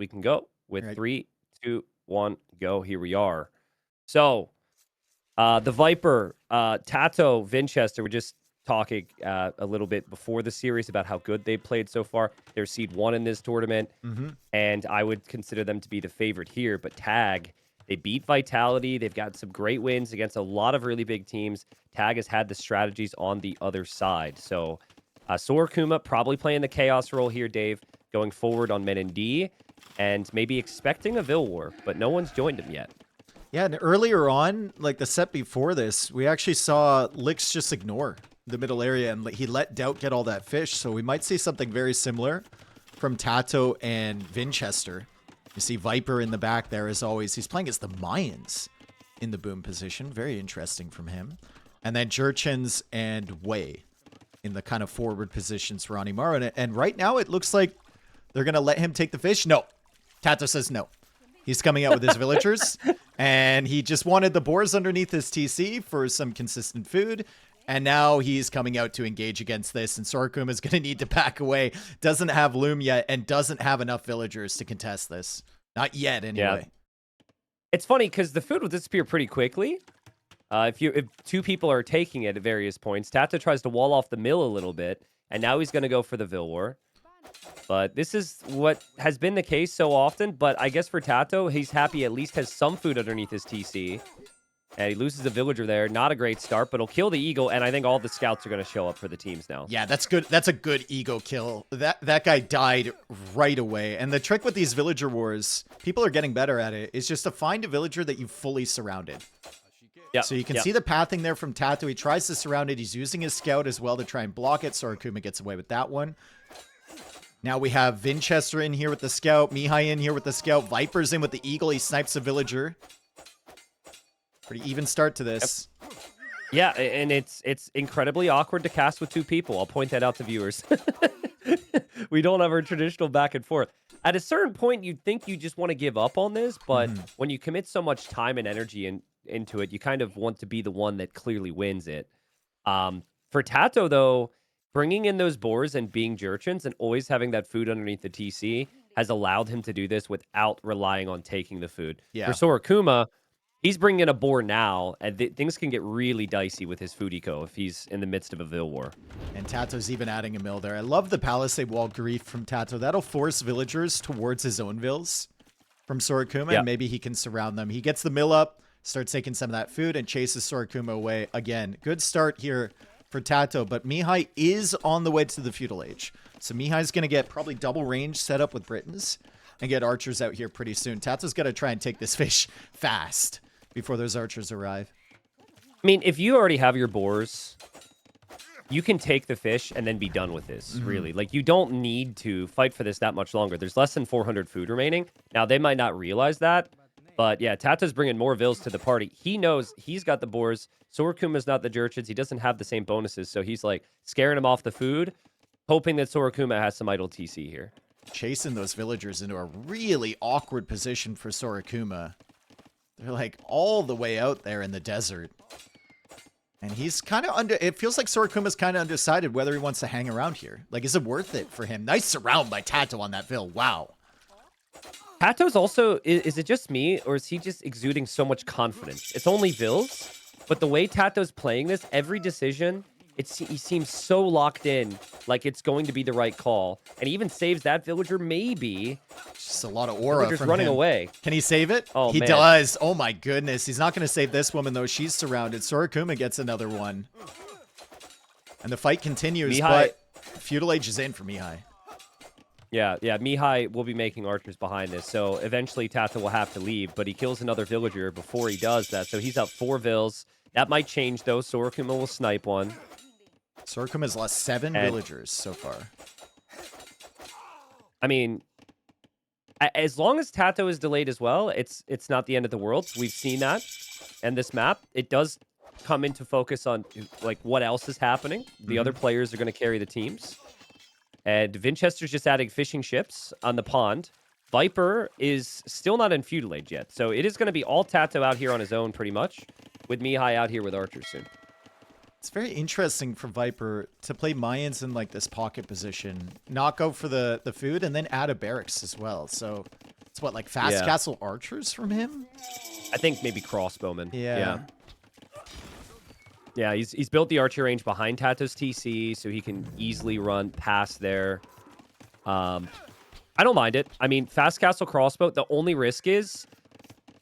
We can go with Right. 3, 2, 1, go. Here we are. So, the Viper, Tato, Vinchester, we're just talking a little bit before the series about how good they played so far. They're seed 1 in this tournament, Mm-hmm. and I would consider them to be the favorite here. But Tag, they beat Vitality. They've got some great wins against a lot of really big teams. Tag has had the strategies on the other side. So, Sorakuma probably playing the Chaos role here, Dave, going forward on mid and D, and maybe expecting a Vil War, but no one's joined him yet. Yeah, and earlier on, like the set before this, we actually saw Lix just ignore the middle area, and he let Doubt get all that fish. So we might see something very similar from Tato and Vinchester. You see Viper in the back there as always. He's playing as the Mayans in the boom position. Very interesting from him. And then Jurchens and Wei in the kind of forward positions for Onimaru. And right now it looks like they're going to let him take the fish. No. Tato says no. He's coming out with his villagers, and he just wanted the boars underneath his TC for some consistent food, and now he's coming out to engage against this, and Sorakuma is going to need to back away. Doesn't have Loom yet, and doesn't have enough villagers to contest this. Not yet, anyway. Yeah. It's funny, because the food will disappear pretty quickly. If two people are taking it at various points, Tato tries to wall off the mill a little bit, and now he's going to go for the Vil War. But this is what has been the case so often. But I guess for Tato, he's happy at least has some food underneath his TC. And he loses a villager there. Not a great start, but he'll kill the eagle. And I think all the scouts are going to show up for the teams now. Yeah, that's good. That's a good ego kill. That guy died right away. And the trick with these villager wars, people are getting better at it, is just to find a villager that you've fully surrounded. Yeah. So you can see the pathing there from Tato. He tries to surround it. He's using his scout as well to try and block it. Sorakuma gets away with that one. Now we have Vinchester in here with the scout. Mihai in here with the scout. Viper's in with the eagle. He snipes a villager. Pretty even start to this. Yeah, and it's incredibly awkward to cast with two people. I'll point that out to viewers. We don't have our traditional back and forth. At a certain point, you'd think you just want to give up on this, but when you commit so much time and energy into it, you kind of want to be the one that clearly wins it. For Tato, though, bringing in those boars and being Jurchens and always having that food underneath the TC has allowed him to do this without relying on taking the food. Yeah. For Sorakuma, he's bringing in a boar now, and things can get really dicey with his food eco if he's in the midst of a Vil War. And Tato's even adding a mill there. I love the Palisade Wall grief from Tato. That'll force villagers towards his own vills from Sorakuma, and maybe he can surround them. He gets the mill up, starts taking some of that food, and chases Sorakuma away. Again, good start here for Tato, but Mihai is on the way to the feudal age. So Mihai's going to get probably double range set up with Britons and get archers out here pretty soon. Tato's got to try and take this fish fast before those archers arrive. I mean, if you already have your boars, you can take the fish and then be done with this, really. Like, you don't need to fight for this that much longer. There's less than 400 food remaining. Now, they might not realize that, but yeah, Tato's bringing more Vils to the party. He knows he's got the boars. Sorakuma's not the Jurchens. He doesn't have the same bonuses, so he's like scaring him off the food, hoping that Sorakuma has some idle TC here. Chasing those villagers into a really awkward position for Sorakuma. They're like all the way out there in the desert. And he's kind of it feels like Sorakuma's kind of undecided whether he wants to hang around here. Like, is it worth it for him? Nice surround by Tato on that Vil. Wow. Tato's also, is it just me, or is he just exuding so much confidence? It's only Vils, but the way Tato's playing this, every decision, he seems so locked in, like it's going to be the right call. And he even saves that villager, maybe. Just a lot of aura from running him. away. Can he save it? Oh, he man. does. Oh my goodness. He's not going to save this woman, though. She's surrounded. Sorakuma gets another one. And the fight continues, but feudal age is in for Mihai. Yeah, Mihai will be making archers behind this, so eventually Tato will have to leave, but he kills another villager before he does that, so he's up 4 Vils. That might change, though. Sorakuma will snipe one. Sorakuma's lost 7 villagers so far. I mean, as long as Tato is delayed as well, it's not the end of the world. We've seen that. And this map, it does come into focus on, like, what else is happening. The other players are going to carry the teams. And Vinchester's just adding fishing ships on the pond. Viper is still not in feudal age yet. So it is going to be all Tato out here on his own, pretty much, with Mihai out here with archers soon. It's very interesting for Viper to play Mayans in like this pocket position, not go for the food, and then add a barracks as well. So It's what, like fast Yeah. castle archers from him? I think maybe crossbowmen. Yeah. Yeah, he's built the archery range behind Tato's TC, so he can easily run past there. I don't mind it. I mean, fast castle crossbow, the only risk is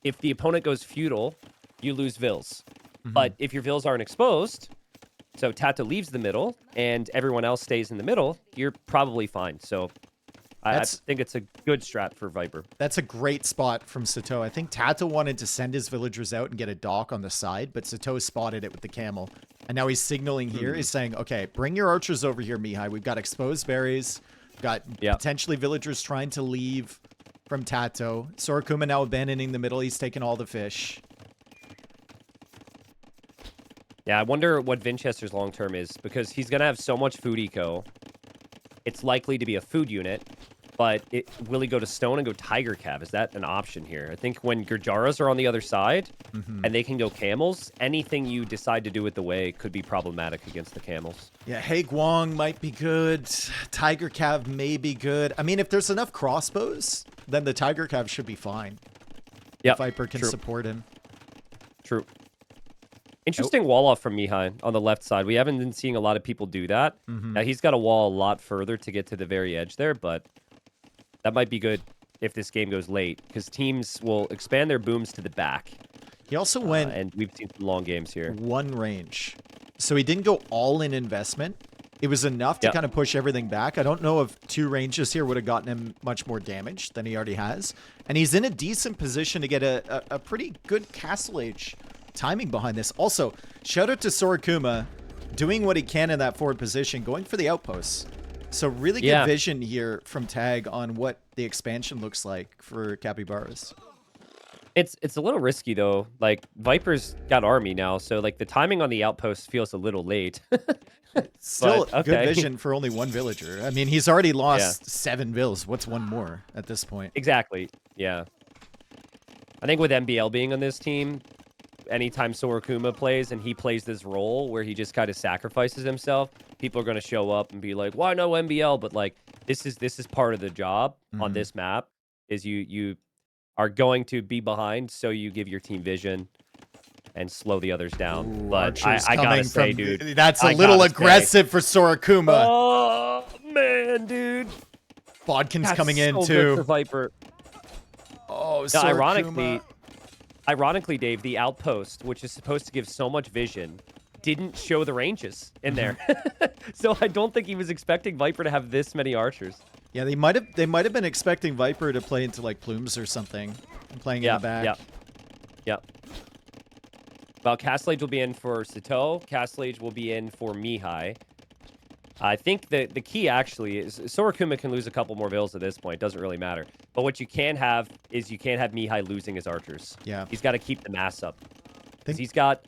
if the opponent goes feudal, you lose vills. But if your vills aren't exposed, so Tato leaves the middle and everyone else stays in the middle, you're probably fine. So I think it's a good strat for Viper. That's a great spot from Sato. I think Tato wanted to send his villagers out and get a dock on the side, but Sato spotted it with the camel. And now he's signaling here. He's saying, okay, bring your archers over here, Mihai. We've got exposed berries. Got potentially villagers trying to leave from Tato. Sorakuma now abandoning the middle. He's taking all the fish. Yeah, I wonder what Vinchester's long-term is, because he's going to have so much food eco. It's likely to be a food unit, but will he go to stone and go Tiger Cav? Is that an option here? I think when Gurjaras are on the other side and they can go camels, anything you decide to do with the way could be problematic against the camels. Yeah, Hae Guang might be good. Tiger Cav may be good. I mean, if there's enough crossbows, then the Tiger Cav should be fine. Yeah, Viper can support him. True. Interesting wall off from Mihai on the left side. We haven't been seeing a lot of people do that. Now, he's got a wall a lot further to get to the very edge there, but that might be good if this game goes late, because teams will expand their booms to the back. He also went... and we've seen some long games here. One range. So he didn't go all in investment. It was enough to kind of push everything back. I don't know if 2 ranges here would have gotten him much more damage than he already has. And he's in a decent position to get a pretty good Castle Age timing behind this. Also, shout out to Sorakuma doing what he can in that forward position, going for the outposts. So really good vision here from Tag on what the expansion looks like for Capybaras. It's a little risky, though. Like, Viper's got army now, so like the timing on the outpost feels a little late. Still good vision for only 1 villager. I mean, he's already lost 7 vills. What's 1 more at this point? Exactly. Yeah. I think with MBL being on this team, anytime Sorakuma plays and he plays this role where he just kind of sacrifices himself, people are going to show up and be like, why no MBL? But like, this is part of the job on this map, is you are going to be behind, so you give your team vision and slow the others down. Ooh, but I gotta say, dude, that's a little aggressive for Sorakuma. Oh man, dude, Bodkin's coming in so too. Good for Viper. Oh, now, Sorakuma. Ironically, Dave, the outpost, which is supposed to give so much vision, didn't show the ranges in there. So I don't think he was expecting Viper to have this many archers. Yeah, they might have been expecting Viper to play into like plumes or something, and playing in the back. Yep. Well, Castle Age will be in for Sato. Castle Age will be in for Mihai. I think the key actually is Sorakuma can lose a couple more vills at this point. Doesn't really matter. But what you can have is you can't have Mihai losing his archers. Yeah. He's got to keep the mass up. He's got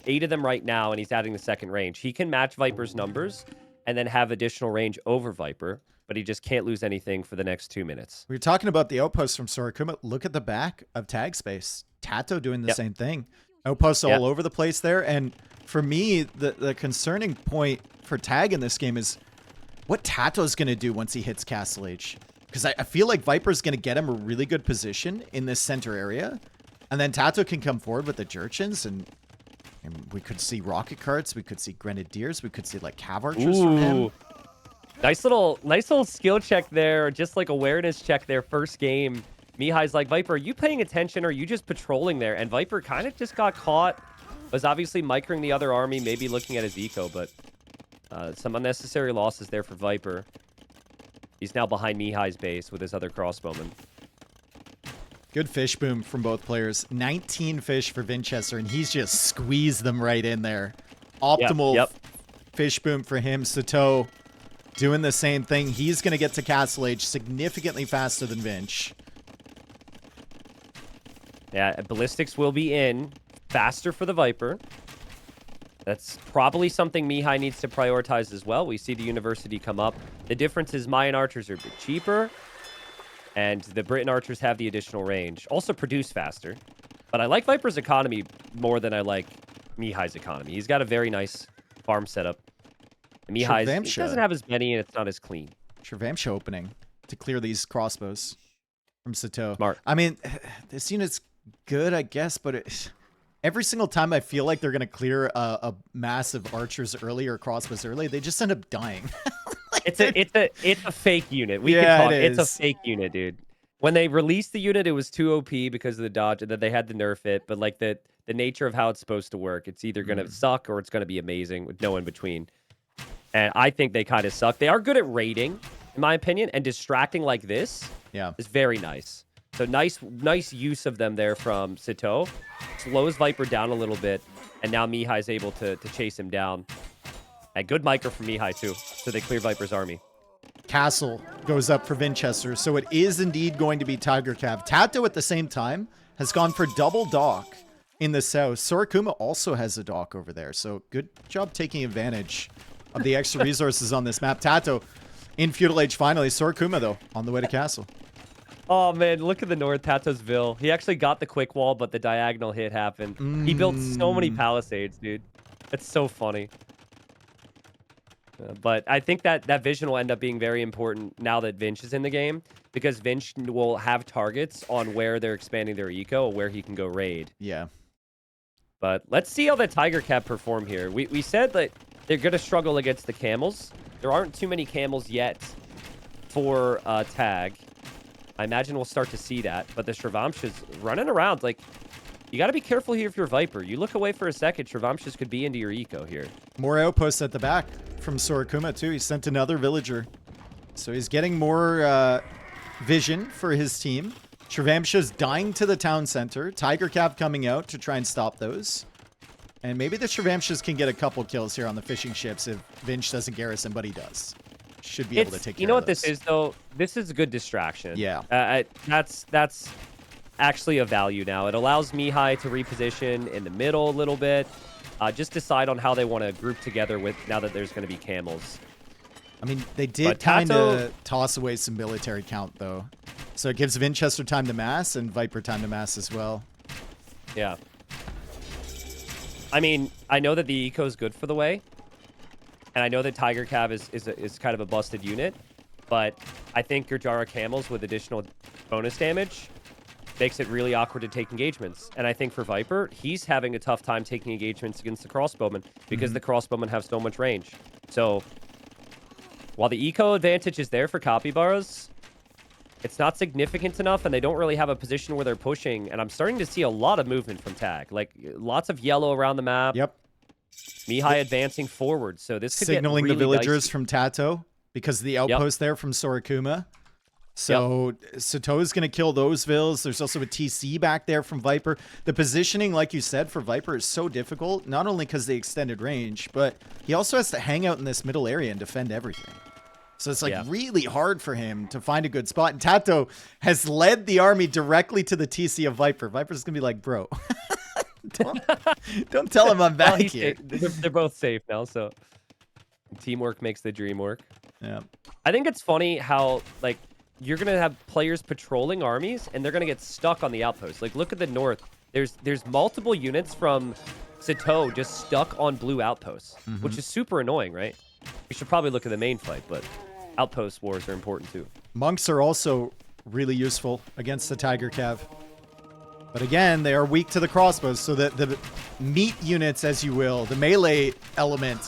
8 of them right now, and he's adding the second range. He can match Viper's numbers and then have additional range over Viper, but he just can't lose anything for the next 2 minutes. We were talking about the outposts from Sorakuma. Look at the back of Tag Space. Tato doing the same thing. Outposts all over the place there. And for me, the concerning point for Tag in this game is what Tato's going to do once he hits Castle Age. Because I feel like Viper's going to get him a really good position in this center area. And then Tato can come forward with the Jurchins, and we could see rocket carts, we could see grenadiers, we could see like cav archers from him. Nice little skill check there, just like awareness check there, first game. Mihai's like, Viper, are you paying attention or are you just patrolling there? And Viper kind of just got caught. Was obviously microing the other army, maybe looking at his eco, but some unnecessary losses there for Viper. He's now behind Mihai's base with his other crossbowmen. Good fish boom from both players. 19 fish for Vinchester, and he's just squeezed them right in there. Optimal fish boom for him. Sato doing the same thing. He's going to get to Castle Age significantly faster than Vinch. Yeah, ballistics will be in faster for the Viper. That's probably something Mihai needs to prioritize as well. We see the University come up. The difference is Mayan archers are a bit cheaper, and the Britain archers have the additional range. Also produce faster. But I like Viper's economy more than I like Mihai's economy. He's got a very nice farm setup. Mihai's doesn't have as many, and it's not as clean. Shervamsha opening to clear these crossbows. from Sato. Smart. I mean, this unit's good, I guess, but every single time I feel like they're going to clear a mass of archers early or crossbows early, they just end up dying. It's a fake unit. We Yeah, can talk. it It's a is. fake unit, dude. When they released the unit, it was too OP because of the dodge, and then they had to nerf it. But like the nature of how it's supposed to work, it's either gonna suck or it's gonna be amazing with no in between. And I think they kind of suck. They are good at raiding, in my opinion, and distracting like this Yeah. is very nice. So nice use of them there from Sato. Slows Viper down a little bit, and now Mihai's able to chase him down. And good micro from Mihai, too. So they clear Viper's army. Castle goes up for Vinchester, so it is indeed going to be Tiger Cav. Tato at the same time has gone for double dock in the south. Sorokuma also has a dock over there, so good job taking advantage of the extra resources on this map. Tato in Feudal Age finally. Sorokuma, though, on the way to Castle. Oh, man, look at the north, Tato's Ville. He actually got the quick wall, but the diagonal hit happened. He built so many palisades, dude. It's so funny. But I think that vision will end up being very important now that Vinch is in the game, because Vinch will have targets on where they're expanding their eco, or where he can go raid. Yeah. But let's see how the Tiger Cap perform here. We said that they're going to struggle against the camels. There aren't too many camels yet for tag. I imagine we'll start to see that. But the Shravamsha's running around. Like, you got to be careful here if you're Viper. You look away for a second, Shravamsha's could be into your eco here. More outposts at the back from Sorokuma, too. He sent another villager. So he's getting more vision for his team. Shravamsha's dying to the town center. Tiger Cav coming out to try and stop those. And maybe the Shravamshas can get a couple kills here on the fishing ships if Vinch doesn't garrison, but he does. Should be able to take care of You know what those. this is, though? This is a good distraction. Yeah. That's actually a value now. It allows Mihai to reposition in the middle a little bit. Just decide on how they want to group together with now that there's going to be camels. I mean, they did kind of toss away some military count, though. So it gives Vinchester time to mass and Viper time to mass as well. Yeah. I mean, I know that the eco is good for the way. And I know that Tiger Cav is kind of a busted unit. But I think Gurjara camels with additional bonus damage makes it really awkward to take engagements. And I think for Viper, he's having a tough time taking engagements against the crossbowmen because the crossbowmen have so much range. So while the eco advantage is there for Capybaras, it's not significant enough, and they don't really have a position where they're pushing. And I'm starting to see a lot of movement from Tag. Like, lots of yellow around the map. Yep. Mihai advancing forward. So this could Signaling get really the villagers dicey. from Tato because of the outpost there from Sorokuma. So Sato's going to kill those vills. There's also a TC back there from Viper. The positioning, like you said, for Viper is so difficult, not only because they extended range, but he also has to hang out in this middle area and defend everything. So it's like really hard for him to find a good spot. And Tato has led the army directly to the TC of Viper. Viper's going to be like, bro, don't tell him I'm back here. They're both safe now, so teamwork makes the dream work. Yeah. I think it's funny how, like, you're going to have players patrolling armies, and they're going to get stuck on the outpost. Like, look at the north. There's multiple units from Sato just stuck on blue outposts, which is super annoying, right? We should probably look at the main fight, but outpost wars are important too. Monks are also really useful against the Tiger Cav. But again, they are weak to the crossbows, so that the meat units, as you will, the melee element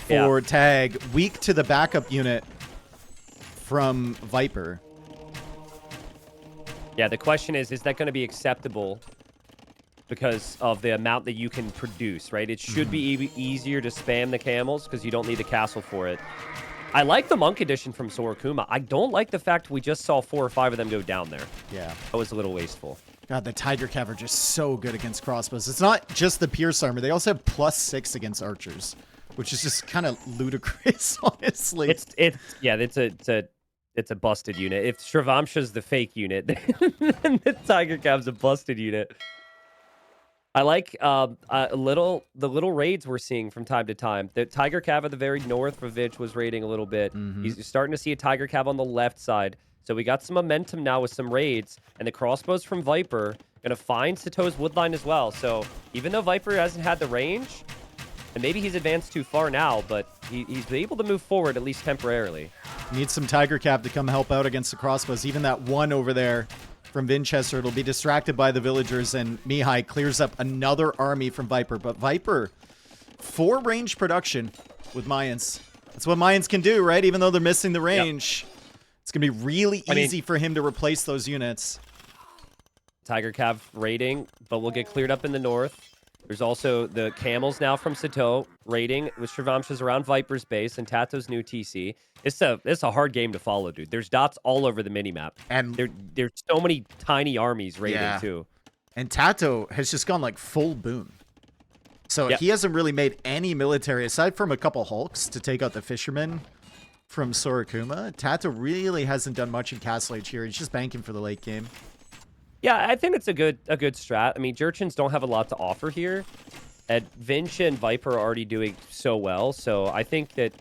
for Tag, weak to the backup unit from Viper. Yeah, the question is that going to be acceptable because of the amount that you can produce, right? It should be easier to spam the camels because you don't need the castle for it. I like the monk edition from Sorokuma. I don't like the fact we just saw 4 or 5 of them go down there. Yeah. That was a little wasteful. God, the Tiger Cav are just so good against crossbows. It's not just the Pierce armor. They also have +6 against archers, which is just kind of ludicrous, honestly. It's a busted unit. If Shravamsha's the fake unit, then the Tiger Cav's a busted unit. I like the little raids we're seeing from time to time. The Tiger Cav at the very north for Vich was raiding a little bit. He's starting to see a Tiger Cav on the left side. So we got some momentum now with some raids. And the crossbows from Viper going to find Sato's woodline as well. So even though Viper hasn't had the range, And maybe he's advanced too far now, but he's able to move forward at least temporarily. Needs some Tiger Cap to come help out against the crossbows. Even that one over there from Vinchester, it'll be distracted by the villagers, and Mihai clears up another army from Viper. But Viper, 4 range production with Mayans. That's what Mayans can do, right? Even though they're missing the range. Yep. It's going to be really easy for him to replace those units. Tiger Cav raiding, but we'll get cleared up in the north. There's also the camels now from Sato raiding with Shravamsha's around Viper's base and Tato's new TC. It's a hard game to follow, dude. There's dots all over the minimap. And there's so many tiny armies raiding too. And Tato has just gone like full boom. So he hasn't really made any military, aside from a couple hulks to take out the fishermen from Sorokuma. Tato really hasn't done much in Castle Age here. He's just banking for the late game. Yeah, I think it's a good strat. I mean, Jurchens don't have a lot to offer here. And Vinch and Viper are already doing so well, so I think that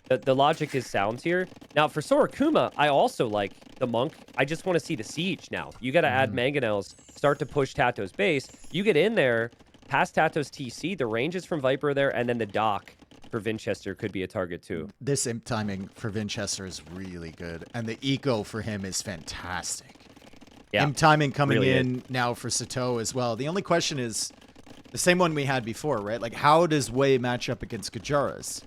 the logic is sound here. Now, for Sorokuma, I also like the Monk. I just want to see the siege now. You got to add mangonels, start to push Tato's base. You get in there, past Tato's TC, the ranges from Viper there, and then the dock for Vinchester could be a target too. This imp timing for Vinchester is really good, and the eco for him is fantastic. Yeah, imp timing coming really in now for Sato as well. The only question is the same one we had before, right? Like, how does Wei match up against Capybaras?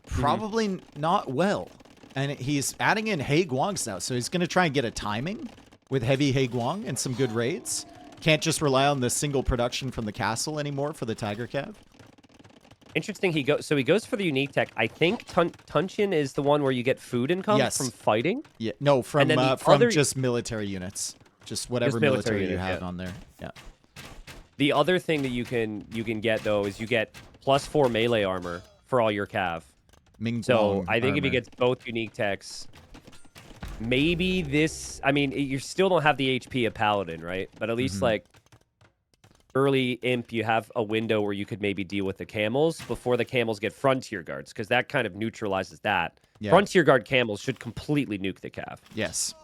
Probably not well. And he's adding in Hei Guangs now, so he's going to try and get a timing with heavy Hei Guang and some good raids. Can't just rely on the single production from the castle anymore for the Tiger Cav. Interesting. He goes for the unique tech. I think Tunchin is the one where you get food income from fighting. Yeah, no, from just military units, just whatever military you have on there. Yeah. The other thing that you can get though is you get +4 melee armor for all your cav. So I think if he gets both unique techs, maybe this. I mean, you still don't have the HP of Paladin, right? But at least like early imp, you have a window where you could maybe deal with the camels before the camels get frontier guards, because that kind of neutralizes that. Yeah. Frontier guard camels should completely nuke the cav. Yes.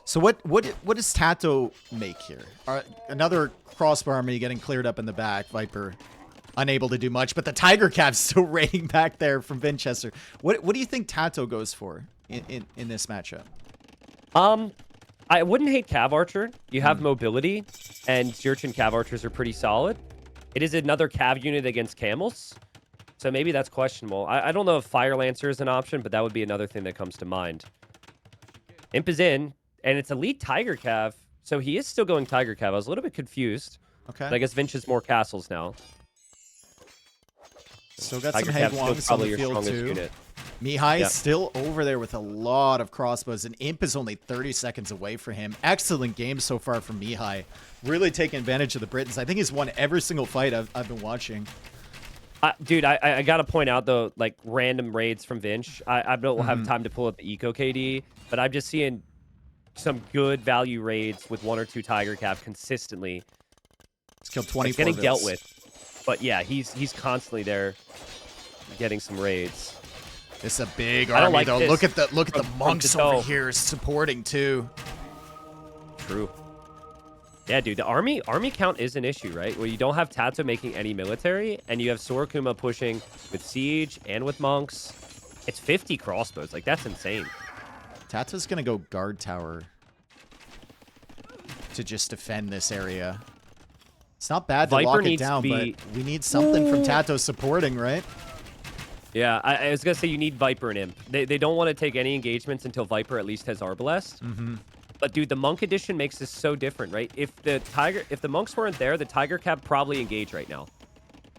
So what does Tato make here? Another crossbar army getting cleared up in the back. Viper unable to do much, but the Tiger Cav's still raiding back there from Vinchester. What do you think Tato goes for in this matchup? I wouldn't hate Cav Archer. You have mobility, and Jurchen Cav Archers are pretty solid. It is another Cav unit against camels, so maybe that's questionable. I don't know if Fire Lancer is an option, but that would be another thing that comes to mind. Imp is in, and it's Elite Tiger Cav, so he is still going Tiger Cav. I was a little bit confused. Okay. But I guess Vinch has more castles now. Still got some Hei Guangs on the field too. Unit. Mihai still over there with a lot of crossbows, and Imp is only 30 seconds away for him. Excellent game so far from Mihai. Really taking advantage of the Britons. I think he's won every single fight I've been watching. Dude, I got to point out, though, like, random raids from Vinch. I don't have time to pull up the Eco KD, but I'm just seeing some good value raids with 1 or 2 Tiger Cav consistently. He's killed 24 It's getting dealt with. But, yeah, he's constantly there getting some raids. This is a big army, though. Look at the monks over here supporting too. True. Yeah, dude. The army count is an issue, right? Where you don't have Tato making any military, and you have Sorokuma pushing with siege and with monks. It's 50 crossbows. Like, that's insane. Tato's gonna go guard tower to just defend this area. It's not bad to lock it down, but we need something from Tato supporting, right? Yeah, I was going to say you need Viper and Imp. They don't want to take any engagements until Viper at least has Arbalest. But, dude, the Monk edition makes this so different, right? If the Monks weren't there, the Tiger Cav probably engage right now.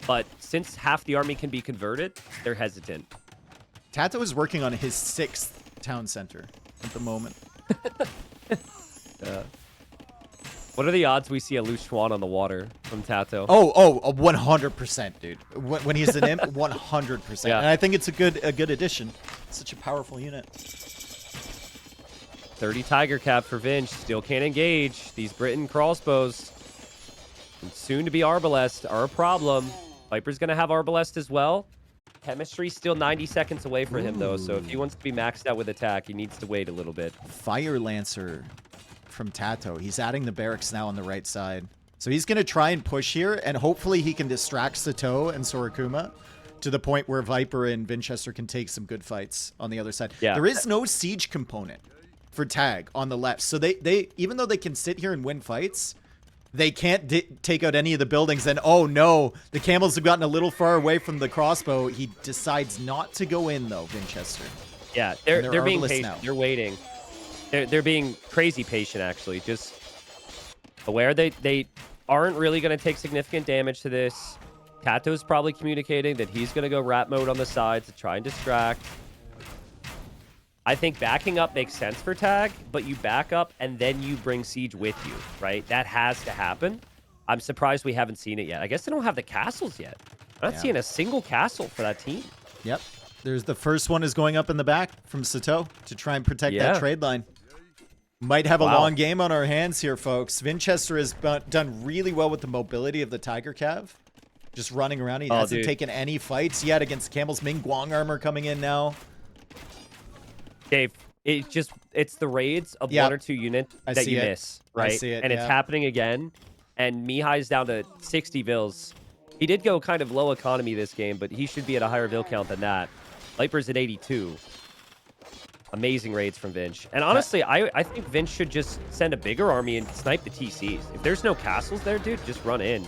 But since half the army can be converted, they're hesitant. Tato is working on his 6th town center at the moment. What are the odds we see a loose Schwan on the water from Tato? 100%, dude. When he's an imp, 100%. Yeah. And I think it's a good addition. It's such a powerful unit. 30 Tiger Cav for Vinch. Still can't engage. These Briton crossbows, and soon to be Arbalest, are a problem. Viper's going to have Arbalest as well. Chemistry still 90 seconds away for him, though. So if he wants to be maxed out with attack, he needs to wait a little bit. Fire Lancer from Tato. He's adding the barracks now on the right side. So he's going to try and push here, and hopefully he can distract Sato and Sorokuma to the point where Viper and Vinchester can take some good fights on the other side. Yeah. There is no siege component for tag on the left. So they even though they can sit here and win fights, they can't take out any of the buildings. And oh no, the camels have gotten a little far away from the crossbow. He decides not to go in though, Vinchester. Yeah, they're being arbalest patient. now. They're waiting. They're being crazy patient, actually. Just aware they aren't really going to take significant damage to this. Kato's probably communicating that he's going to go rat mode on the side to try and distract. I think backing up makes sense for tag, but you back up and then you bring siege with you, right? That has to happen. I'm surprised we haven't seen it yet. I guess they don't have the castles yet. I'm not seeing a single castle for that team. Yep. There's the first one is going up in the back from Sato to try and protect that trade line. Might have a long game on our hands here, folks. Vinchester has done really well with the mobility of the Tiger Cav. Just running around. He hasn't taken any fights yet against Camels. Ming Guang armor coming in now. Dave, it's the raids of one or two units that you miss, right? I see it, and it's happening again. And Mihai's down to 60 vills. He did go kind of low economy this game, but he should be at a higher vill count than that. Viper's at 82. Amazing raids from Vinch. And honestly, I think Vinch should just send a bigger army and snipe the TCs. If there's no castles there, dude, just run in.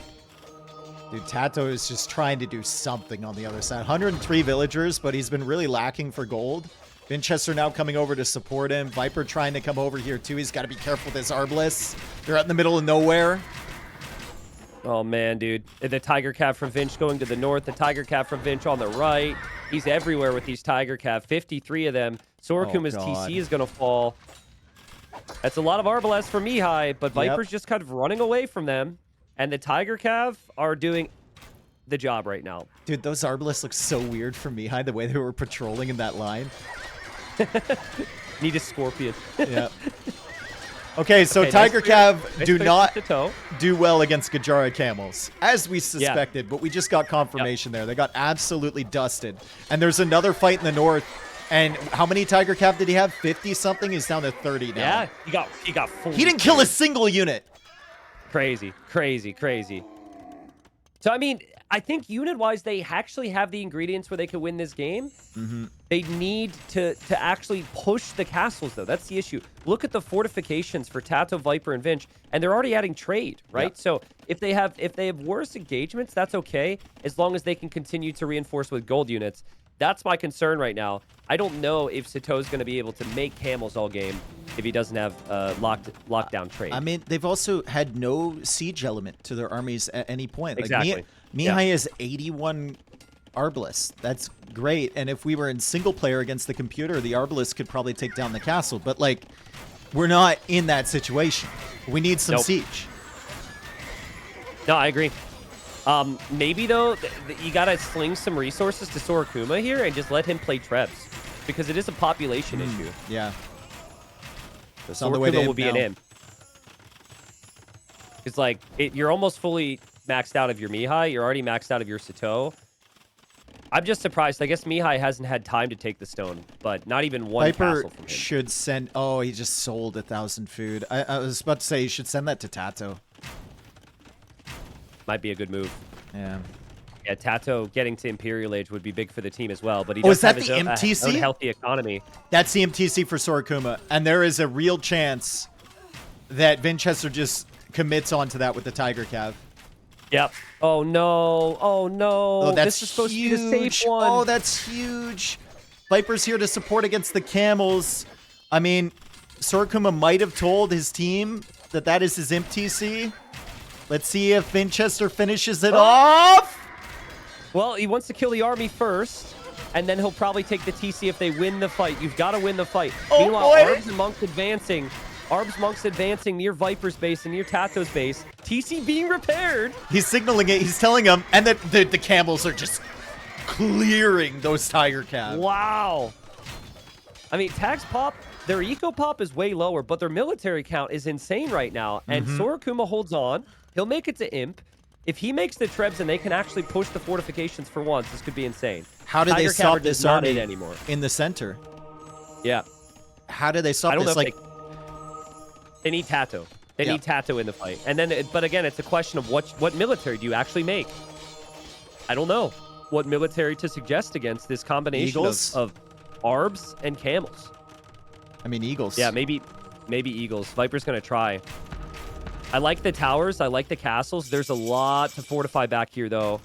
Dude, Tato is just trying to do something on the other side. 103 villagers, but he's been really lacking for gold. Vinchester now coming over to support him. Viper trying to come over here too. He's got to be careful with his Arbalists. They're out in the middle of nowhere. Oh, man, dude. The Tiger Cav from Vinch going to the north. The Tiger Cav from Vinch on the right. He's everywhere with these Tiger Cav. 53 of them. Sorokuma's TC is going to fall. That's a lot of Arbalists for Mihai, but Viper's just kind of running away from them. And the Tiger Cav are doing the job right now. Dude, those Arbalists look so weird for Mihai, the way they were patrolling in that line. Need a Scorpion. Yeah. Okay, so Tiger Cav do not do well against Gajara Camels, as we suspected, but we just got confirmation there. They got absolutely dusted. And there's another fight in the north. And how many Tiger Cav did he have? 50-something? He's down to 30 now. Yeah, he got full. He didn't kill a single unit. Crazy, crazy, crazy. So, I mean, I think unit-wise, they actually have the ingredients where they could win this game. They need to actually push the castles, though. That's the issue. Look at the fortifications for Tato, Viper, and Vinch, and they're already adding trade, right? Yeah. So if they have worse engagements, that's okay, as long as they can continue to reinforce with gold units. That's my concern right now. I don't know if Sato's going to be able to make camels all game if he doesn't have lockdown trade. I mean, they've also had no siege element to their armies at any point. Exactly. Like, Mihai has 81 Arbalists. That's great. And if we were in single player against the computer, the Arbalists could probably take down the castle. But, like, we're not in that situation. We need some siege. No, I agree. Maybe, though, you got to sling some resources to Sorokuma here and just let him play Trebs. Because it is a population issue. Yeah. So Sorokuma will be an imp. It's like, you're almost fully maxed out of your Mihai. You're already maxed out of your Sato. I'm just surprised. I guess Mihai hasn't had time to take the stone, but not even one castle from him. Should send... Oh, he just sold 1,000 food. I was about to say you should send that to Tato. Might be a good move. Yeah. Yeah, Tato getting to Imperial Age would be big for the team as well, but he does have his own healthy economy. That's the MTC for Sorokuma, and there is a real chance that Vinchester just commits onto that with the Tiger Cav. Yep. Oh, no. Oh, no. Oh, that's this is supposed huge. to be the safe one. Oh, that's huge. Viper's here to support against the Camels. I mean, Sorokuma might have told his team that that is his MTC. Let's see if Vinchester finishes it off. Well, he wants to kill the army first, and then he'll probably take the TC if they win the fight. You've got to win the fight. Oh, Meanwhile, boy. Arbs and Monks advancing. Arbs Monks advancing near Viper's base and near Tato's base. TC being repaired. He's signaling it. He's telling them, and that the Camels are just clearing those Tiger Cav. Wow. I mean, Tag's pop, their eco pop is way lower, but their military count is insane right now. And Sorokuma holds on. He'll make it to Imp. If he makes the Trebs and they can actually push the fortifications for once, this could be insane. How do they stop this army anymore in the center? Yeah. How do they stop this? Like, they need Tato. They Yeah. need Tato in the fight. And then, but again, it's a question of what military do you actually make? I don't know what military to suggest against this combination Eagles? of Arbs and Camels. I mean, Eagles. Yeah, maybe Eagles. Viper's going to try. I like the towers. I like the castles. There's a lot to fortify back here, though.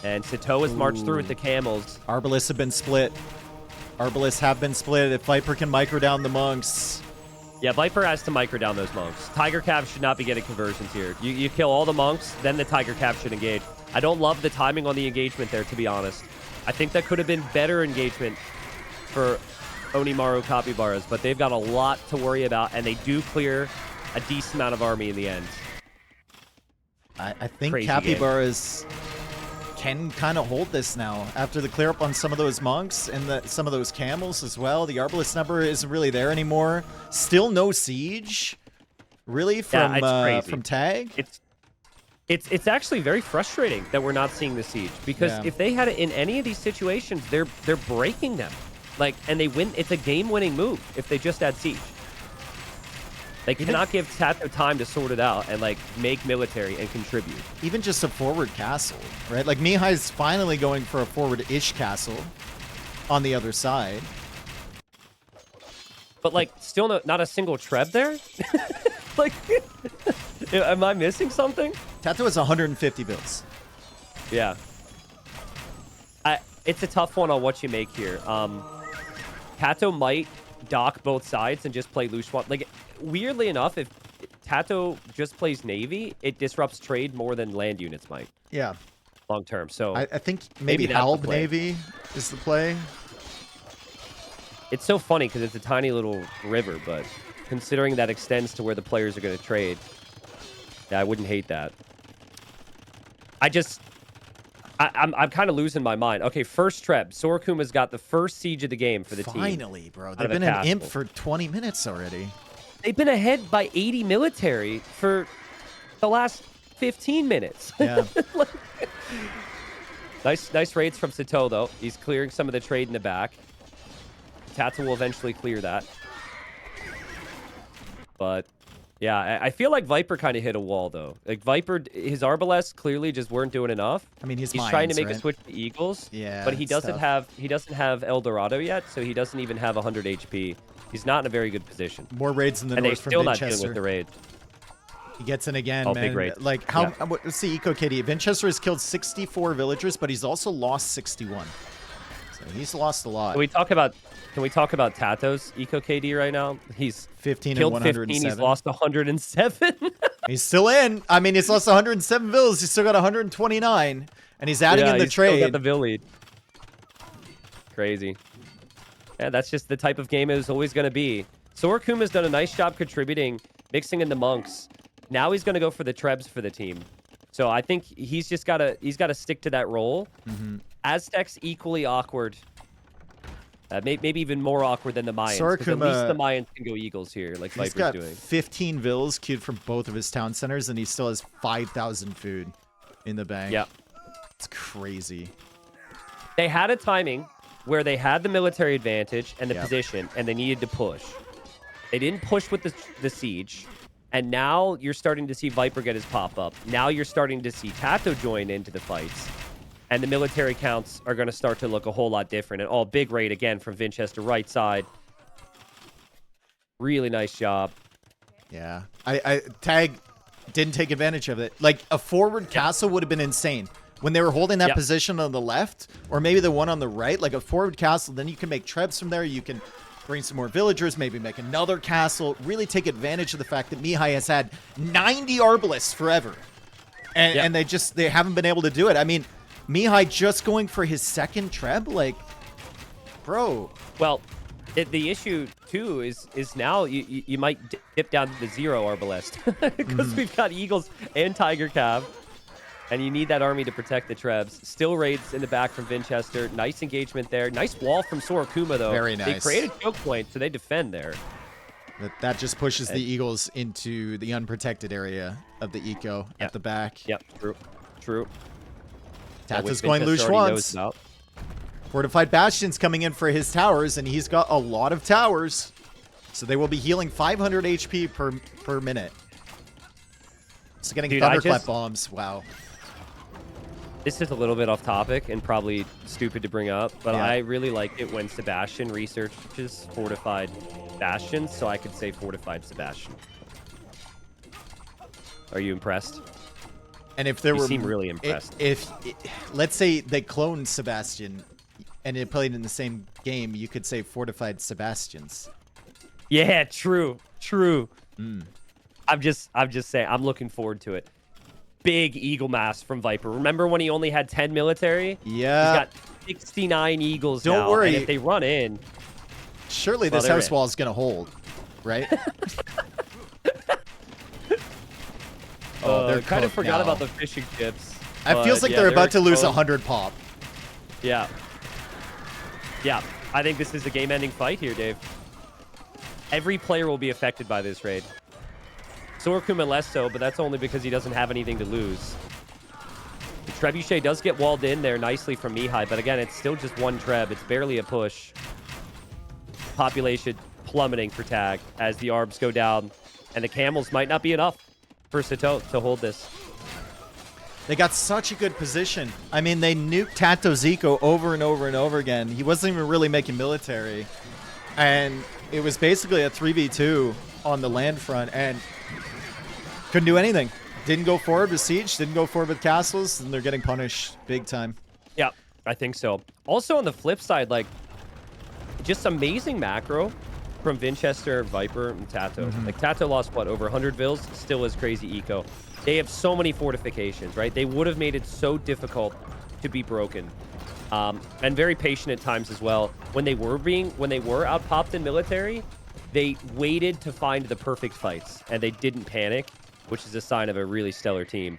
And Sito has marched through with the Camels. Arbalists have been split. Arbalists have been split. If Viper can micro down the monks. Yeah, Viper has to micro down those monks. Tiger Cav should not be getting conversions here. You kill all the monks, then the Tiger Cav should engage. I don't love the timing on the engagement there, to be honest. I think that could have been better engagement for Onimaru Capybaras, but they've got a lot to worry about, and they do clear a decent amount of army in the end. I think Crazy Capybaras can kind of hold this now after the clear up on some of those monks and some of those camels as well. The Arbalist number isn't really there anymore. Still no siege, really, from Tag. It's actually very frustrating that we're not seeing the siege, because if they had it in any of these situations, they're breaking them, like, and they win. It's a game-winning move if they just add siege. They cannot give Tato time to sort it out and, like, make military and contribute. Even just a forward castle, right? Like, Mihai's finally going for a forward-ish castle on the other side. But, like, still not a single Treb there? Like, am I missing something? Tato has 150 bills. Yeah. It's a tough one on what you make here. Tato might dock both sides and just play loose one. Like, weirdly enough, if Tato just plays Navy, it disrupts trade more than land units might. Yeah. Long term. So I think maybe that's the Alb play. Navy is the play. It's so funny because it's a tiny little river, but considering that extends to where the players are going to trade, yeah, I wouldn't hate that. I'm kind of losing my mind. Okay, first Treb. Sorakuma's got the first siege of the game for the team. Finally, bro. They've been an imp for 20 minutes already. They've been ahead by 80 military for the last 15 minutes. Yeah. Nice raids from Sito, though. He's clearing some of the trade in the back. Tato will eventually clear that. But, yeah, I feel like Viper kind of hit a wall, though. Like, Viper, his Arbalests clearly just weren't doing enough. I mean, he's trying to make a switch to Eagles. Yeah, but he doesn't have El Dorado yet, so he doesn't even have 100 HP. He's not in a very good position. More raids in the and north they're from still not Vinchester. dealing with the raid. He gets in again, Oh, man. big raid. Like, what's the eco KD? Vinchester has killed 64 villagers, but he's also lost 61. So he's lost a lot. Can we talk about Tato's eco KD right now? He's 15 killed and 107. 15. He's lost 107. He's still in. I mean, he's lost 107 villas. He's still got 129, and he's adding in the trade. Still got the Vill lead. Crazy. Yeah, that's just the type of game it was always going to be. Sorakuma's done a nice job contributing, mixing in the monks. Now he's going to go for the Trebs for the team. So I think he's got to stick to that role. Aztecs equally awkward. Maybe even more awkward than the Mayans. 'Cause at least the Mayans can go Eagles here, like Viper's Viper's doing. doing. 15 vills queued from both of his town centers, and he still has 5,000 food in the bank. Yeah. It's crazy. They had a timing where they had the military advantage and the position, and they needed to push. They didn't push with the siege, and now you're starting to see Viper get his pop-up. Now you're starting to see Tato join into the fights, and the military counts are going to start to look a whole lot different. And big raid again from Vinchester right side. Really nice job. Yeah. Tag didn't take advantage of it. Like, a forward castle would have been insane. When they were holding that position on the left, or maybe the one on the right, like a forward castle, then you can make Trebs from there. You can bring some more villagers, maybe make another castle, really take advantage of the fact that Mihai has had 90 Arbalists forever. And they haven't been able to do it. I mean, Mihai just going for his second Treb, like, bro. Well, the issue too is now you might dip down to the 0 Arbalest because we've got Eagles and Tiger Cav, and you need that army to protect the Trebs. Still raids in the back from Vinchester. Nice engagement there. Nice wall from Sorakuma though. Very nice. They created choke point, so they defend there. That just pushes the Eagles into the unprotected area of the eco at the back. Yep, true. Tato's going loose once. Fortified Bastion's coming in for his towers, and he's got a lot of towers. So they will be healing 500 HP per minute. So getting Dude, thunderclap bombs. Wow. This is a little bit off topic and probably stupid to bring up, but Yeah. I really like it when Sebastian researches fortified bastions, so I could say fortified Sebastian. Are you impressed? And if there You were, seem really impressed. If let's say they cloned Sebastian and it played in the same game, you could say fortified Sebastians. Yeah, true. I'm just saying, I'm looking forward to it. Big eagle mass from Viper. Remember when he only had 10 military? Yeah. He's got 69 eagles Don't now. worry. And if they run in, surely well, this house wall is going to hold, right? they're kind of cooked forgot now. about the fishing chips. It feels like they're about to lose 100 pop. Yeah. Yeah. I think this is a game-ending fight here, Dave. Every player will be affected by this raid. Sorokuma less so, but that's only because he doesn't have anything to lose. The Trebuchet does get walled in there nicely from Mihai, but again, it's still just one Treb. It's barely a push. Population plummeting for Tag as the ARBs go down, and the camels might not be enough for Sato to hold this. They got such a good position. I mean, they nuked Tato Zico over and over and over again. He wasn't even really making military. And it was basically a 3v2 on the land front, and couldn't do anything. Didn't go forward with siege, didn't go forward with castles, and they're getting punished big time. Yeah, I think so. Also on the flip side, like, just amazing macro from Vinchester, Viper, and Tato. Like, Tato lost, what, over 100 vills? Still has crazy eco. They have so many fortifications, right? They would have made it so difficult to be broken. And very patient at times as well. When they were out-popped in military, they waited to find the perfect fights, and they didn't panic, which is a sign of a really stellar team.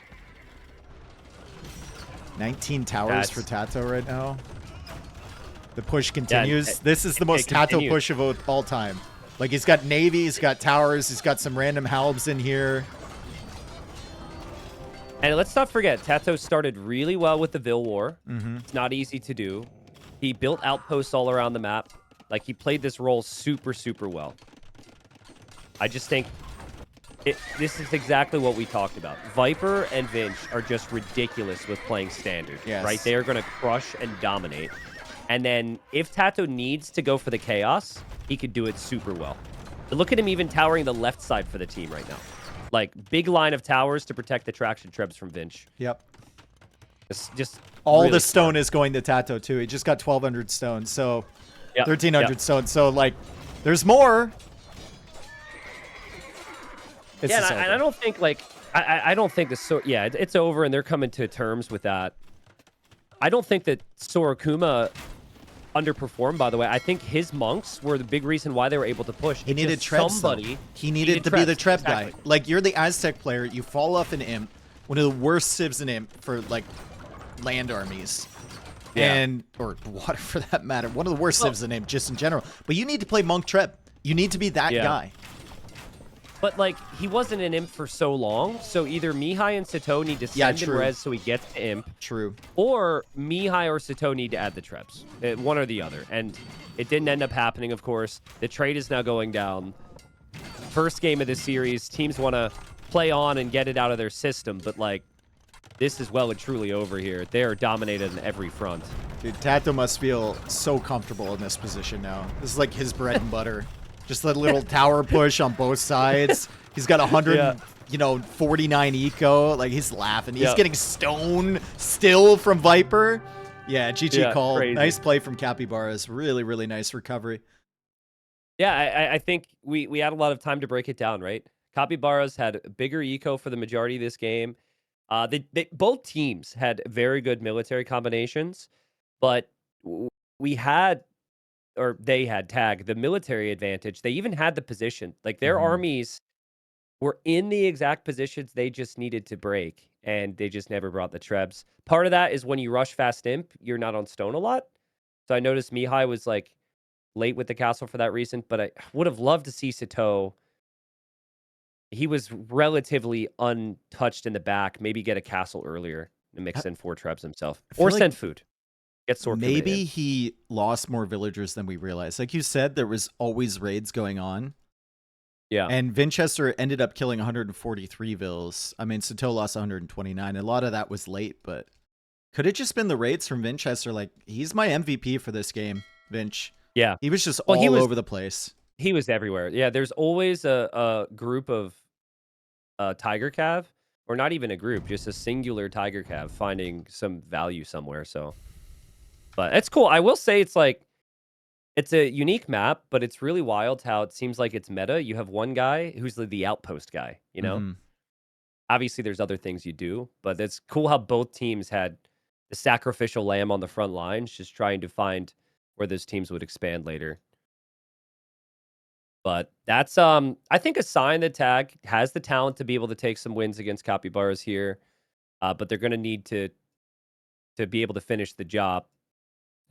19 towers for Tato right now. The push continues. Yeah, this is the most Tato push of all time. Like, he's got Navy, he's got towers, he's got some random halbs in here. And let's not forget, Tato started really well with the Vil War. It's not easy to do. He built outposts all around the map. Like, he played this role super, super well. I just think this is exactly what we talked about. Viper and Vinch are just ridiculous with playing standard, right? They are going to crush and dominate. And then if Tato needs to go for the chaos, he could do it super well. But look at him even towering the left side for the team right now. Like, big line of towers to protect the traction trebs from Vinch. Yep. It's just all really the stone is going to Tato too. He just got 1,200 stone, so 1,300 stone. So, like, there's more. And I don't think, like, I don't think it's over, and they're coming to terms with that. I don't think that Sorokuma underperformed, by the way. I think his monks were the big reason why they were able to push. He needed Trebs, He needed to be the Treb guy. Like, you're the Aztec player, you fall off an imp, one of the worst civs in imp for, like, land armies. And, or water for that matter. One of the worst civs in imp just in general. But you need to play monk Treb. You need to be that guy. But, like, he wasn't an imp for so long, so either Mihai and Sato need to send him res so he gets to imp. Or Mihai or Sato need to add the Trebs. One or the other. And it didn't end up happening, of course. The trade is now going down. First game of the series, teams want to play on and get it out of their system, but, like, this is well and truly over here. They are dominated on every front. Dude, Tato must feel so comfortable in this position now. This is like his bread and butter. Just that little tower push on both sides. He's got 149 eco. Like, he's laughing. He's getting stone still from Viper. Yeah, GG call. Crazy. Nice play from Capybaras. Really, really nice recovery. Yeah, I think we had a lot of time to break it down, right? Capybaras had bigger eco for the majority of this game. Both teams had very good military combinations, but they had Tag, the military advantage. They even had the position. Like, their armies were in the exact positions they just needed to break, and they just never brought the Trebs. Part of that is when you rush fast imp, you're not on stone a lot. So I noticed Mihai was, like, late with the castle for that reason, but I would have loved to see Sato. He was relatively untouched in the back. Maybe get a castle earlier and mix in 4 Trebs himself. Or send food. Maybe he lost more villagers than we realized. Like you said, there was always raids going on. Yeah. And Vinchester ended up killing 143 vills. I mean, Sato lost 129. A lot of that was late, but could it just been the rates from Vinchester? Like, he's my MVP for this game, Vinch. Yeah. He was just Well, all over the place. he was everywhere. Yeah, there's always a group of tiger cav, or not even a group, just a singular tiger cav finding some value somewhere. So, but it's cool. I will say it's a unique map, but it's really wild how it seems like it's meta. You have one guy who's the outpost guy, you know? Mhm. Obviously, there's other things you do, but it's cool how both teams had the sacrificial lamb on the front lines, just trying to find where those teams would expand later. But that's I think a sign that Tag has the talent to be able to take some wins against Capybaras here. But they're gonna need to be able to finish the job.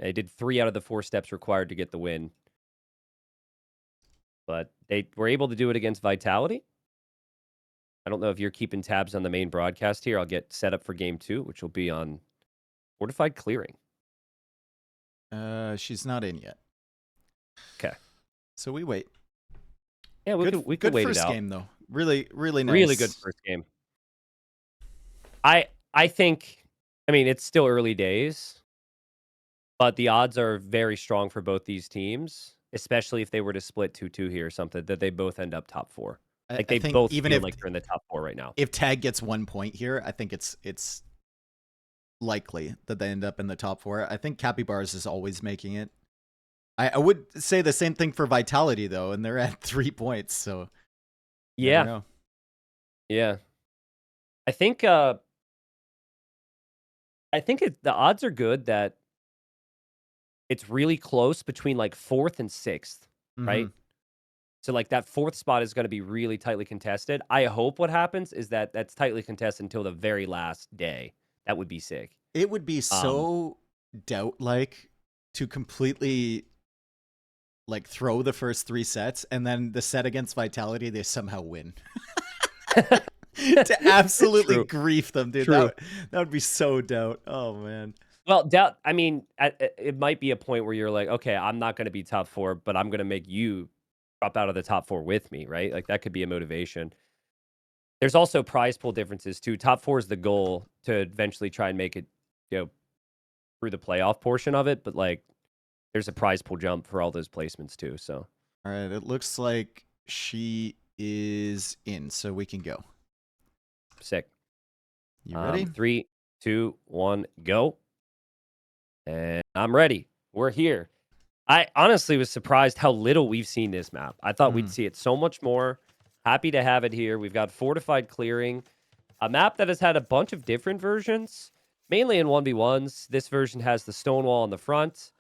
They did 3 out of the 4 steps required to get the win. But they were able to do it against Vitality. I don't know if you're keeping tabs on the main broadcast here. I'll get set up for game 2, which will be on Fortified Clearing. She's not in yet. Okay. So we wait. Yeah, we could good wait it first out. game though. Really, really nice. Really good first game. I think, I mean, it's still early days, but the odds are very strong for both these teams, especially if they were to split 2-2 here or something, that they both end up top 4. Like, I they think both even feel if like they're in the top 4 right now. if Tag gets 1 point here, I think it's likely that they end up in the top 4. I think Capybaras is always making it. I would say the same thing for Vitality though, and they're at 3 points. So Yeah, yeah. I think the odds are good that it's really close between like 4th and 6th, right? So like that 4th spot is going to be really tightly contested. I hope what happens is that that's tightly contested until the very last day. That would be sick. It would be so doubt-like to completely like throw the first 3 sets, and then the set against Vitality they somehow win. To absolutely True. grief them, dude. True. That would be so doubt. Oh man. Well, doubt. I mean, it might be a point where you're like, okay, I'm not going to be top 4, but I'm going to make you drop out of the top 4 with me, right? Like that could be a motivation. There's also prize pool differences too. Top 4 is the goal to eventually try and make it, through the playoff portion of it, but like there's a prize pool jump for all those placements too. So, all right, it looks like she is in, so we can go. sick. You ready? 3, 2, 1, go. And I'm ready. We're here. I honestly was surprised how little we've seen this map. I thought we'd see it so much more. Happy to have it here. We've got Fortified Clearing, a map that has had a bunch of different versions, mainly in 1v1s. This version has the stone wall on the front.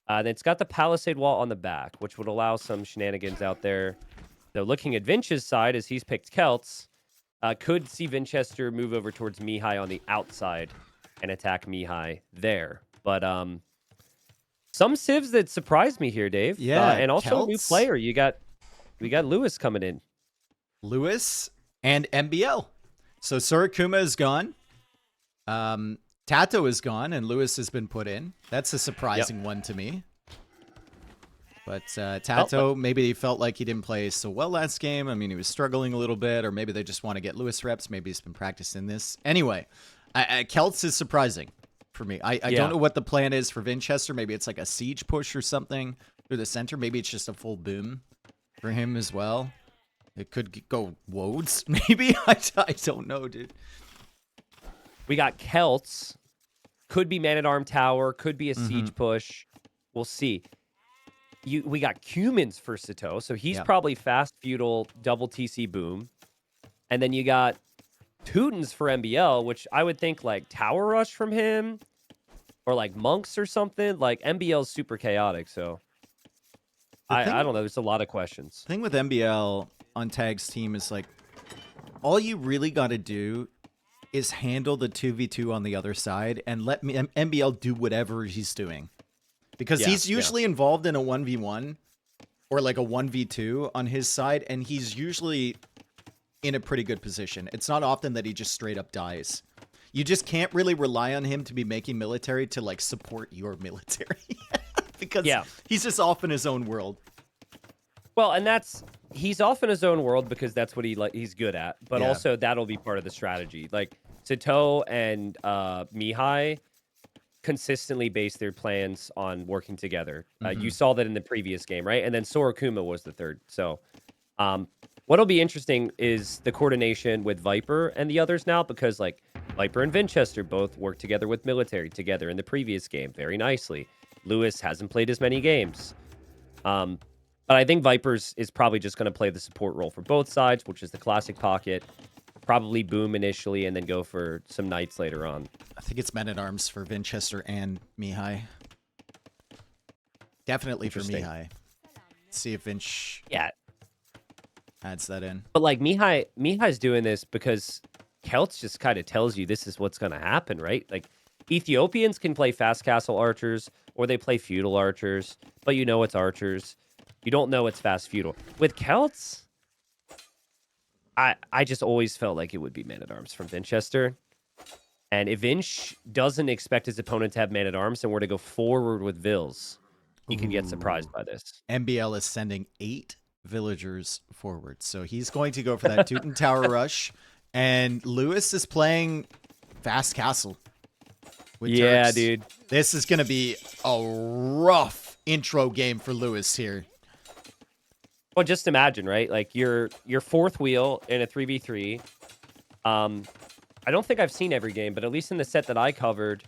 Then it's got the palisade wall on the back, which would allow some shenanigans out there. Though looking at Vinch's side, as he's picked Celts, could see Vinchester move over towards Mihai on the outside and attack Mihai there. But some civs that surprised me here, Dave. Yeah, and also a new Celts. player. We got Lewis coming in. Lewis and MBL. So Surakuma is gone. Tato is gone, and Lewis has been put in. That's a surprising one to me. But Tato, maybe he felt like he didn't play so well last game. I mean, he was struggling a little bit, or maybe they just want to get Lewis reps. Maybe he's been practicing this. Anyway, Celts is surprising for me. I don't know what the plan is for Vinchester. Maybe it's like a siege push or something through the center. Maybe it's just a full boom for him as well. It could go Wodes, maybe. I don't know, dude. We got Celts. Could be Man-at-Arm Tower. Could be a siege push. We'll see. We got Cumans for Sato, so he's probably fast feudal double TC boom. And then you got Teutons for MBL, which I would think like Tower Rush from him, or like Monks or something. Like MBL's super chaotic, so I don't know. There's a lot of questions. The thing with MBL on Tag's team is like, all you really got to do is handle the 2v2 on the other side and let MBL do whatever he's doing. Because he's usually involved in a 1v1 or like a 1v2 on his side, and he's usually in a pretty good position. It's not often that he just straight up dies. You just can't really rely on him to be making military to like support your military. Because he's just off in his own world. Well, and that's he's off in his own world because that's what he's good at. But Yeah. also that'll be part of the strategy. Like Sato and Mihai consistently base their plans on working together. You saw that in the previous game, right? And then Sorakuma was the third. So, what'll be interesting is the coordination with Viper and the others now, because like Viper and Vinchester both worked together with military together in the previous game very nicely. Lewis hasn't played as many games. But I think Vipers is probably just going to play the support role for both sides, which is the classic pocket. Probably boom initially and then go for some knights later on. I think it's men-at-arms for Vinchester and Mihai. Definitely for Mihai. See if Vinch adds that in. But like Mihai's doing this because Celts just kind of tells you this is what's going to happen, right? Like Ethiopians can play fast castle archers or they play feudal archers, but you know it's archers. You don't know it's fast feudal. With Celts, I just always felt like it would be man-at-arms from Vinchester. And if Vinch doesn't expect his opponent to have man-at-arms and were to go forward with Vils, he could get surprised by this. MBL is sending 8 villagers forward. So he's going to go for that Teuton Tower rush. And Lewis is playing fast castle. With Turks. Dude. This is going to be a rough intro game for Lewis here. Well, just imagine, right? Like your fourth wheel in a 3v3. I don't think I've seen every game, but at least in the set that I covered,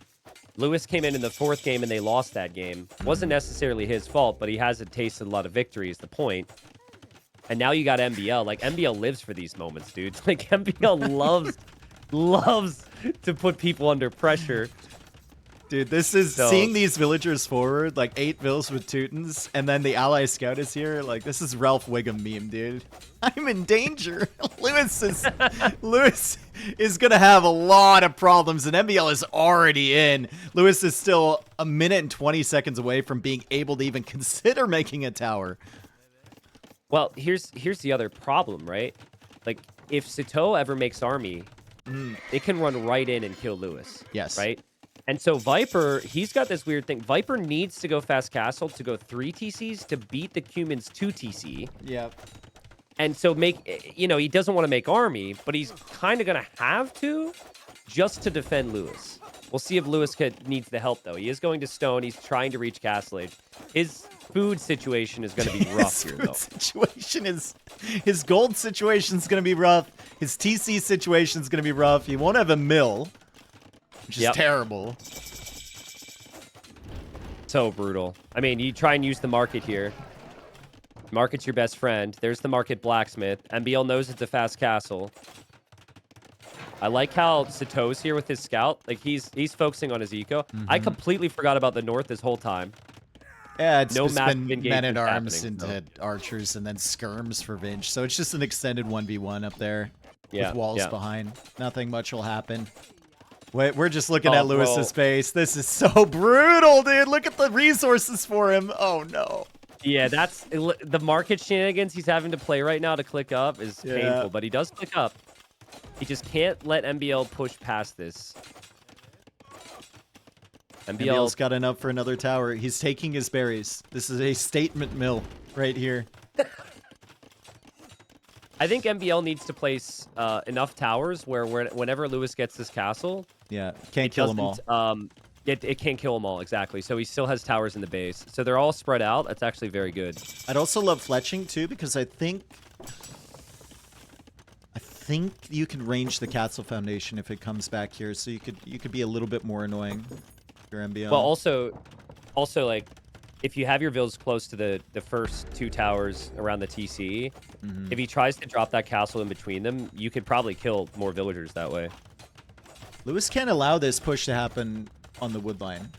Lewis came in the fourth game and they lost that game. Wasn't necessarily his fault, but he hasn't tasted a lot of victory is the point. And now you got MBL. Like MBL lives for these moments, dude. Like MBL loves to put people under pressure. Dude, this is seeing these villagers forward, like 8 vills with Teutons, and then the ally scout is here. Like, this is Ralph Wiggum meme, dude. I'm in danger. Lewis is going to have a lot of problems, and MBL is already in. Lewis is still a minute and 20 seconds away from being able to even consider making a tower. Well, here's the other problem, right? Like, if Sato ever makes army, it can run right in and kill Lewis. Yes. Right? And so Viper, he's got this weird thing. Viper needs to go fast castle to go 3 TCs to beat the Cuman's 2 TC. Yep. And so he doesn't want to make army, but he's kind of going to have to just to defend Lewis. We'll see if Lewis needs the help, though. He is going to stone. He's trying to reach Castle Age. His food situation is going to be rough here, though. His gold situation is going to be rough. His TC situation is going to be rough. He won't have a mill. Which is terrible. So brutal. I mean, you try and use the market here. Market's your best friend. There's the market blacksmith. MBL knows it's a fast castle. I like how Sato's here with his scout. Like, he's focusing on his eco. I completely forgot about the north this whole time. Yeah, it's no just been men-at-arms into archers and then skirms for Vinch. So it's just an extended 1v1 up there with walls behind. Nothing much will happen. Wait, we're just looking at Lewis's face. This is so brutal, dude. Look at the resources for him. Oh, no. Yeah, that's the market shenanigans he's having to play right now to click up is painful, but he does click up. He just can't let MBL push past this. MBL's got enough for another tower. He's taking his berries. This is a statement mill right here. I think MBL needs to place enough towers where whenever Lewis gets this castle, can't kill them all. It can't kill them all, exactly. So he still has towers in the base. So they're all spread out. That's actually very good. I'd also love fletching too, because I think you can range the castle foundation if it comes back here, so you could be a little bit more annoying for MBL. Well, also like if you have your vills close to the first 2 towers around the TC, if he tries to drop that castle in between them, you could probably kill more villagers that way. Lewis can't allow this push to happen on the wood line.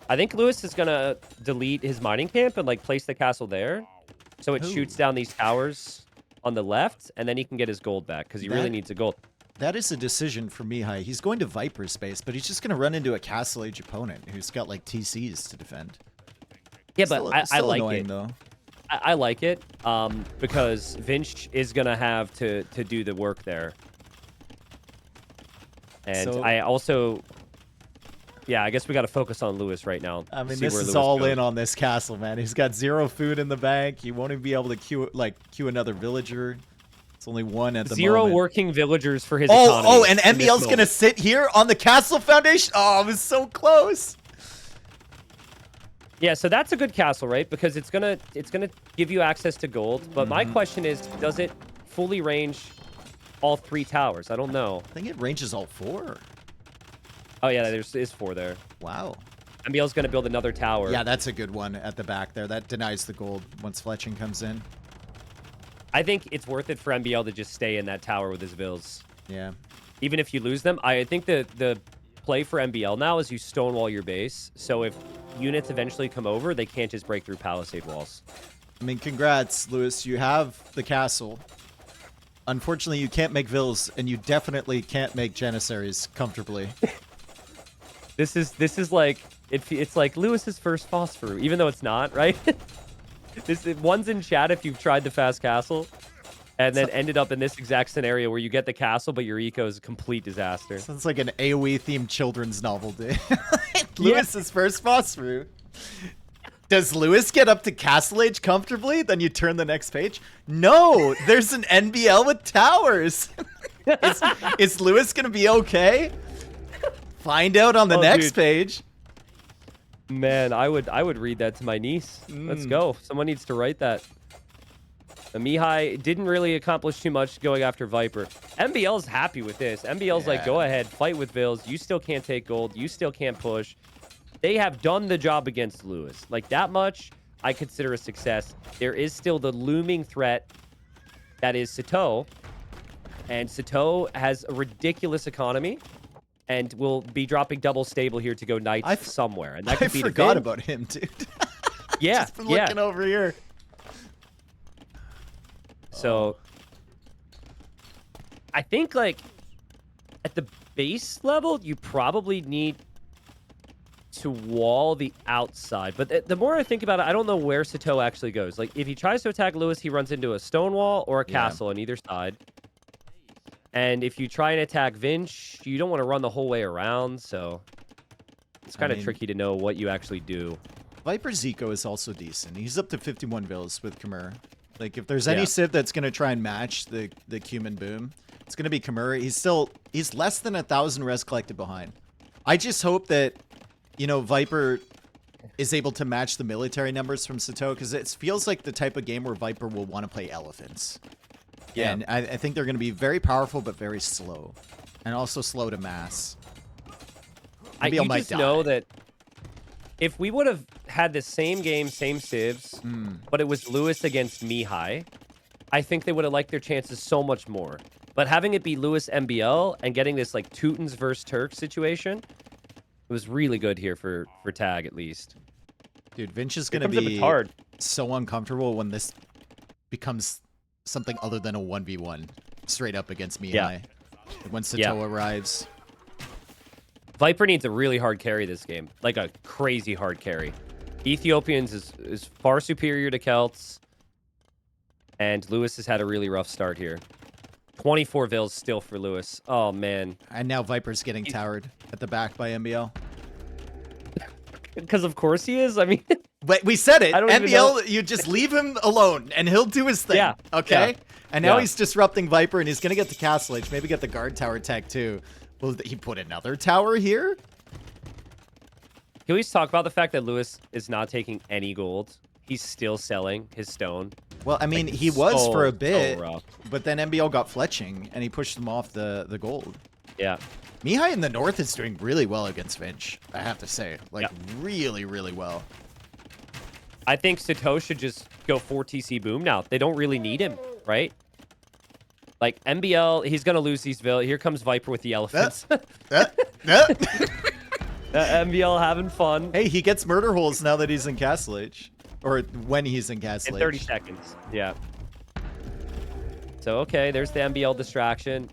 I think Lewis is gonna delete his mining camp and like place the castle there, so it shoots down these towers on the left, and then he can get his gold back because he really needs a gold. That is a decision for Mihai. He's going to Viper space, but he's just going to run into a Castle Age opponent who's got like TCs to defend. Yeah, but I like it. Though. I like it because Vinch is going to have to do the work there. And I also... Yeah, I guess we got to focus on Lewis right now. I mean, see this where is Lewis all goes. in on this castle, man. He's got 0 food in the bank. He won't even be able to queue another villager. It's only 1 at the 0 moment. working villagers for his economy. Oh, and in this MBL's gonna moment. sit here on the castle foundation. Oh, it was so close. Yeah, so that's a good castle, right? Because it's gonna give you access to gold. But my question is, does it fully range all 3 towers? I don't know. I think it ranges all 4. Oh yeah, there's 4 there. Wow. MBL's gonna build another tower. Yeah, that's a good one at the back there. That denies the gold once fletching comes in. I think it's worth it for MBL to just stay in that tower with his vills. Yeah. Even if you lose them, I think the play for MBL now is you stonewall your base. So if units eventually come over, they can't just break through palisade walls. I mean, congrats, Lewis. You have the castle. Unfortunately, you can't make vills, and you definitely can't make janissaries comfortably. This is like it's like Lewis's first phosphor, even though it's not, right? One's in chat if you've tried the fast castle, and then ended up in this exact scenario where you get the castle, but your eco is a complete disaster. Sounds like an AoE-themed children's novel, dude. Lewis's first phosphor. Does Lewis get up to Castle Age comfortably? Then you turn the next page? No, there's an NBL with towers. Is Lewis going to be okay? Find out on the next page. Man, I would read that to my niece. Let's go. Someone needs to write that. The Mihai didn't really accomplish too much going after Viper. MBL's happy with this. MBL's like, go ahead, fight with Vills. You still can't take gold. You still can't push. They have done the job against Lewis. Like, that much I consider a success. There is still the looming threat that is Sito. And Sito has a ridiculous economy and will be dropping double stable here to go knights somewhere. And that could be forgot about him, dude. Yeah, Just been looking over here. So, I think, like, at the base level, you probably need to wall the outside. But the more I think about it, I don't know where Sito actually goes. Like, if he tries to attack Lewis, he runs into a stone wall or a castle on either side. And if you try and attack Vinch, you don't want to run the whole way around, so it's kind of tricky to know what you actually do. Viper's eco is also decent. He's up to 51 vills with Kimura. Like, if there's any Civ that's going to try and match the Cumin Boom, it's going to be Kimura. He's less than 1,000 res collected behind. I just hope that, you know, Viper is able to match the military numbers from Sito, because it feels like the type of game where Viper will want to play elephants. Yeah. And I think they're going to be very powerful, but very slow. And also slow to mass. You just know that if we would have had the same game, same civs, but it was Lewis against Mihai, I think they would have liked their chances so much more. But having it be Lewis MBL and getting this, like, Teutons versus Turks situation, it was really good here for Tag, at least. Dude, Vinch is going to be so uncomfortable when this becomes something other than a 1v1 straight up against Mihai. When Sito arrives. Viper needs a really hard carry this game. Like a crazy hard carry. Ethiopians is far superior to Celts. And Lewis has had a really rough start here. 24 vills still for Lewis. Oh, man. And now Viper's getting towered at the back by MBL. Because of course he is. I mean... But we said it. MBL, you just leave him alone, and he'll do his thing. Yeah. Okay? Yeah. And now he's disrupting Viper, and he's going to get the Castle Age. Maybe get the guard tower tech, too. Will he put another tower here? Can we just talk about the fact that Lewis is not taking any gold? He's still selling his stone. Well, I mean, like, he was for a bit, but then MBL got fletching, and he pushed them off the gold. Yeah. Mihai in the north is doing really well against Vinch, I have to say. Like, really, really well. I think Sito should just go 4 TC boom now. They don't really need him, right? Like, MBL, he's going to lose these villas. Here comes Viper with the elephants. MBL having fun. Hey, he gets murder holes now that he's in Castle Age. Or when he's in Castle Age. In 30 seconds, yeah. So, okay, there's the MBL distraction.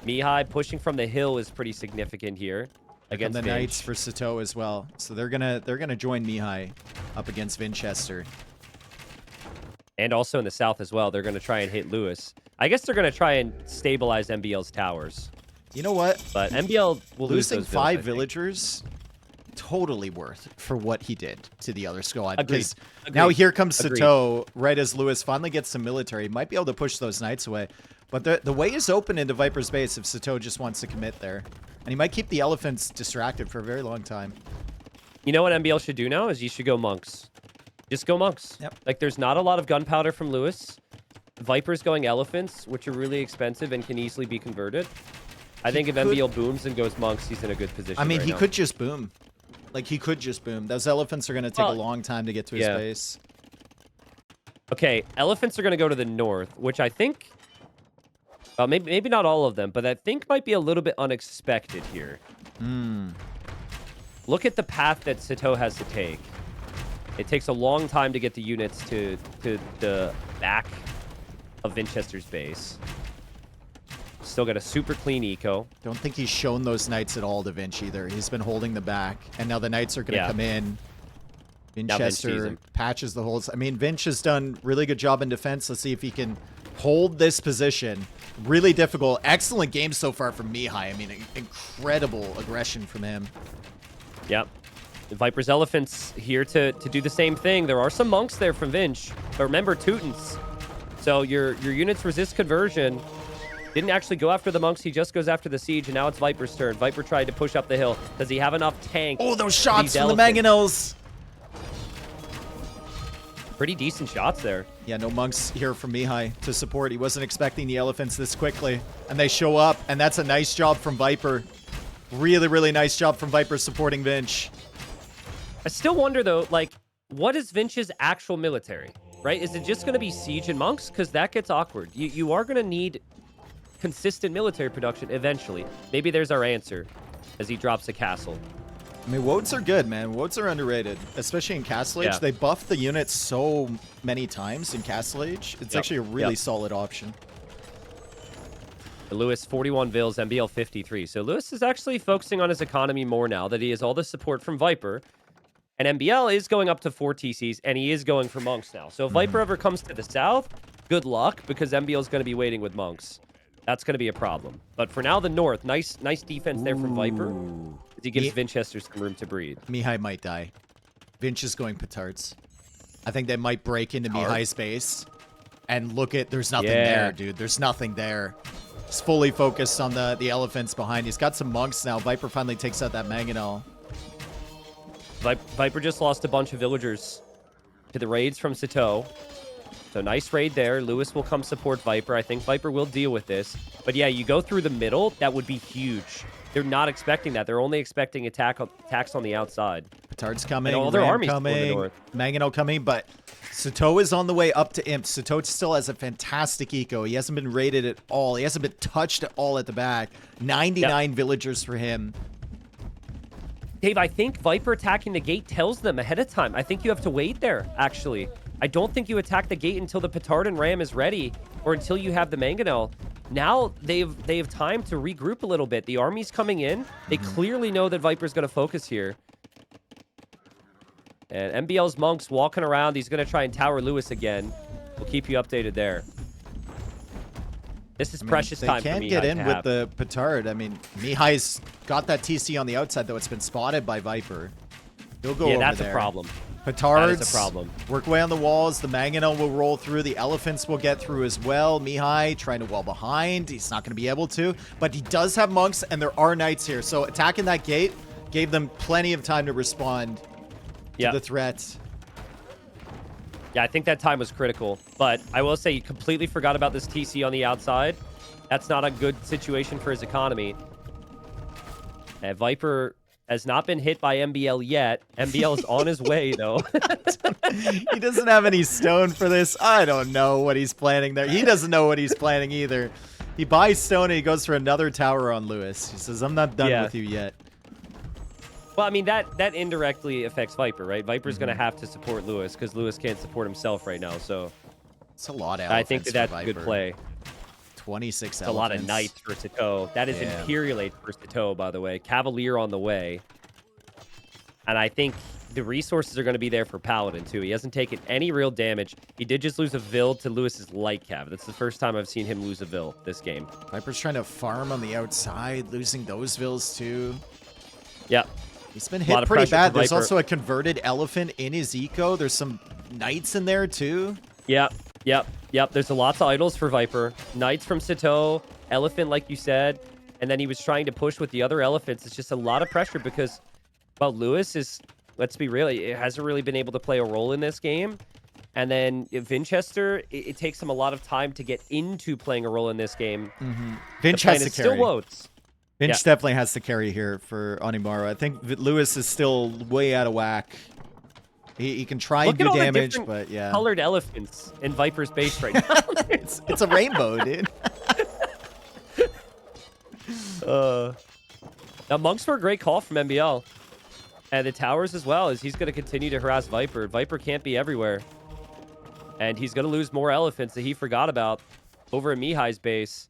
Mihai pushing from the hill is pretty significant here. Against the Knights for Sito as well. So they're gonna join Mihai up against Vinchester. And also in the south as well, they're gonna try and hit Lewis. I guess they're gonna try and stabilize MBL's towers. You know what? But MBL will lose those 5 villagers totally worth for what he did to the other squad. Agreed. Because now here comes Agreed. Sato, right as Lewis finally gets some military. Might be able to push those knights away. But the way is open into Viper's base if Sato just wants to commit there. And he might keep the elephants distracted for a very long time. You know what MBL should do now is you should go monks. Just go monks. Yep. Like, there's not a lot of gunpowder from Lewis. Viper's going elephants, which are really expensive and can easily be converted. I think if MBL booms and goes monks, he's in a good position. I mean, right he now. could just boom. Like, he could just boom. Those elephants are going to take a long time to get to his base. Okay, elephants are going to go to the north, which I think... maybe not all of them, but I think might be a little bit unexpected here. Look at the path that Sato has to take. It takes a long time to get the units to the back of Winchester's base. Still got a super clean eco. Don't think he's shown those knights at all to Vinch either. He's been holding the back, and now the knights are going to come in. Winchester patches the holes. I mean, Vinch has done really good job in defense. Let's see if he can hold this position. Really difficult. Excellent game so far from Mihai. I mean, incredible aggression from him. Yep. The Viper's Elephants here to do the same thing. There are some monks there from Vinch, but remember, Teutons. So your units resist conversion. Didn't actually go after the monks. He just goes after the siege, and now it's Viper's turn. Viper tried to push up the hill. Does he have enough tank? Oh, those shots from the mangonels. Pretty decent shots there. Yeah, no monks here from Mihai to support. He wasn't expecting the elephants this quickly. And they show up, and that's a nice job from Viper. Really, really nice job from Viper supporting Vinch. I still wonder, though, like, what is Vinch's actual military, right? Is it just going to be siege and monks? Because that gets awkward. You are going to need consistent military production eventually. Maybe there's our answer as he drops a castle. I mean, Wodes are good, man. Wodes are underrated, especially in Castle Age. They buff the units so many times in Castle Age. It's actually a really solid option. Lewis, 41 vills, MBL 53. So Lewis is actually focusing on his economy more now that he has all the support from Viper. And MBL is going up to 4 TCs, and he is going for monks now. So if Viper ever comes to the south, good luck, because MBL is going to be waiting with monks. That's going to be a problem. But for now, the north, nice defense there from Viper. As he gives Winchester some room to breathe. Mihai might die. Vinch is going petards. I think they might break into Mihai's base. And look at, there's nothing there, dude. There's nothing there. He's fully focused on the elephants behind. He's got some monks now. Viper finally takes out that mangonel. Viper just lost a bunch of villagers to the raids from Sato. So nice raid there. Lewis will come support Viper. I think Viper will deal with this. But yeah, you go through the middle, that would be huge. They're not expecting that. They're only expecting attacks on the outside. Petard's coming. And all their armies coming. Mangonel coming, but Sato is on the way up to Imp. Sato still has a fantastic eco. He hasn't been raided at all. He hasn't been touched at all at the back. 99 villagers for him. Dave, I think Viper attacking the gate tells them ahead of time. I think you have to wait there, actually. I don't think you attack the gate until the Petard and Ram is ready, or until you have the Mangonel. Now they have time to regroup a little bit. The army's coming in. They clearly know that Viper's going to focus here. And MBL's monks walking around. He's going to try and tower Lewis again. We'll keep you updated there. This is precious time for Mihai. They can't get in with the Petard. I mean, Mihai's got that TC on the outside, though. It's been spotted by Viper. He'll go over there. Yeah, that's a problem. Petards that is a problem. Work away on the walls. The Mangonel will roll through. The elephants will get through as well. Mihai trying to wall behind. He's not going to be able to. But he does have monks, and there are knights here. So attacking that gate gave them plenty of time to respond to the threat. Yeah, I think that time was critical. But I will say, you completely forgot about this TC on the outside. That's not a good situation for his economy. And Viper has not been hit by MBL yet. MBL is on his way, though. He doesn't have any stone for this. I don't know what he's planning there. He doesn't know what he's planning either. He buys stone and he goes for another tower on Lewis. He says, I'm not done with you yet. Well, I mean, that indirectly affects Viper, right? Viper's going to have to support Lewis because Lewis can't support himself right now. So it's a lot of I think that's a good play. 26 It's a lot of knights for Sato. That is Imperial Age for Sato, by the way. Cavalier on the way. And I think the resources are going to be there for Paladin, too. He hasn't taken any real damage. He did just lose a Vill to Lewis's Light Cav. That's the first time I've seen him lose a Vill this game. Viper's trying to farm on the outside, losing those Vills, too. Yep. He's been A lot hit of pretty pressure bad. for There's Viper. also a converted elephant in his eco. There's some knights in there too. Yep. There's lots of idols for Viper. Knights from Sito, elephant, like you said. And then he was trying to push with the other elephants. It's just a lot of pressure because, well, Lewis is, let's be real, it hasn't really been able to play a role in this game. And then Vinchester, it takes him a lot of time to get into playing a role in this game. Vinch The plan has to is still carry. Wodes. Vinch definitely has to carry here for Onimaru. I think Lewis is still way out of whack. He can try Look and at do all damage, the different but yeah. colored elephants in Viper's base right now. It's a rainbow, dude. Now, monks were a great call from MBL. And the towers as well, as he's going to continue to harass Viper. Viper can't be everywhere. And he's going to lose more elephants that he forgot about over at Mihai's base.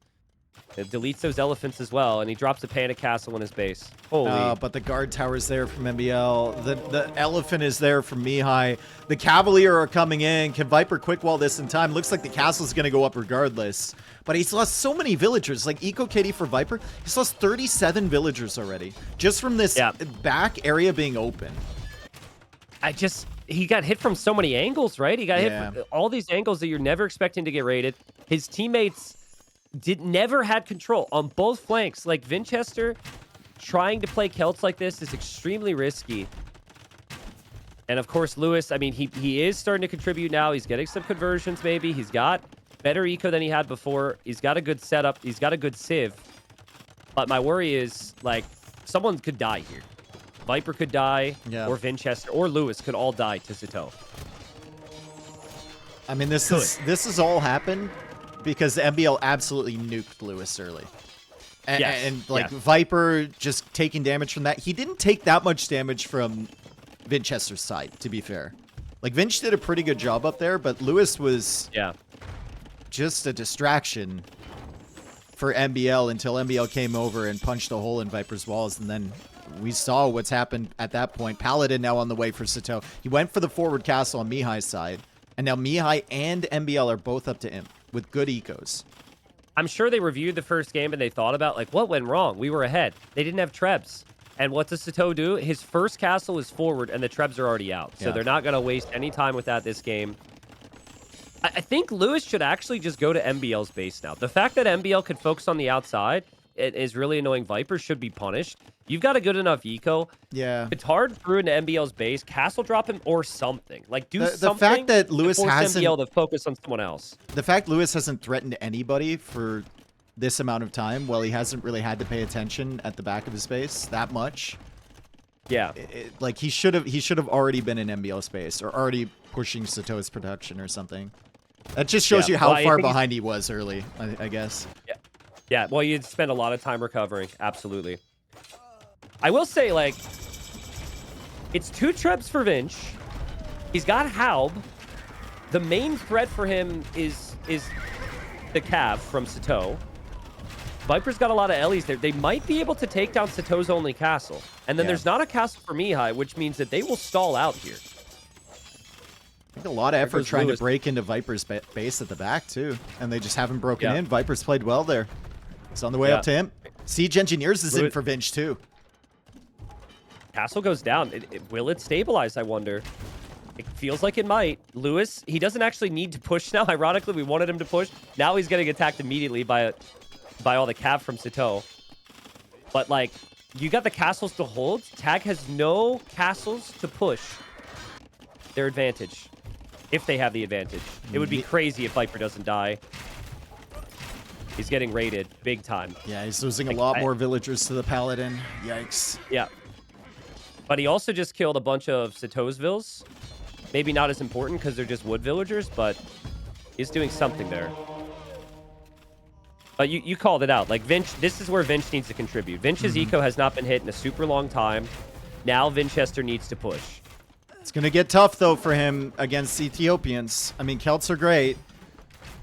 It deletes those elephants as well, and he drops a panic castle in his base. Holy. But the guard tower's there from MBL. The elephant is there from Mihai. The Cavalier are coming in. Can Viper quick wall this in time? Looks like the castle's going to go up regardless. But he's lost so many villagers. Like Eco KD for Viper, he's lost 37 villagers already. Just from this back area being open. He got hit from so many angles, right? He got hit from all these angles that you're never expecting to get raided. His teammates never had control on both flanks. Like Vinchester trying to play Celts like this is extremely risky. And of course, Lewis, I mean, he is starting to contribute now. He's getting some conversions, maybe. He's got better eco than he had before. He's got a good setup. He's got a good civ. But my worry is, like, someone could die here. Viper could die, or Vinchester, or Lewis could all die to Sito. I mean, this is all happened because MBL absolutely nuked Lewis early. And Viper just taking damage from that. He didn't take that much damage from Vinchester's side, to be fair. Like, Vinch did a pretty good job up there, but Lewis was just a distraction for MBL until MBL came over and punched a hole in Viper's walls, and then we saw what's happened at that point. Paladin now on the way for Sito. He went for the forward castle on Mihai's side, and now Mihai and MBL are both up to Imp with good ecos. I'm sure they reviewed the first game and they thought about, like, what went wrong? We were ahead. They didn't have Trebs. And what does Sito do? His first castle is forward, and the Trebs are already out. So they're not going to waste any time with that this game. I think Lewis should actually just go to MBL's base now. The fact that MBL could focus on the outside is really annoying. Viper should be punished. You've got a good enough eco. Yeah. It's hard through into MBL's base. Castle drop him or something. Like, do something. The fact that Lewis hasn't... MBL to focus on someone else. The fact Lewis hasn't threatened anybody for this amount of time, while he hasn't really had to pay attention at the back of his base that much. Yeah. Like, he should have already been in MBL space or already pushing Sato's production or something. That just shows you how far behind he was early, I guess. Yeah, well, you'd spend a lot of time recovering. Absolutely. I will say, like, it's 2 Trebs for Vinch. He's got Haub. The main threat for him is the Cav from Sito. Viper's got a lot of Ellies there. They might be able to take down Sito's only castle. And then there's not a castle for Mihai, which means that they will stall out here. I think a lot of effort trying to break into Viper's base at the back, too. And they just haven't broken in. Viper's played well there. It's on the way up to him. Siege Engineers is in for Vinch, too. Castle goes down. Will it stabilize, I wonder? It feels like it might. Lewis, he doesn't actually need to push now. Ironically, we wanted him to push. Now he's getting attacked immediately by all the cav from Sito. But, like, you got the castles to hold. Tag has no castles to push their advantage. If they have the advantage. It would be crazy if Viper doesn't die. He's getting raided big time. Yeah, he's losing a lot more villagers to the Paladin. Yikes. Yeah. But he also just killed a bunch of Sito's vills. Maybe not as important because they're just wood villagers, but he's doing something there. But you called it out. Like, Vinch, this is where Vinch needs to contribute. Vinch's eco has not been hit in a super long time. Now Vinchester needs to push. It's going to get tough, though, for him against Ethiopians. I mean, Celts are great.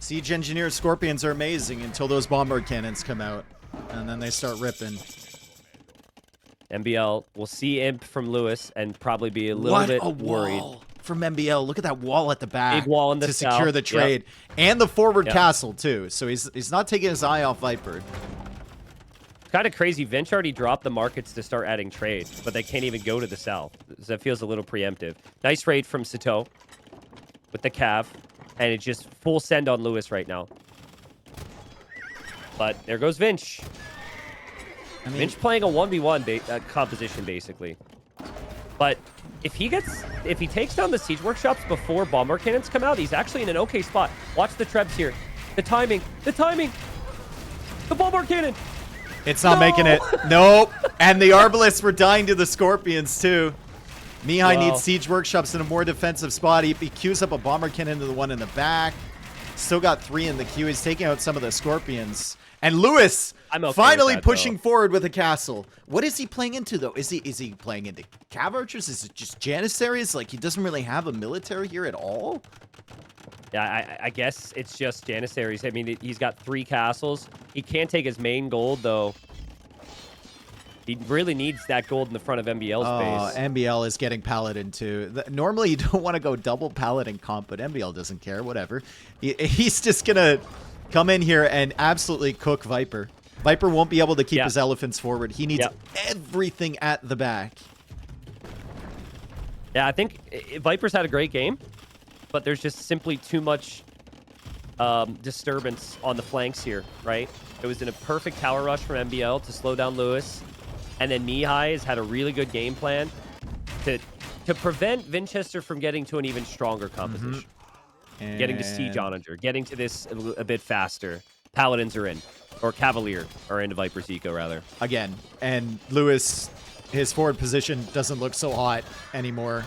Siege Engineers, Scorpions are amazing until those bombard cannons come out. And then they start ripping. MBL will see Imp from Lewis and probably be a little bit worried. From MBL. Look at that wall at the back. Big wall in the to south. secure the trade. And the forward castle, too. So he's not taking his eye off Viper. Kind of crazy. Vinch already dropped the markets to start adding trade, but they can't even go to the south. So that feels a little preemptive. Nice raid from Sato with the Cav, and it's just full send on Lewis right now. But there goes Vinch. I mean, Vinch playing a 1v1 composition, basically. But if he takes down the siege workshops before bomber cannons come out, he's actually in an okay spot. Watch the trebs here. The timing. The bomber cannon. It's not making it. Nope. And the Arbalists were dying to the Scorpions, too. Mihai needs siege workshops in a more defensive spot. He queues up a bomber cannon to the one in the back. Still got 3 in the queue. He's taking out some of the Scorpions. And Lewis finally pushing forward with a castle. What is he playing into, though? Is he playing into Cav Archers? Is it just Janissaries? Like, he doesn't really have a military here at all? Yeah, I guess it's just Janissaries. I mean, he's got 3 castles. He can't take his main gold, though. He really needs that gold in the front of MBL's base. MBL is getting Paladin, too. Normally, you don't want to go double Paladin comp, but MBL doesn't care. Whatever. He's just going to come in here and absolutely cook Viper. Viper won't be able to keep his elephants forward. He needs everything at the back. Yeah, I think Viper's had a great game, but there's just simply too much disturbance on the flanks here, right? It was in a perfect tower rush from MBL to slow down Lewis. And then Mihai has had a really good game plan to prevent Vinchester from getting to an even stronger composition. Getting to Siege Onager, getting to this a bit faster. Paladins are in, or Cavalier are into Viper's Eco, rather. Again, and Lewis, his forward position doesn't look so hot anymore.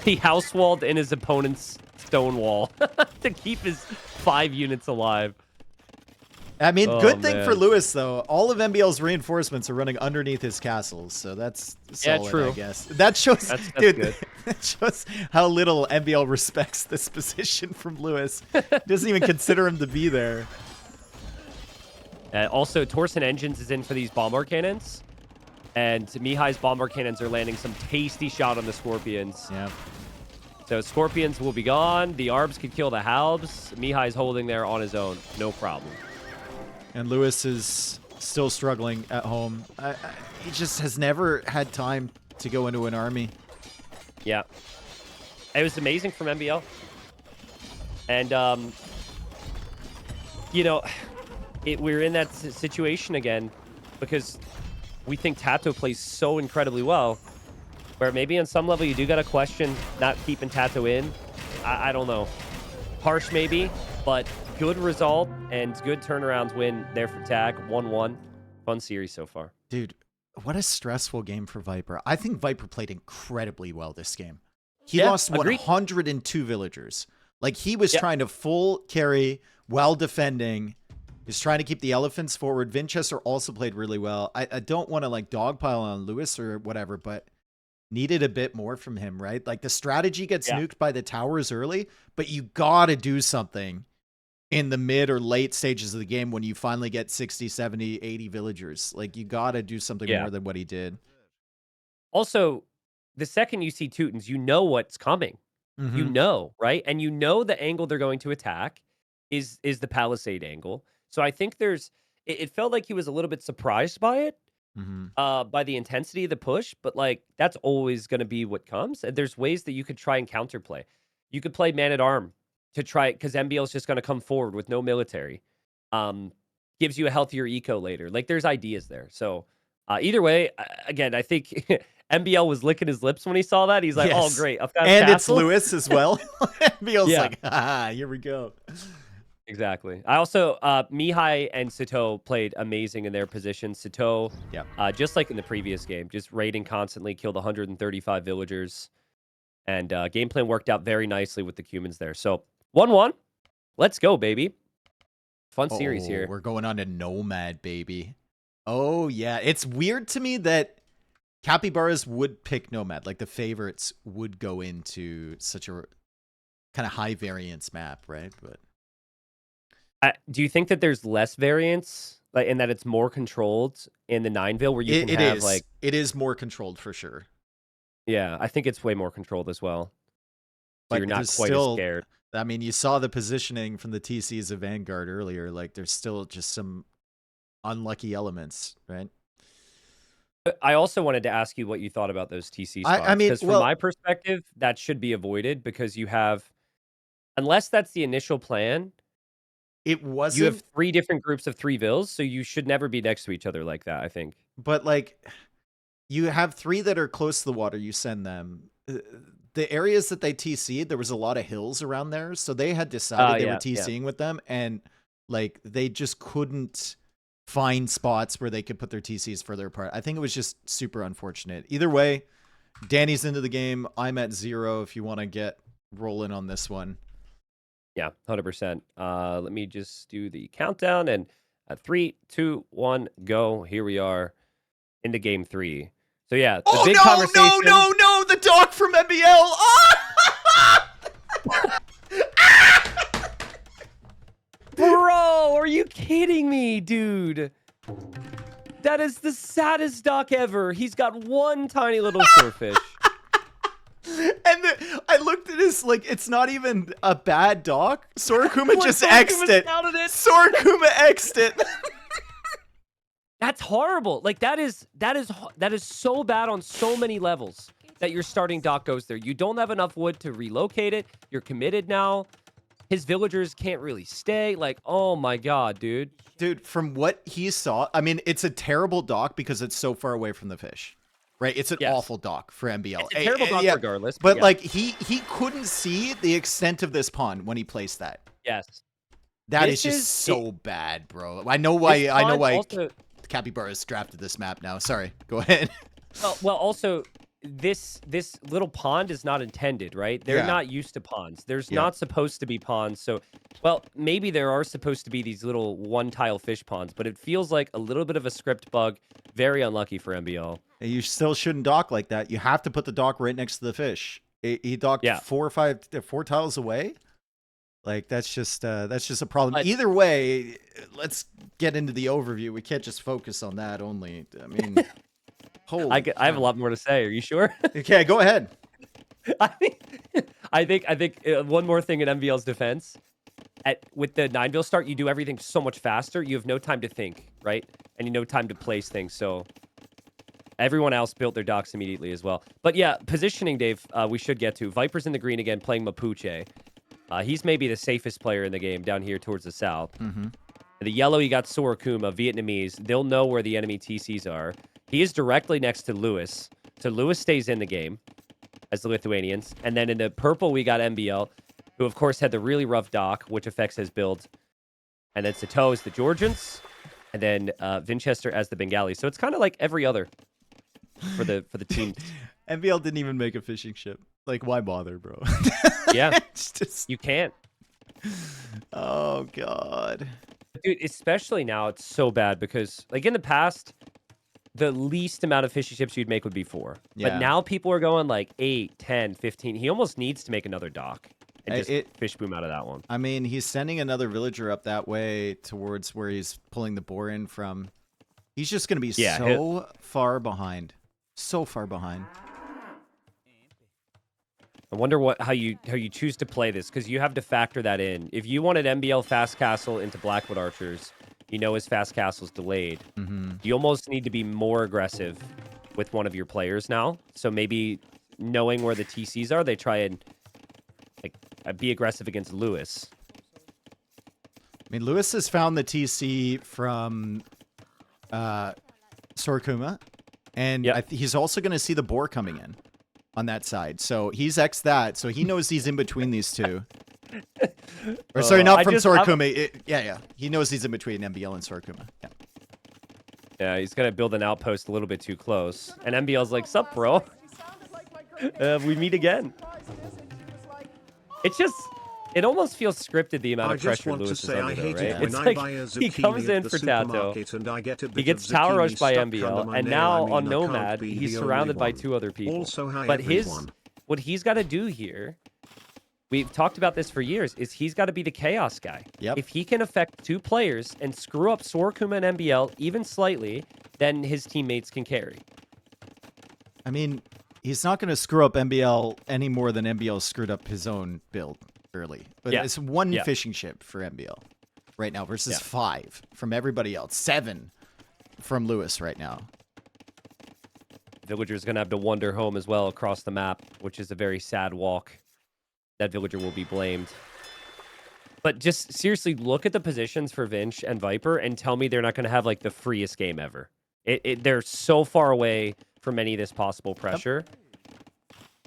He house-walled in his opponent's stone wall to keep his 5 units alive. I mean, good thing for Lewis, though. All of MBL's reinforcements are running underneath his castles, so that's solid, I guess. That shows, that's dude, good. that shows how little MBL respects this position from Lewis. Doesn't even consider him to be there. Also, Torsen Engines is in for these bomber cannons, and Mihai's bomber cannons are landing some tasty shot on the Scorpions. Yeah. So Scorpions will be gone. The Arbs could kill the Halbs. Mihai's holding there on his own. No problem. And Lewis is still struggling at home. He just has never had time to go into an army. Yeah. It was amazing from MBL. And, you know, we're in that situation again because we think Tato plays so incredibly well, where maybe on some level you do got to question not keeping Tato in. I don't know. Harsh maybe, but good result and good turnarounds win there for TAG. 1-1. Fun series so far. Dude, what a stressful game for Viper. I think Viper played incredibly well this game. He lost 102 villagers. Like, he was trying to full carry while defending. He's trying to keep the elephants forward. Vinchester also played really well. I don't want to, like, dogpile on Lewis or whatever, but needed a bit more from him, right? Like, the strategy gets nuked by the towers early, but you got to do something in the mid or late stages of the game when you finally get 60, 70, 80 villagers. Like, you got to do something more than what he did. Also, the second you see Teutons, you know what's coming. You know, right? And you know the angle they're going to attack is the Palisade angle. So I think it felt like he was a little bit surprised by it, by the intensity of the push, but like that's always going to be what comes. And there's ways that you could try and counterplay. You could play man-at-arm to try, because MBL is just going to come forward with no military. Gives you a healthier eco later. Like, there's ideas there. So either way, again, I think MBL was licking his lips when he saw that. He's like, oh, great. I've got a and castle. It's Lewis as well. MBL's like, here we go. Exactly. I also, Mihai and Sato played amazing in their position. Sato, just like in the previous game, just raiding constantly, killed 135 villagers. And game plan worked out very nicely with the Cumans there. So 1-1. Let's go, baby. Fun series here. We're going on to Nomad, baby. Oh, yeah. It's weird to me that Capybaras would pick Nomad. Like, the favorites would go into such a kind of high variance map, right? But do you think that there's less variance, like, in that it's more controlled in the Nineville, where you can have like it is more controlled for sure. Yeah, I think it's way more controlled as well. So but you're not quite as scared. I mean, you saw the positioning from the TCs of Vanguard earlier. Like, there's still just some unlucky elements, right? I also wanted to ask you what you thought about those TC I spots, mean, because from well, my perspective, that should be avoided because you have, unless that's the initial plan, it you have wasn't, 3 different groups of 3 vills, so you should never be next to each other like that, I think. but like you have 3 that are close to the water, you send them. The areas that they TC'd, there was a lot of hills around there, so they had decided they were Yeah, yeah. TCing with them, and like they just couldn't find spots where they could put their TCs further apart. I think it was just super unfortunate. Either way, Danny's into the game. I'm at 0 if you want to get rolling on this one. Yeah, 100%. Let me just do the countdown, and 3, 2, 1, go. Here we are into game 3. So yeah, the big conversation. No! The dog from MBL. Bro, are you kidding me, dude? That is the saddest dock ever. He's got one tiny little swordfish. And I looked at his, like, it's not even a bad dock. Sorakuma What, just Sorakuma X'd it. scouted it? Sorakuma X'd it. That's horrible. Like that is so bad on so many levels that your starting dock goes there. You don't have enough wood to relocate it. You're committed now. His villagers can't really stay. Like, oh my god, dude. Dude, from what he saw, I mean, it's a terrible dock because it's so far away from the fish. Right? It's an awful dock for MBL. It's a terrible dock regardless. But yeah. like he couldn't see the extent of this pond when he placed that. Yes. That is just so bad, bro. I know why also, Capybaras drafted this map now. Sorry. Go ahead. well, also this little pond is not intended, right? They're Yeah. not used to ponds. There's not supposed to be ponds. So, well, maybe there are supposed to be these little one-tile fish ponds, but it feels like a little bit of a script bug. Very unlucky for MBL. You still shouldn't dock like that. You have to put the dock right next to the fish. He docked 4 tiles away. Like that's just a problem. But either way, let's get into the overview. We can't just focus on that only. I mean, I have a lot more to say. Are you sure? Okay, go ahead. I think one more thing in MVL's defense. With the 9-vil start, you do everything so much faster. You have no time to think, right? And you no time to place things. So everyone else built their docks immediately as well. But yeah, positioning, Dave, we should get to. Viper's in the green again, playing Mapuche. He's maybe the safest player in the game down here towards the south. Mm-hmm. The yellow, you got Sorakuma, Vietnamese. They'll know where the enemy TCs are. He is directly next to Lewis. So Lewis stays in the game as the Lithuanians. And then in the purple, we got MBL, who, of course, had the really rough dock, which affects his build. And then Sato is the Georgians. And then Vinchester as the Bengalis. So it's kind of like every other for the team. MBL didn't even make a fishing ship. Like, why bother, bro? Yeah, it's just... you can't. Oh, God. Dude, especially now, it's so bad because, like, in the past, the least amount of fishing ships you'd make would be 4. Yeah. But now people are going, like, 8, 10, 15. He almost needs to make another dock and just fish boom out of that one. I mean, he's sending another villager up that way towards where he's pulling the boar in from. He's just going to be so far behind. So far behind. I wonder how you choose to play this, because you have to factor that in. If you wanted MBL Fast Castle into Blackwood Archers, you know his Fast Castle's delayed. Mm-hmm. You almost need to be more aggressive with one of your players now. So maybe knowing where the TCs are, they try and be aggressive against Lewis. I mean, Lewis has found the TC from Sorakuma, and he's also going to see the boar coming in on that side. So he's X'd that, so he knows he's in between these two. Or sorry, not from Sorakuma. Yeah. He knows he's in between MBL and Sorakuma. Yeah. Yeah, he's going to build an outpost a little bit too close. And MBL's like, sup, bro? We meet again. It's just... It almost feels scripted, the amount of pressure Lewis is under, though, right? It's like he comes in for Tato, he gets tower rushed by MBL, and now on Nomad, he's surrounded by 2 other people. But what he's got to do here, we've talked about this for years, is he's got to be the chaos guy. Yep. If he can affect 2 players and screw up Sorakuma and MBL even slightly, then his teammates can carry. I mean, he's not going to screw up MBL any more than MBL screwed up his own build early. But it's one fishing ship for MBL. right now versus Yeah. 5 from everybody else. 7 from Lewis right now. Villager's going to have to wander home as well across the map, which is a very sad walk. That Villager will be blamed. But just seriously, look at the positions for Vinch and Viper and tell me they're not going to have like the freest game ever. They're so far away from any of this possible pressure.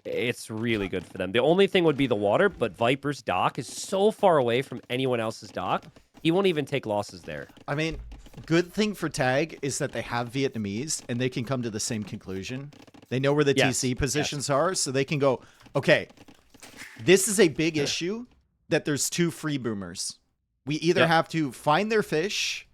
It's really good for them. The only thing would be the water, but Viper's dock is so far away from anyone else's dock, he won't even take losses there. I mean, good thing for Tag is that they have Vietnamese and they can come to the same conclusion. They know where the TC positions are, so they can go, okay, this is a big issue that there's 2 free boomers. We either have to find their fish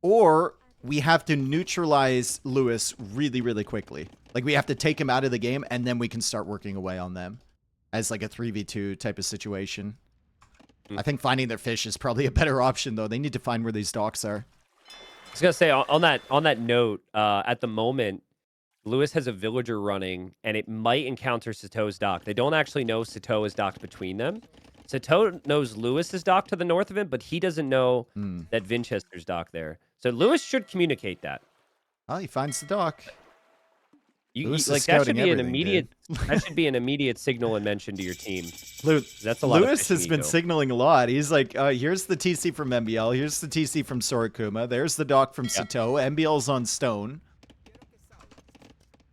or we have to neutralize Lewis really, really quickly. Like, we have to take him out of the game, and then we can start working away on them as, like, a 3v2 type of situation. I think finding their fish is probably a better option, though. They need to find where these docks are. I was going to say, on that note, at the moment, Lewis has a Villager running, and it might encounter Sato's dock. They don't actually know Sato is docked between them. Sato knows Lewis is docked to the north of him, but he doesn't know that Vinchester's docked there. So Lewis should communicate that. Oh, he finds the dock. Like that should be an immediate. That should be an immediate signal and mention to your team. That's a lot. Lewis has been signaling a lot. He's like, "Here's the TC from MBL. Here's the TC from Sorokuma. There's the dock from Sato. MBL's on Stone."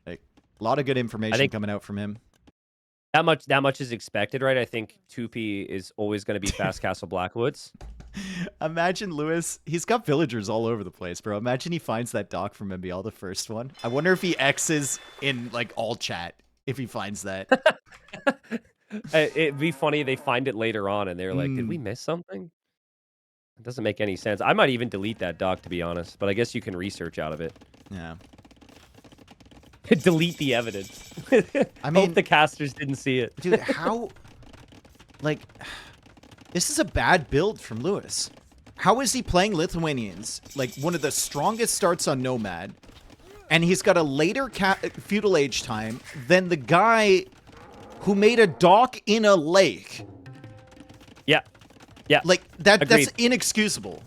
Like, a lot of good information coming out from him. That much is expected, right? I think 2P is always going to be Fast Castle Blackwoods. Imagine Lewis. He's got villagers all over the place, bro. Imagine he finds that dock from MBL, the first one. I wonder if he X's in like all chat if he finds that. It'd be funny they find it later on and they're like, "Did we miss something?" It doesn't make any sense. I might even delete that dock, to be honest, but I guess you can research out of it. Yeah. Delete the evidence. I mean, hope the casters didn't see it. Dude, how... Like... This is a bad build from Lewis. How is he playing Lithuanians? Like, one of the strongest starts on Nomad. And he's got a later feudal age time than the guy who made a dock in a lake. Yeah. Yeah. Like, that's inexcusable.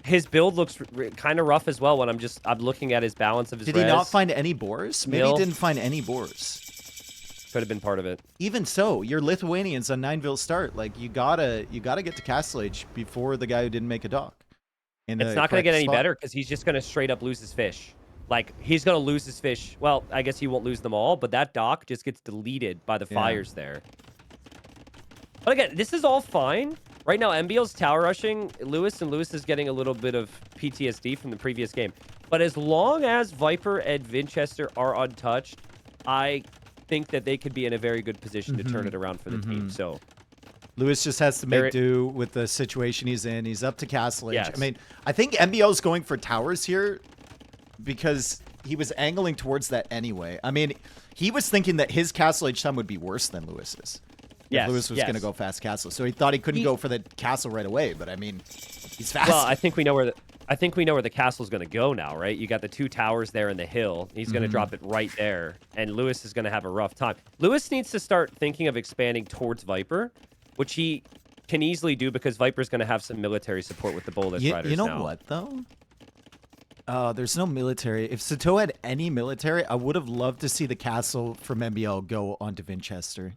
His build looks kind of rough as well when I'm looking at his balance of his Did he not find any boars? Maybe he didn't find any boars. Could have been part of it. Even so, you're Lithuanians on 9-ville start. Like, you gotta get to Castle Age before the guy who didn't make a dock. It's not gonna get any better because he's just gonna straight up lose his fish. Like, he's gonna lose his fish. Well, I guess he won't lose them all, but that dock just gets deleted by the fires there. But again, this is all fine. Right now, MBL's tower rushing Lewis, and Lewis is getting a little bit of PTSD from the previous game. But as long as Viper and Vinchester are untouched, I think that they could be in a very good position to turn it around for the team. So Lewis just has to make do with the situation he's in. He's up to Castle Age. Yes. I mean, I think MBL's going for towers here because he was angling towards that anyway. I mean, he was thinking that his Castle Age time would be worse than Lewis's. Yes, Lewis was going to go fast castle, so he thought he couldn't go for the castle right away. But I mean, he's fast. Well, I think we know where the castle's going to go now, right? You got the 2 towers there in the hill. He's going to drop it right there, and Lewis is going to have a rough time. Lewis needs to start thinking of expanding towards Viper, which he can easily do because Viper's going to have some military support with the Bolus Riders. You know now. what though? There's no military. If Sato had any military, I would have loved to see the castle from MBL go onto Vinchester.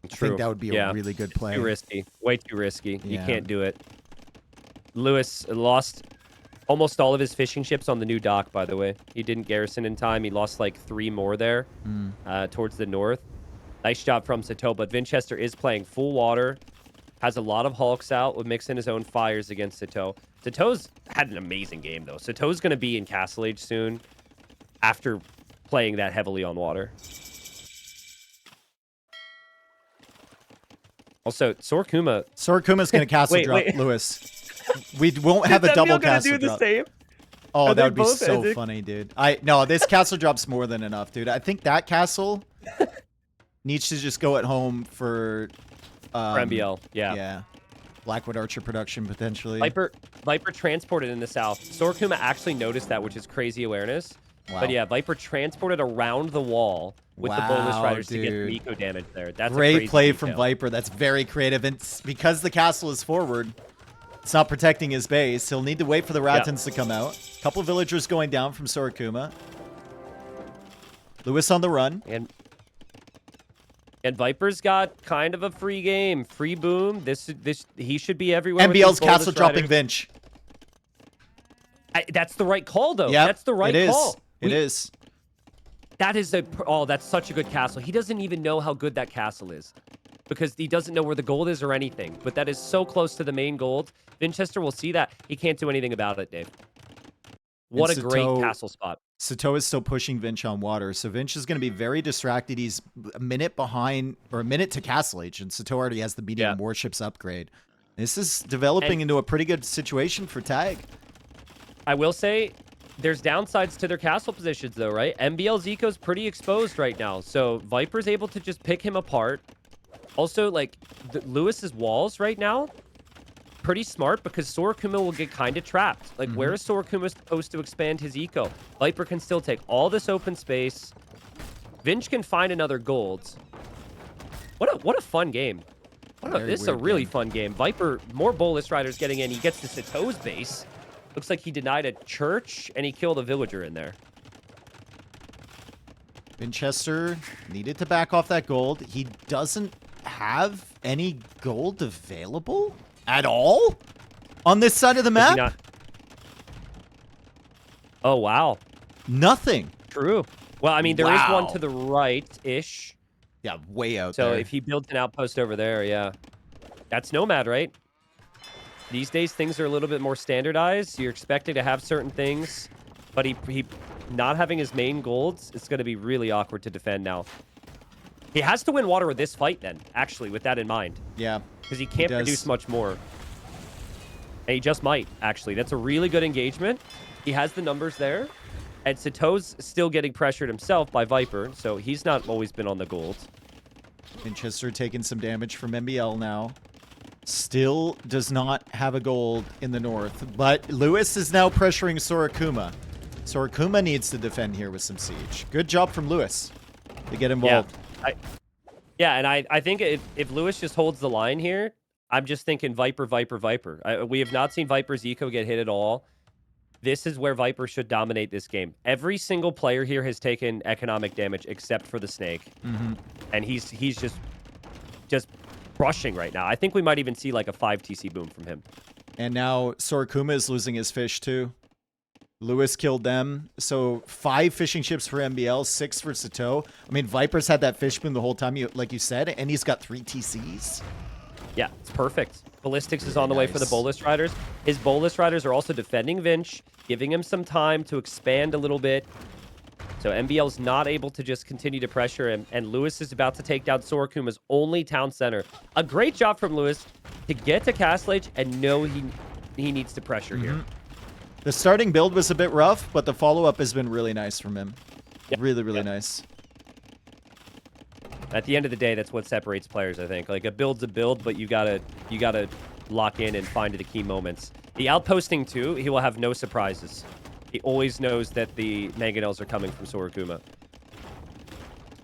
I think that would be a really good play. Too risky. Way too risky. Yeah. You can't do it. Lewis lost almost all of his fishing ships on the new dock, by the way. He didn't garrison in time. He lost like 3 more there towards the north. Nice job from Sato, but Vinchester is playing full water. Has a lot of hulks out. Will mix in his own fires against Sato. Sato's had an amazing game, though. Sato's going to be in Castle Age soon after playing that heavily on water. Also, Sorikuma's going to castle drop Lewis. We won't have a double castle do the drop. Same? Oh, that would be so funny, dude. No, this castle drop's more than enough, dude. I think that castle needs to just go at home for MBL. Yeah. Blackwood Archer production potentially. Viper transported in the south. Sorokuma actually noticed that, which is crazy awareness. Wow. But yeah, Viper transported around the wall with the bonus riders to get the eco damage there. That's great a crazy play detail. from Viper. That's very creative, and because the castle is forward, It's not protecting his base. He'll need to wait for the Rattans to come out. Couple villagers going down from Sorokuma. Lewis on the run. And Viper's got kind of a free game. Free boom. He should be everywhere. MBL's castle dropping Vinch. That's the right call, though. Yep, That's the right call. It is. That is that's such a good castle. He doesn't even know how good that castle is because he doesn't know where the gold is or anything. But that is so close to the main gold. Vinchester will see that. He can't do anything about it, Dave. What a great castle spot. Sato is still pushing Vinch on water, so Vinch is going to be very distracted. He's a minute behind, or a minute to Castle Age, and Sato already has the medium warships upgrade. This is developing into a pretty good situation for Tag. I will say, there's downsides to their castle positions, though, right? MBL's eco's pretty exposed right now, so Viper's able to just pick him apart. Also, like, Lewis's walls right now, pretty smart because Sorokuma will get kind of trapped. Like, where is Sorokuma supposed to expand his eco? Viper can still take all this open space. Vinch can find another gold. What a fun game. This is a really fun game. Viper, more Bolus Riders getting in. He gets to Sato's base. Looks like he denied a church, and he killed a villager in there. Winchester needed to back off that gold. He doesn't have any gold available at all on this side of the map. Oh, wow. Nothing. True. Well, I mean, there is one to the right-ish. Yeah, way out there. So if he builds an outpost over there, yeah. That's Nomad, right? These days, things are a little bit more standardized. You're expected to have certain things, but he not having his main golds, it's going to be really awkward to defend now. He has to win water with this fight then, actually, with that in mind. Yeah. Because he can't produce much more. And he just might, actually. That's a really good engagement. He has the numbers there. And Sato's still getting pressured himself by Viper, so he's not always been on the gold. Winchester taking some damage from MBL now. Still does not have a gold in the north, but Lewis is now pressuring Sorokuma. Sorokuma needs to defend here with some siege. Good job from Lewis to get involved. And I think if Lewis just holds the line here, I'm just thinking Viper, Viper, Viper. We have not seen Viper's eco get hit at all. This is where Viper should dominate this game. Every single player here has taken economic damage except for the Snake. And he's just crushing right now. I think we might even see like a 5 TC boom from him. And now Sorokuma is losing his fish too. Lewis killed them. So 5 fishing ships for MBL, 6 for Sato. I mean, Viper's had that fish boom the whole time, like you said, and he's got 3 TCs. Yeah, it's perfect. Ballistics is on the way for the Bolus Riders. His Bolus Riders are also defending Vinch, giving him some time to expand a little bit. So MBL's not able to just continue to pressure him, and Lewis is about to take down Sorokuma's only town center. A great job from Lewis to get to Castle Age and know he needs to pressure here. The starting build was a bit rough, but the follow-up has been really nice from him. Yep. Really, really nice. At the end of the day, that's what separates players, I think. Like, a build's a build, but you gotta lock in and find the key moments. The outposting, too, he will have no surprises. He always knows that the mangonels are coming from Sorokuma.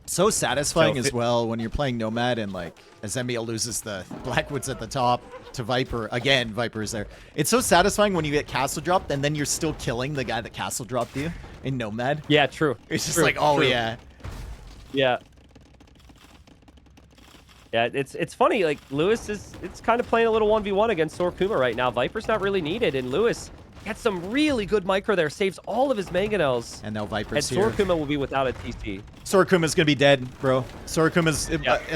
So satisfying as well when you're playing Nomad and, like, as MBL loses the Blackwoods at the top to Viper. Again, Viper is there. It's so satisfying when you get castle dropped and then you're still killing the guy that castle dropped you in Nomad. Yeah, true. It's just like, oh, yeah. Yeah. Yeah, it's funny. Like, Lewis it's kind of playing a little 1v1 against Sorokuma right now. Viper's not really needed, and Lewis gets some really good micro there. Saves all of his mangonels. And now Viper's here. And Sorokuma will be without a TC. Sorakuma's going to be dead, bro. Sorakuma's,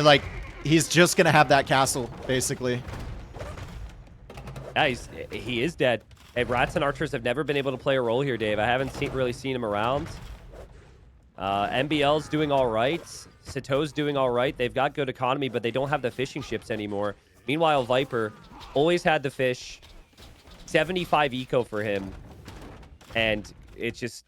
like, he's just going to have that castle, basically. Yeah, he is dead. And Rats and Archers have never been able to play a role here, Dave. I haven't really seen him around. MBL's doing all right. Sato's doing all right. They've got good economy, but they don't have the fishing ships anymore. Meanwhile, Viper always had the fish. 75 eco for him. And it's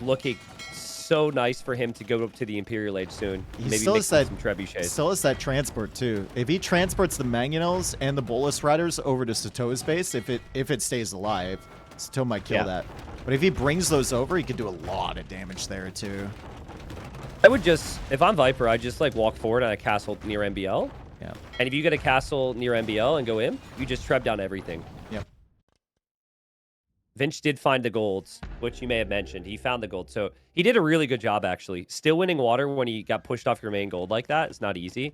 looking so nice for him to go up to the Imperial Age soon. He Maybe still make has that, some trebuchets. Still has that transport, too. If he transports the mangonels and the Bolus Riders over to Sato's base, if it stays alive, Sato might kill that. But if he brings those over, he could do a lot of damage there, too. I would just, if I'm Viper, I'd just like walk forward on a castle near MBL. Yeah. And if you get a castle near MBL and go in, you just treb down everything. Yep. Vinch did find the golds, which you may have mentioned. He found the gold. So he did a really good job, actually. Still winning water when he got pushed off your main gold like that is not easy.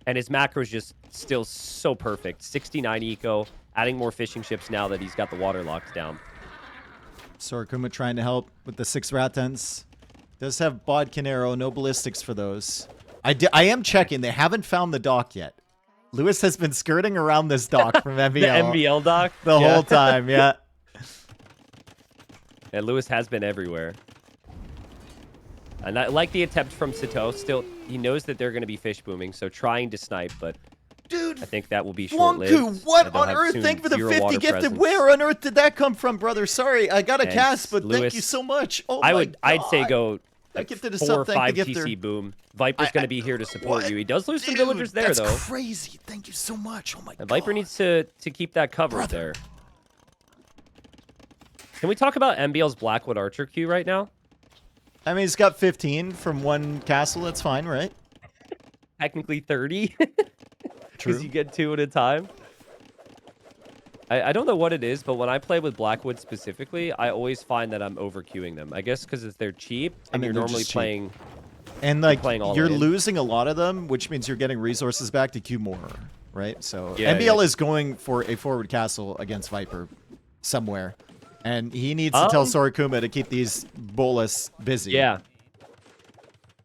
And his macro is just still so perfect. 69 eco, adding more fishing ships now that he's got the water locked down. Sorokuma trying to help with the 6 Ratans. Does have Bodkin arrow, no ballistics for those. I am checking. They haven't found the dock yet. Lewis has been skirting around this dock from MBL. The MBL dock? The whole time, yeah. And Lewis has been everywhere. And I like the attempt from Sato. Still, he knows that they're going to be fish booming, so trying to snipe, but dude, I think that will be short-lived. Wonku, what on earth? Thank you for the 50 gifted. Presence. Where on earth did that come from, brother? Sorry, I got a cast, but Lewis, thank you so much. Oh my God. I'd say go like 4 or 5 TC gifter. Boom. Viper's going to be here to support you. He does lose some villagers there, though. That's crazy. Thank you so much. Oh my God. And Viper needs to keep that covered there. Can we talk about MBL's Blackwood Archer queue right now? I mean, he's got 15 from one castle. That's fine, right? Technically 30. True. Because you get 2 at a time. I don't know what it is, but when I play with Blackwood specifically, I always find that I'm over-queuing them. I guess because they're cheap, and you're normally playing... And, like, you're losing a lot of them, which means you're getting resources back to queue more, right? So, MBL is going for a forward castle against Viper somewhere. And he needs to tell Sorokuma to keep these Bolas busy. Yeah.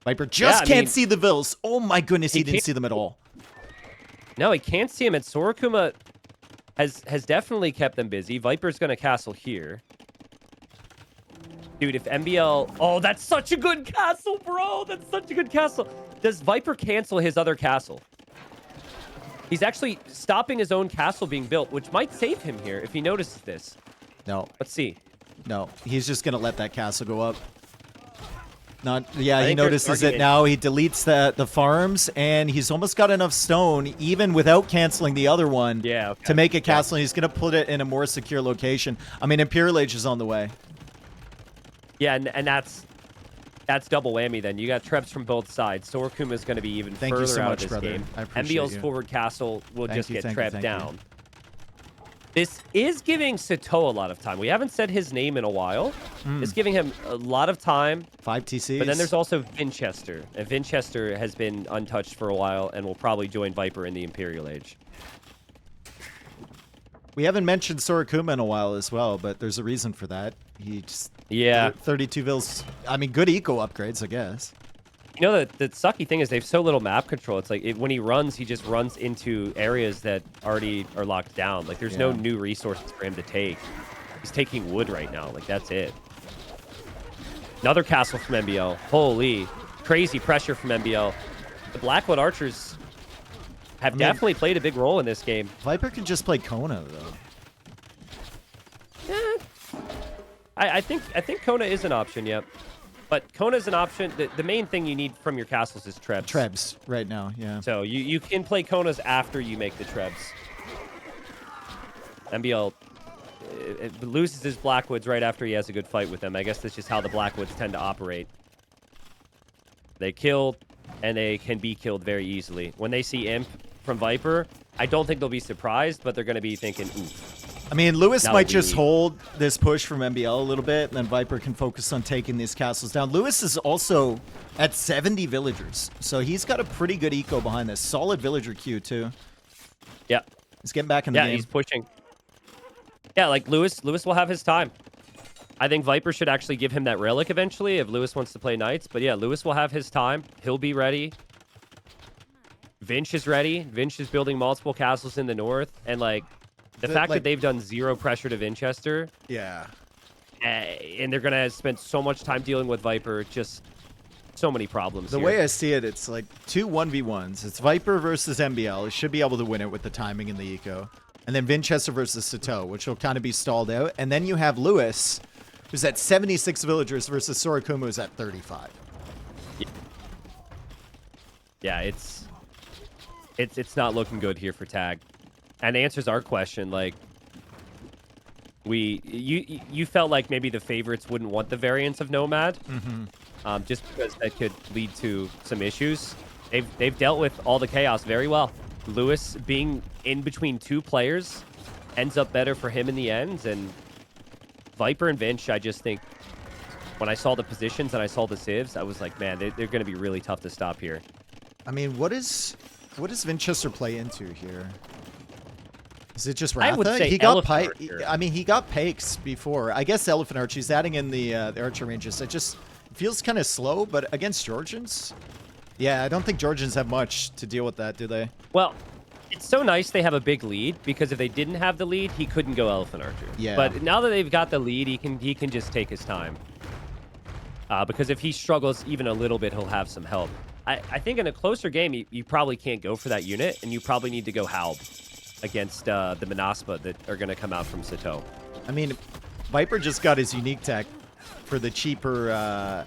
Viper just can't see the vills. Oh my goodness, he didn't see them at all. No, he can't see them. And Sorokuma has definitely kept them busy. Viper's going to castle here. Dude, if MBL... Oh, that's such a good castle, bro. That's such a good castle. Does Viper cancel his other castle? He's actually stopping his own castle being built, which might save him here if he notices this. No. Let's see. No, he's just going to let that castle go up. He notices it now. He deletes the farms, and he's almost got enough stone, even without canceling the other one, to make a castle. And he's going to put it in a more secure location. I mean, Imperial Age is on the way. Yeah, and that's double whammy then. You got Trebs from both sides. Sorokuma is going to be even further out of this game. MBL's forward castle will just get Treb down. This is giving Sato a lot of time. We haven't said his name in a while. It's giving him a lot of time. 5 TCs. But then there's also Vinchester. And Vinchester has been untouched for a while and will probably join Viper in the Imperial Age. We haven't mentioned Sorokuma in a while as well, but there's a reason for that. He just... 32 vills. I mean, good eco upgrades, I guess. You know, the sucky thing is they have so little map control. It's like when he runs, he just runs into areas that already are locked down. Like, there's no new resources for him to take. He's taking wood right now. Like, that's it. Another castle from MBL. Holy. Crazy pressure from MBL. The Blackwood Archers have definitely played a big role in this game. Viper can just play Kona, though. Yeah. I think Kona is an option, yep. But Kona's an option. The main thing you need from your castles is Trebs. Trebs right now, yeah. So you can play Konas after you make the Trebs. MBL loses his Blackwoods right after he has a good fight with them. I guess that's just how the Blackwoods tend to operate. They kill, and they can be killed very easily. When they see Imp from Viper, I don't think they'll be surprised, but they're going to be thinking, ooh. I mean, Lewis might just hold this push from MBL a little bit, and then Viper can focus on taking these castles down. Lewis is also at 70 villagers, so he's got a pretty good eco behind this. Solid villager queue, too. Yeah. He's getting back in the game. Yeah, he's pushing. Yeah, like Lewis will have his time. I think Viper should actually give him that relic eventually if Lewis wants to play Knights. But yeah, Lewis will have his time. He'll be ready. Vinch is ready. Vinch is building multiple castles in the north. And like, the fact that they've done zero pressure to Vinchester. Yeah. And they're going to spend so much time dealing with Viper. Just so many problems The way I see it, it's like 2 1v1s. It's Viper versus MBL. He should be able to win it with the timing and the eco. And then Vinchester versus Sato, which will kind of be stalled out. And then you have Lewis, who's at 76 villagers versus Sorokuma, who's at 35. Yeah, it's not looking good here for Tag. And answers our question, like, you felt like maybe the favorites wouldn't want the variants of Nomad, just because that could lead to some issues. They've dealt with all the chaos very well. Lewis being in between 2 players ends up better for him in the end, and Viper and Vinch, I just think when I saw the positions and I saw the civs, I was like, man, they're going to be really tough to stop here. I mean, what does Vinchester play into here? Is it just I would Ratha? say He got Elephant Archer. I mean, he got Pikes before. I guess Elephant Archer. He's adding in the Archer ranges. It just feels kind of slow, but against Georgians, yeah, I don't think Georgians have much to deal with that, do they? Well, it's so nice they have a big lead, because if they didn't have the lead, he couldn't go Elephant Archer. Yeah. But now that they've got the lead, he can just take his time. Because if he struggles even a little bit, he'll have some help. I think in a closer game, you probably can't go for that unit, and you probably need to go Halb against the Manaspa that are going to come out from Sato. I mean, Viper just got his unique tech for the cheaper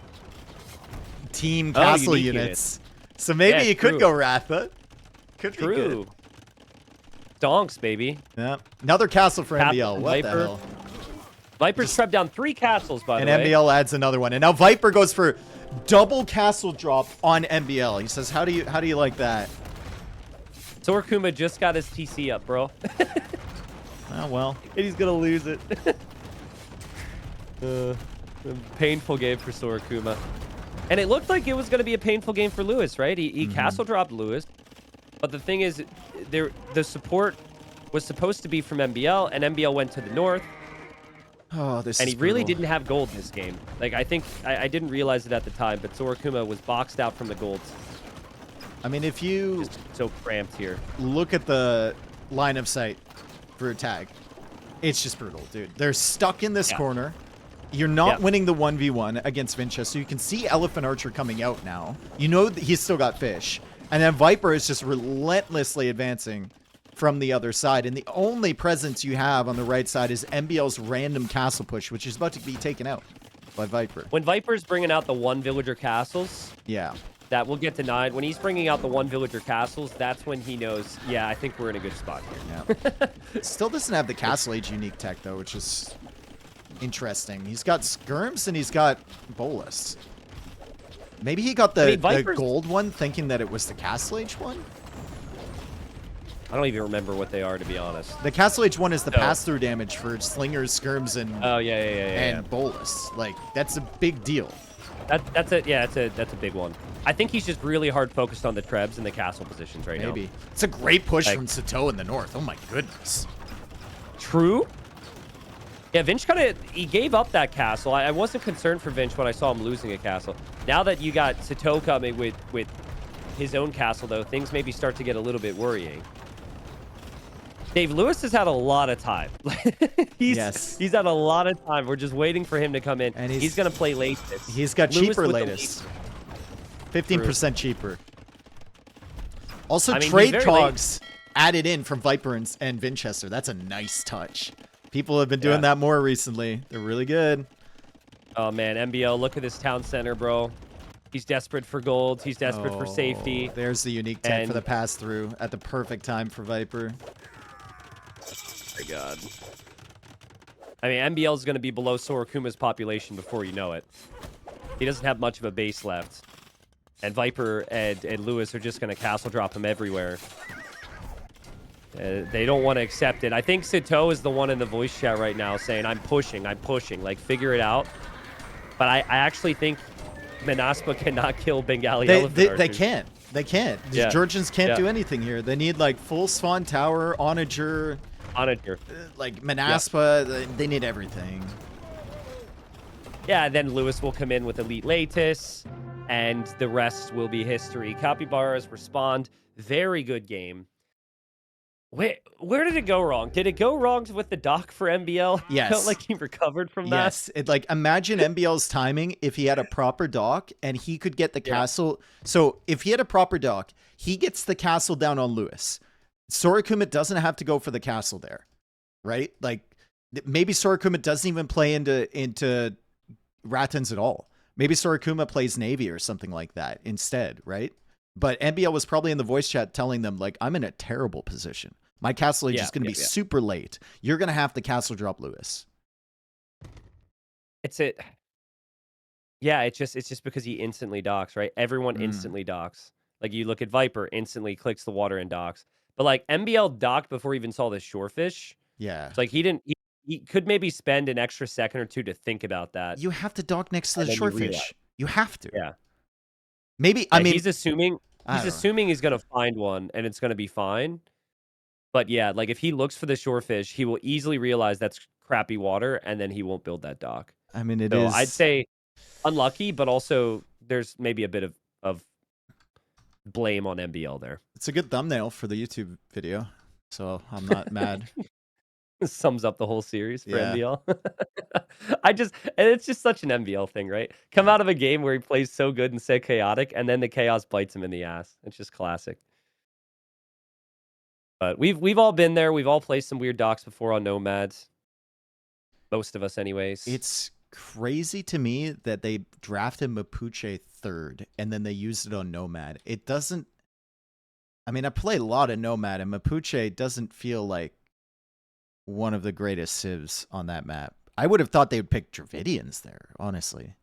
team castle units. So maybe he could go Ratha. Could be good. Donks, baby. Yeah. Another castle for MBL. What Viper. the hell? Viper's trapped down 3 castles, by the way. And MBL adds another one. And now Viper goes for double castle drop on MBL. He says, how do you like that? Sorokuma just got his TC up, bro. Oh, well. And he's going to lose it. A painful game for Sorokuma. And it looked like it was going to be a painful game for Lewis, right? He castle dropped Lewis. But the thing is, the support was supposed to be from MBL, and MBL went to the north. Oh, this And is he really brutal. didn't have gold this game. Like, I think, I didn't realize it at the time, but Sorokuma was boxed out from the golds. I mean, if you Just so cramped here. look at the line of sight for a tag, it's just brutal, dude. They're stuck in this corner. You're not winning the 1v1 against Vincha, so you can see Elephant Archer coming out now. You know that he's still got fish. And then Viper is just relentlessly advancing from the other side. And the only presence you have on the right side is MBL's random castle push, which is about to be taken out by Viper. When Viper's bringing out the 1 villager castles, Yeah. that will get denied. When he's bringing out the 1 villager castles, that's when he knows, yeah, I think we're in a good spot here. Yeah. Still doesn't have the Castle Age unique tech, though, which is interesting. He's got Skirms and he's got Bolus. Maybe he got the gold one thinking that it was the Castle Age one? I don't even remember what they are, to be honest. The Castle Age one is the pass-through damage for Slingers, Skirms, and and Bolus. Like, that's a big deal. That's a big one. I think he's just really hard focused on the trebs and the castle positions right now. Maybe. It's a great push from Sato in the north. Oh my goodness. True. Yeah, Vinch he gave up that castle. I wasn't concerned for Vinch when I saw him losing a castle. Now that you got Sato coming with his own castle, though, things maybe start to get a little bit worrying. Dave, Lewis has had a lot of time. He's had a lot of time. We're just waiting for him to come in. And he's going to play latest. He's got cheaper latest. 15% cheaper. Also, trade cogs added in from Viper and Vinchester. That's a nice touch. People have been doing that more recently. They're really good. Oh, man. MBL, look at this town center, bro. He's desperate for gold. He's desperate for safety. There's the unique tech for the pass-through at the perfect time for Viper. My God. I mean, MBL is going to be below Sorokuma's population before you know it. He doesn't have much of a base left. And Viper and Lewis are just going to castle drop him everywhere. They don't want to accept it. I think Sato is the one in the voice chat right now saying, I'm pushing. Like, figure it out. But I actually think Manaspa cannot kill Bengali elephant They can't. They can't. The Georgians can't do anything here. They need, like, full Swan Tower, Onager. Like, Manaspa. They need everything. Yeah, then Lewis will come in with Elite Latus, and the rest will be history. Capybaras respond. Very good game. Wait, where did it go wrong? Did it go wrong with the dock for MBL? Yes. I felt like he recovered from that. Yes. Like, imagine MBL's timing if he had a proper dock and he could get the castle. So if he had a proper dock, he gets the castle down on Lewis. Sorokuma doesn't have to go for the castle there, right? Like, maybe Sorokuma doesn't even play into Ratans at all. Maybe Sorokuma plays Navy or something like that instead, right? But MBL was probably in the voice chat telling them, like, I'm in a terrible position. My castle age is going to be super late. You're going to have to castle drop Lewis. It's just because he instantly docks, right? Everyone instantly docks. Like, you look at Viper, instantly clicks the water and docks. But, like, MBL docked before he even saw the shorefish. Yeah. It's like he he could maybe spend an extra second or two to think about that, You have to dock next to and the then you realize. shorefish. You have to. Yeah. Maybe, I Yeah, mean, I he's don't know. assuming he's gonna find one, and it's gonna be fine. But yeah, like, if he looks for the shorefish, he will easily realize that's crappy water, and then he won't build that dock. I mean, it So I'd is. say unlucky, but also there's maybe a bit of blame on MBL there. It's a good thumbnail for the YouTube video, so I'm not mad. Sums up the whole series for Yeah. MBL. And it's just such an MBL thing, right? Come Yeah. out of a game where he plays so good and so chaotic, and then the chaos bites him in the ass. It's just classic. But we've all been there. We've all played some weird docks before on Nomads. Most of us, anyways. It's crazy to me that they drafted Mapuche 3rd and then they used it on Nomad. It doesn't. I mean, I played a lot of Nomad, and Mapuche doesn't feel like one of the greatest civs on that map. I would have thought they would pick Dravidians there, honestly.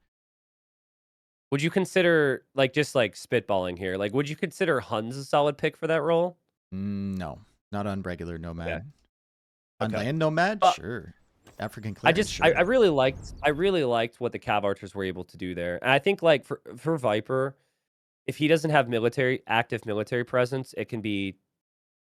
Would you consider, like, just like spitballing here? Like, would you consider Huns a solid pick for that role? No, not on regular Nomad. Okay. On Okay. land Nomad, But sure. African I clearance, just sure. I really liked what the Cav archers were able to do there. And I think, like, for Viper, if he doesn't have active military presence, it can be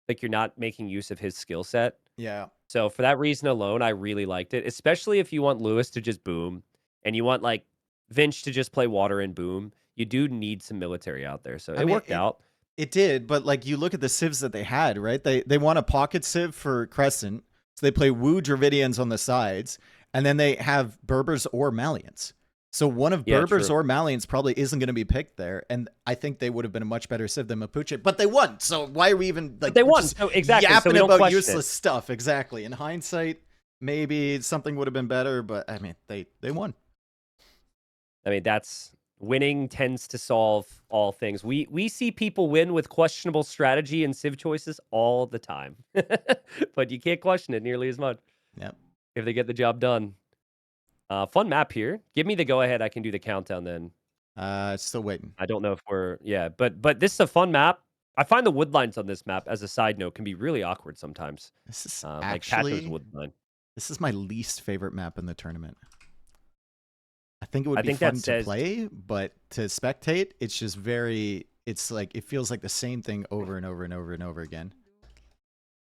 like you're not making use of his skill set. Yeah. So for that reason alone, I really liked it, especially if you want Lewis to just boom and you want, like, Vinch to just play water and boom. You do need some military out there. So I it mean, worked out. It did, but like you look at the civs that they had, right? They want a pocket civ for Crescent, so they play Wu Dravidians on the sides, and then they have Berbers or Malians. So one of Berbers true. or Malians probably isn't going to be picked there, and I think they would have been a much better civ than Mapuche. But they won, so why are we even like? They won, just so exactly. So yapping we don't about question useless it. stuff. Exactly. In hindsight, maybe something would have been better, but I mean, they won. I mean, winning tends to solve all things. We see people win with questionable strategy and civ choices all the time, but you can't question it nearly as much. Yep. If they get the job done. Fun map here. Give me the go ahead. I can do the countdown then. Still waiting. I don't know if but this is a fun map. I find the woodlines on this map, as a side note, can be really awkward sometimes. This is Like actually Tato's woodline. this is my least favorite map in the tournament. I think it would I be think fun that to says- play, but to spectate, it's just it's like it feels like the same thing over and over and over and over again.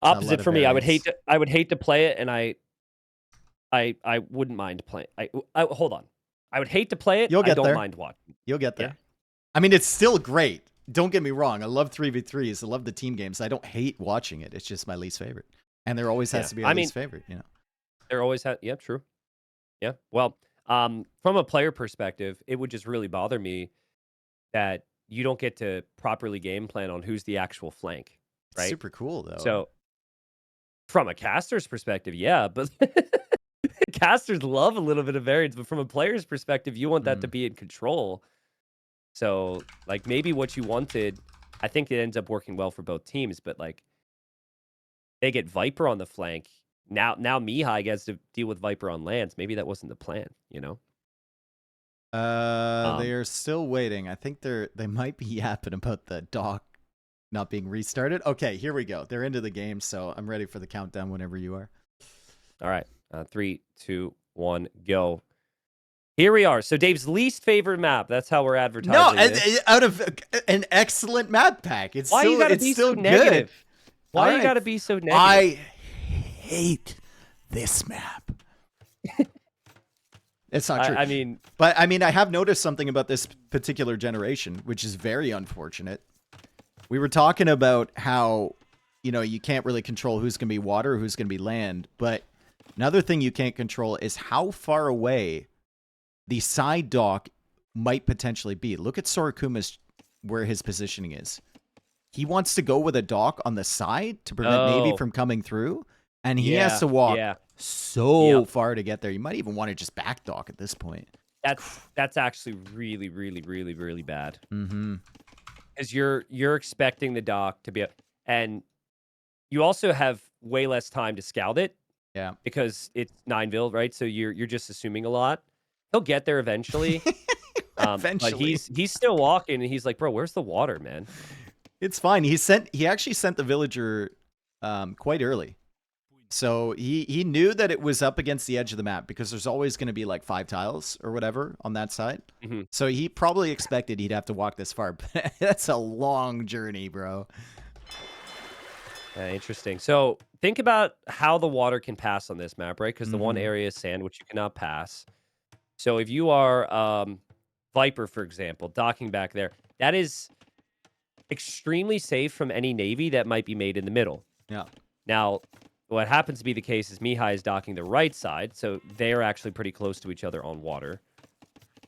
Not a lot Opposite of for me. I would variance. hate to play it, and I wouldn't mind playing. Hold on. I would hate to play it. You'll get I don't there. mind watching. You'll get there. Yeah. I mean, it's still great. Don't get me wrong. I love 3v3s. I love the team games. I don't hate watching it. It's just my least favorite. And there always has to be a least favorite, you know. There always has. Yeah, true. Yeah. Well, from a player perspective, it would just really bother me that you don't get to properly game plan on who's the actual flank, It's right? super cool though. So, from a caster's perspective, yeah, but casters love a little bit of variance. But from a player's perspective, you want that to be in control. So, like, maybe what you wanted, I think it ends up working well for both teams. But like, they get Viper on the flank. Now Mihai gets to deal with Viper on lands. Maybe that wasn't the plan, you know? They are still waiting. I think they might be yapping about the dock not being restarted. Okay, here we go. They're into the game, so I'm ready for the countdown whenever you are. All right. 3, 2, 1, go. Here we are. So Dave's least favorite map. That's how we're advertising. No, this. out of an excellent map pack. It's Why still, you gotta it's be still so good. negative? Why All you right. gotta be so negative? I hate this map. It's not true. I mean, But I mean, I have noticed something about this particular generation, which is very unfortunate. We were talking about how, you know, you can't really control who's going to be water, who's going to be land. But another thing you can't control is how far away the side dock might potentially be. Look at Sorakuma's, where his positioning is. He wants to go with a dock on the side to prevent Navy from coming through. And he has to walk so far to get there. You might even want to just back dock at this point. That's actually really, really, really, really bad. Mm-hmm. Because you're expecting the dock to be and you also have way less time to scout it. Yeah. Because it's Nineville, right? So you're just assuming a lot. He'll get there eventually. Eventually. But he's still walking, and he's like, bro, where's the water, man? It's fine. He actually sent the villager quite early. So he knew that it was up against the edge of the map because there's always going to be like 5 tiles or whatever on that side. So he probably expected he'd have to walk this far. But that's a long journey, bro. Interesting. So think about how the water can pass on this map, right? Because the one area is sand, which you cannot pass. So if you are Viper, for example, docking back there, that is extremely safe from any navy that might be made in the middle. Yeah. Now, what happens to be the case is Mihai is docking the right side, so they're actually pretty close to each other on water.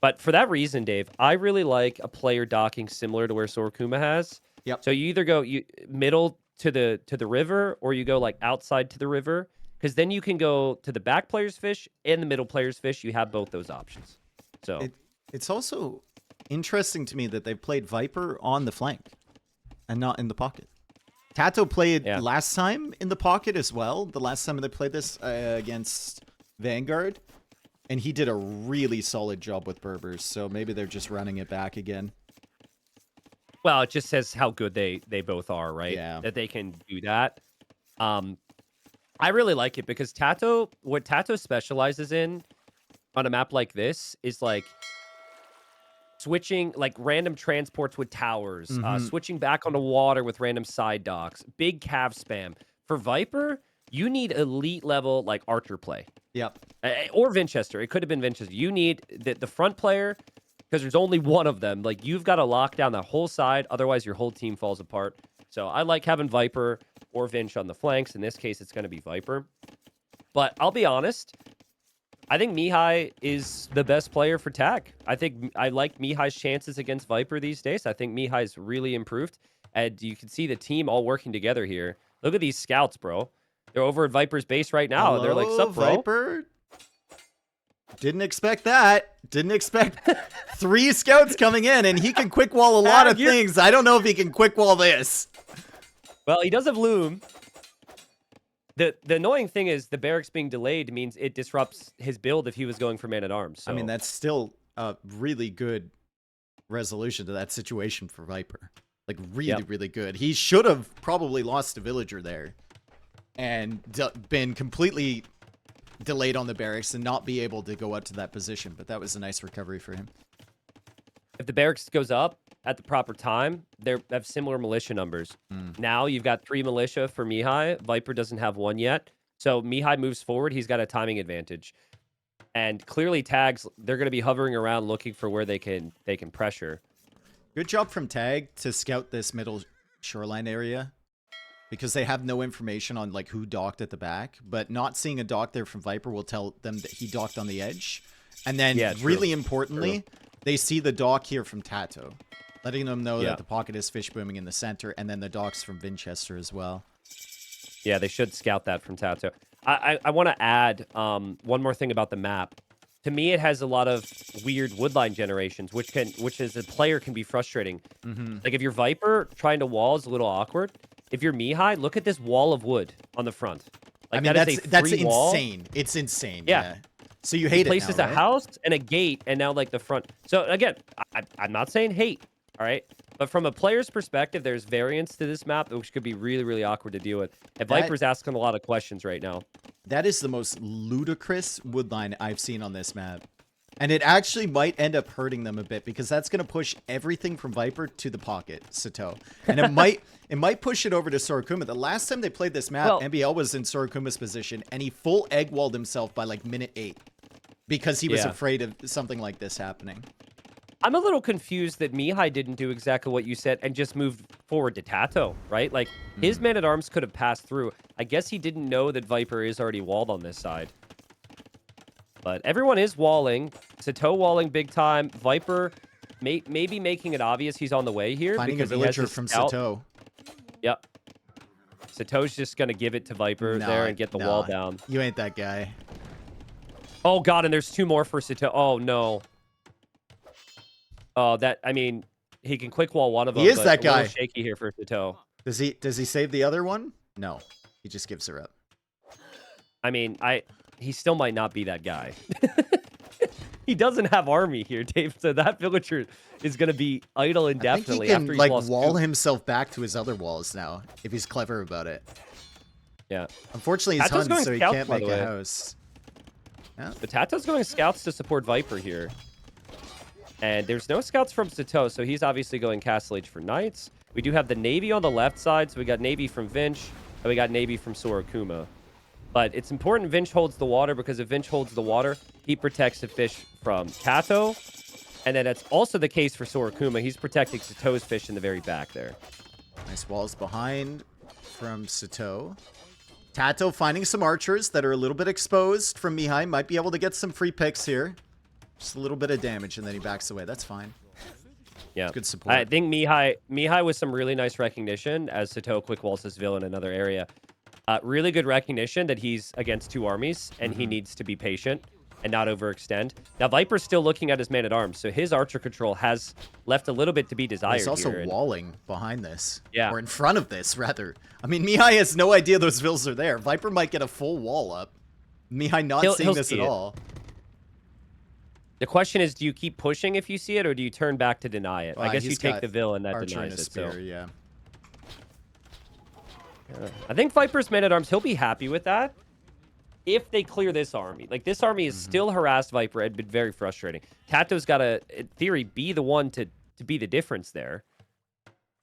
But for that reason, Dave, I really like a player docking similar to where Sorokuma has. Yep. So you either go middle to the river, or you go like outside to the river, because then you can go to the back player's fish and the middle player's fish. You have both those options. So it's also interesting to me that they've played Viper on the flank and not in the pocket. Tato played last time in the pocket as well. The last time they played this against Vanguard. And he did a really solid job with Berbers. So maybe they're just running it back again. Well, it just says how good they both are, right? Yeah. That they can do that. I really like it because what Tato specializes in on a map like this is like switching like random transports with towers, switching back onto water with random side docks, big cav spam. For Viper, you need elite level like archer play. Yep. Or Winchester. It could have been Winchester. You need the front player, because there's only one of them. Like, you've got to lock down the whole side. Otherwise, your whole team falls apart. So I like having Viper or Vinch on the flanks. In this case, it's going to be Viper. But I'll be honest. I think Mihai is the best player for TAC. I like Mihai's chances against Viper these days. I think Mihai's really improved. And you can see the team all working together here. Look at these scouts, bro. They're over at Viper's base right now. Hello, they're like, sup, bro? Viper? Didn't expect that. Didn't expect 3 scouts coming in, and he can quick wall a lot of things. I don't know if he can quick wall this. Well, he does have Loom. The annoying thing is the barracks being delayed means it disrupts his build if he was going for man-at-arms. So. I mean, that's still a really good resolution to that situation for Viper. Like, really, really good. He should have probably lost a villager there and been completely delayed on the barracks and not be able to go up to that position. But that was a nice recovery for him. If the barracks goes up at the proper time, they have similar militia numbers. Now you've got 3 militia for Mihai. Viper doesn't have 1 yet. So Mihai moves forward. He's got a timing advantage. And clearly tags, they're going to be hovering around looking for where they can pressure. Good job from Tag to scout this middle shoreline area, because they have no information on like who docked at the back, but not seeing a dock there from Viper will tell them that he docked on the edge. And then really importantly, they see the dock here from Tato, letting them know that the pocket is fish booming in the center, and then the docks from Winchester as well. Yeah, they should scout that from Tato. I want to add one more thing about the map. To me, it has a lot of weird woodline generations, which as a player can be frustrating. Like if you're Viper, trying to wall is a little awkward. If you're Mihai, look at this wall of wood on the front. Like, I mean, that's insane. It's insane. Yeah. So you hate it now, places right? a house and a gate, and now like the front. So again, I'm not saying hate, all right? But from a player's perspective, there's variance to this map, which could be really, really awkward to deal with. And Viper's asking a lot of questions right now. That is the most ludicrous woodline I've seen on this map. And it actually might end up hurting them a bit, because that's going to push everything from Viper to the pocket, Sato. And it might push it over to Sorokuma. The last time they played this map, MBL was in Sorokuma's position, and he full egg walled himself by like minute 8 because he was afraid of something like this happening. I'm a little confused that Mihai didn't do exactly what you said and just moved forward to Tato, right? Like, his man-at-arms could have passed through. I guess he didn't know that Viper is already walled on this side. But everyone is walling. Sato walling big time. Viper maybe making it obvious he's on the way here. Finding a villager from Sato. Yep. Sato's just going to give it to Viper there and get the wall down. You ain't that guy. Oh, God, and there's 2 more for Sato. Oh, no. Oh, I mean, he can quick wall one of them. He is that guy. A little shaky here for Sato. Does he save the other one? No. He just gives her up. I mean, he still might not be that guy. He doesn't have army here, Dave. So that villager is going to be idle indefinitely. I think he can like wall himself back to his other walls now if he's clever about it. Yeah. Unfortunately, he's Tato's Hun, going so he scouts, can't by make the a way. house. Yeah. But Tato's going scouts to support Viper here. And there's no scouts from Sato, so he's obviously going Castle Age for Knights. We do have the Navy on the left side, so we got Navy from Vinch, and we got Navy from Sorakuma. But it's important Vinch holds the water, because if Vinch holds the water, he protects the fish from Tato. And then that's also the case for Sorakuma. He's protecting Sato's fish in the very back there. Nice walls behind from Sato. Tato finding some archers that are a little bit exposed from Mihai. Might be able to get some free picks here. Just a little bit of damage, and then he backs away. That's fine. Yeah. Good support. I think Mihai with some really nice recognition as Sato quick walls this villain in another area. Really good recognition that he's against two armies, and he needs to be patient and not overextend. Now, Viper's still looking at his man-at-arms, so his archer control has left a little bit to be desired. He's also here, walling behind this. Yeah. Or in front of this, rather. I mean, Mihai has no idea those vills are there. Viper might get a full wall up. Mihai not seeing this at all. The question is, do you keep pushing if you see it, or do you turn back to deny it? I guess you take the villain that denies it. Spear, yeah. I think Viper's man-at-arms, he'll be happy with that if they clear this army. Like, this army is still harassed Viper. It'd been very frustrating. Tato's got to, in theory, be the one to be the difference there.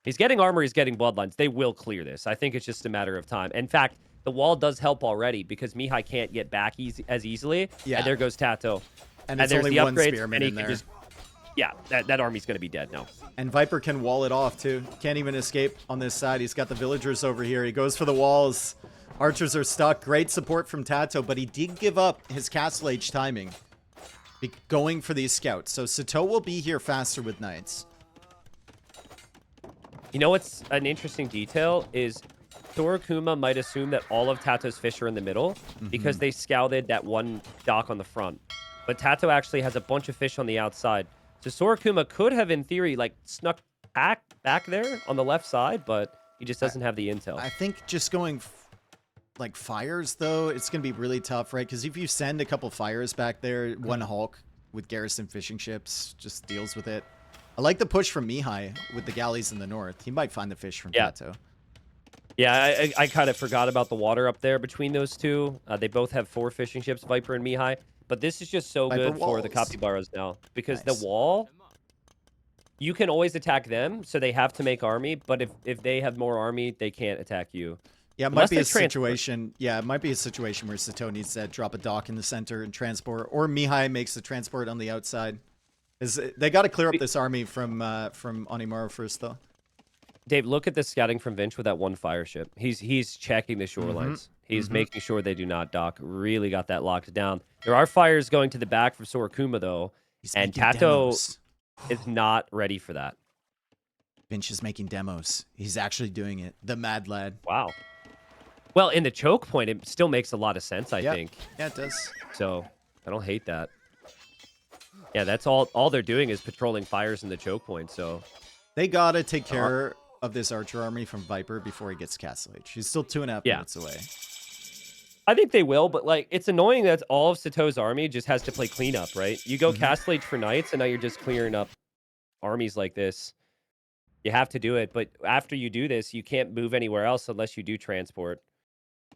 He's getting armor, he's getting bloodlines. They will clear this. I think it's just a matter of time. In fact, the wall does help already because Mihai can't get back as easily. Yeah. And there goes Tato. And it's there's only the one upgrades, spearman in there. Yeah, that army's going to be dead now. And Viper can wall it off, too. Can't even escape on this side. He's got the villagers over here. He goes for the walls. Archers are stuck. Great support from Tato, but he did give up his Castle Age timing. Going for these scouts. So Sato will be here faster with Knights. You know what's an interesting detail is Sorakuma might assume that all of Tato's fish are in the middle because they scouted that one dock on the front. But Tato actually has a bunch of fish on the outside. So Sorakuma could have, in theory, like snuck back there on the left side, but he just doesn't have the intel. I think just going like fires, though, it's going to be really tough, right? Because if you send a couple fires back there, one Hulk with Garrison fishing ships just deals with it. I like the push from Mihai with the galleys in the north. He might find the fish from Tato. Yeah, I kind of forgot about the water up there between those two. They both have 4 fishing ships, Viper and Mihai. But this is just so good for the Capybaras now. Because the wall, you can always attack them, so they have to make army. But if they have more army, they can't attack you. Yeah, it might be a situation. Yeah, it might be a situation where Sato needs to drop a dock in the center and transport, or Mihai makes the transport on the outside. They got to clear up this army from Onimaru first, though. Dave, look at the scouting from Vinch with that one fire ship. He's checking the shorelines. He's making sure they do not dock. Really got that locked down. There are fires going to the back from Sorakuma, though, and Tato is not ready for that. Vinch is making demos. He's actually doing it. The mad lad. Wow. Well, in the choke point, it still makes a lot of sense, I think. Yeah, it does. So, I don't hate that. Yeah, that's all they're doing is patrolling fires in the choke point, so... They gotta take care of this archer army from Viper before he gets Castle Age. He's still 2.5 minutes away. I think they will, but like it's annoying that all of Sato's army just has to play cleanup, right? You go Castle Age for Knights, and now you're just clearing up armies like this. You have to do it, but after you do this, you can't move anywhere else unless you do transport.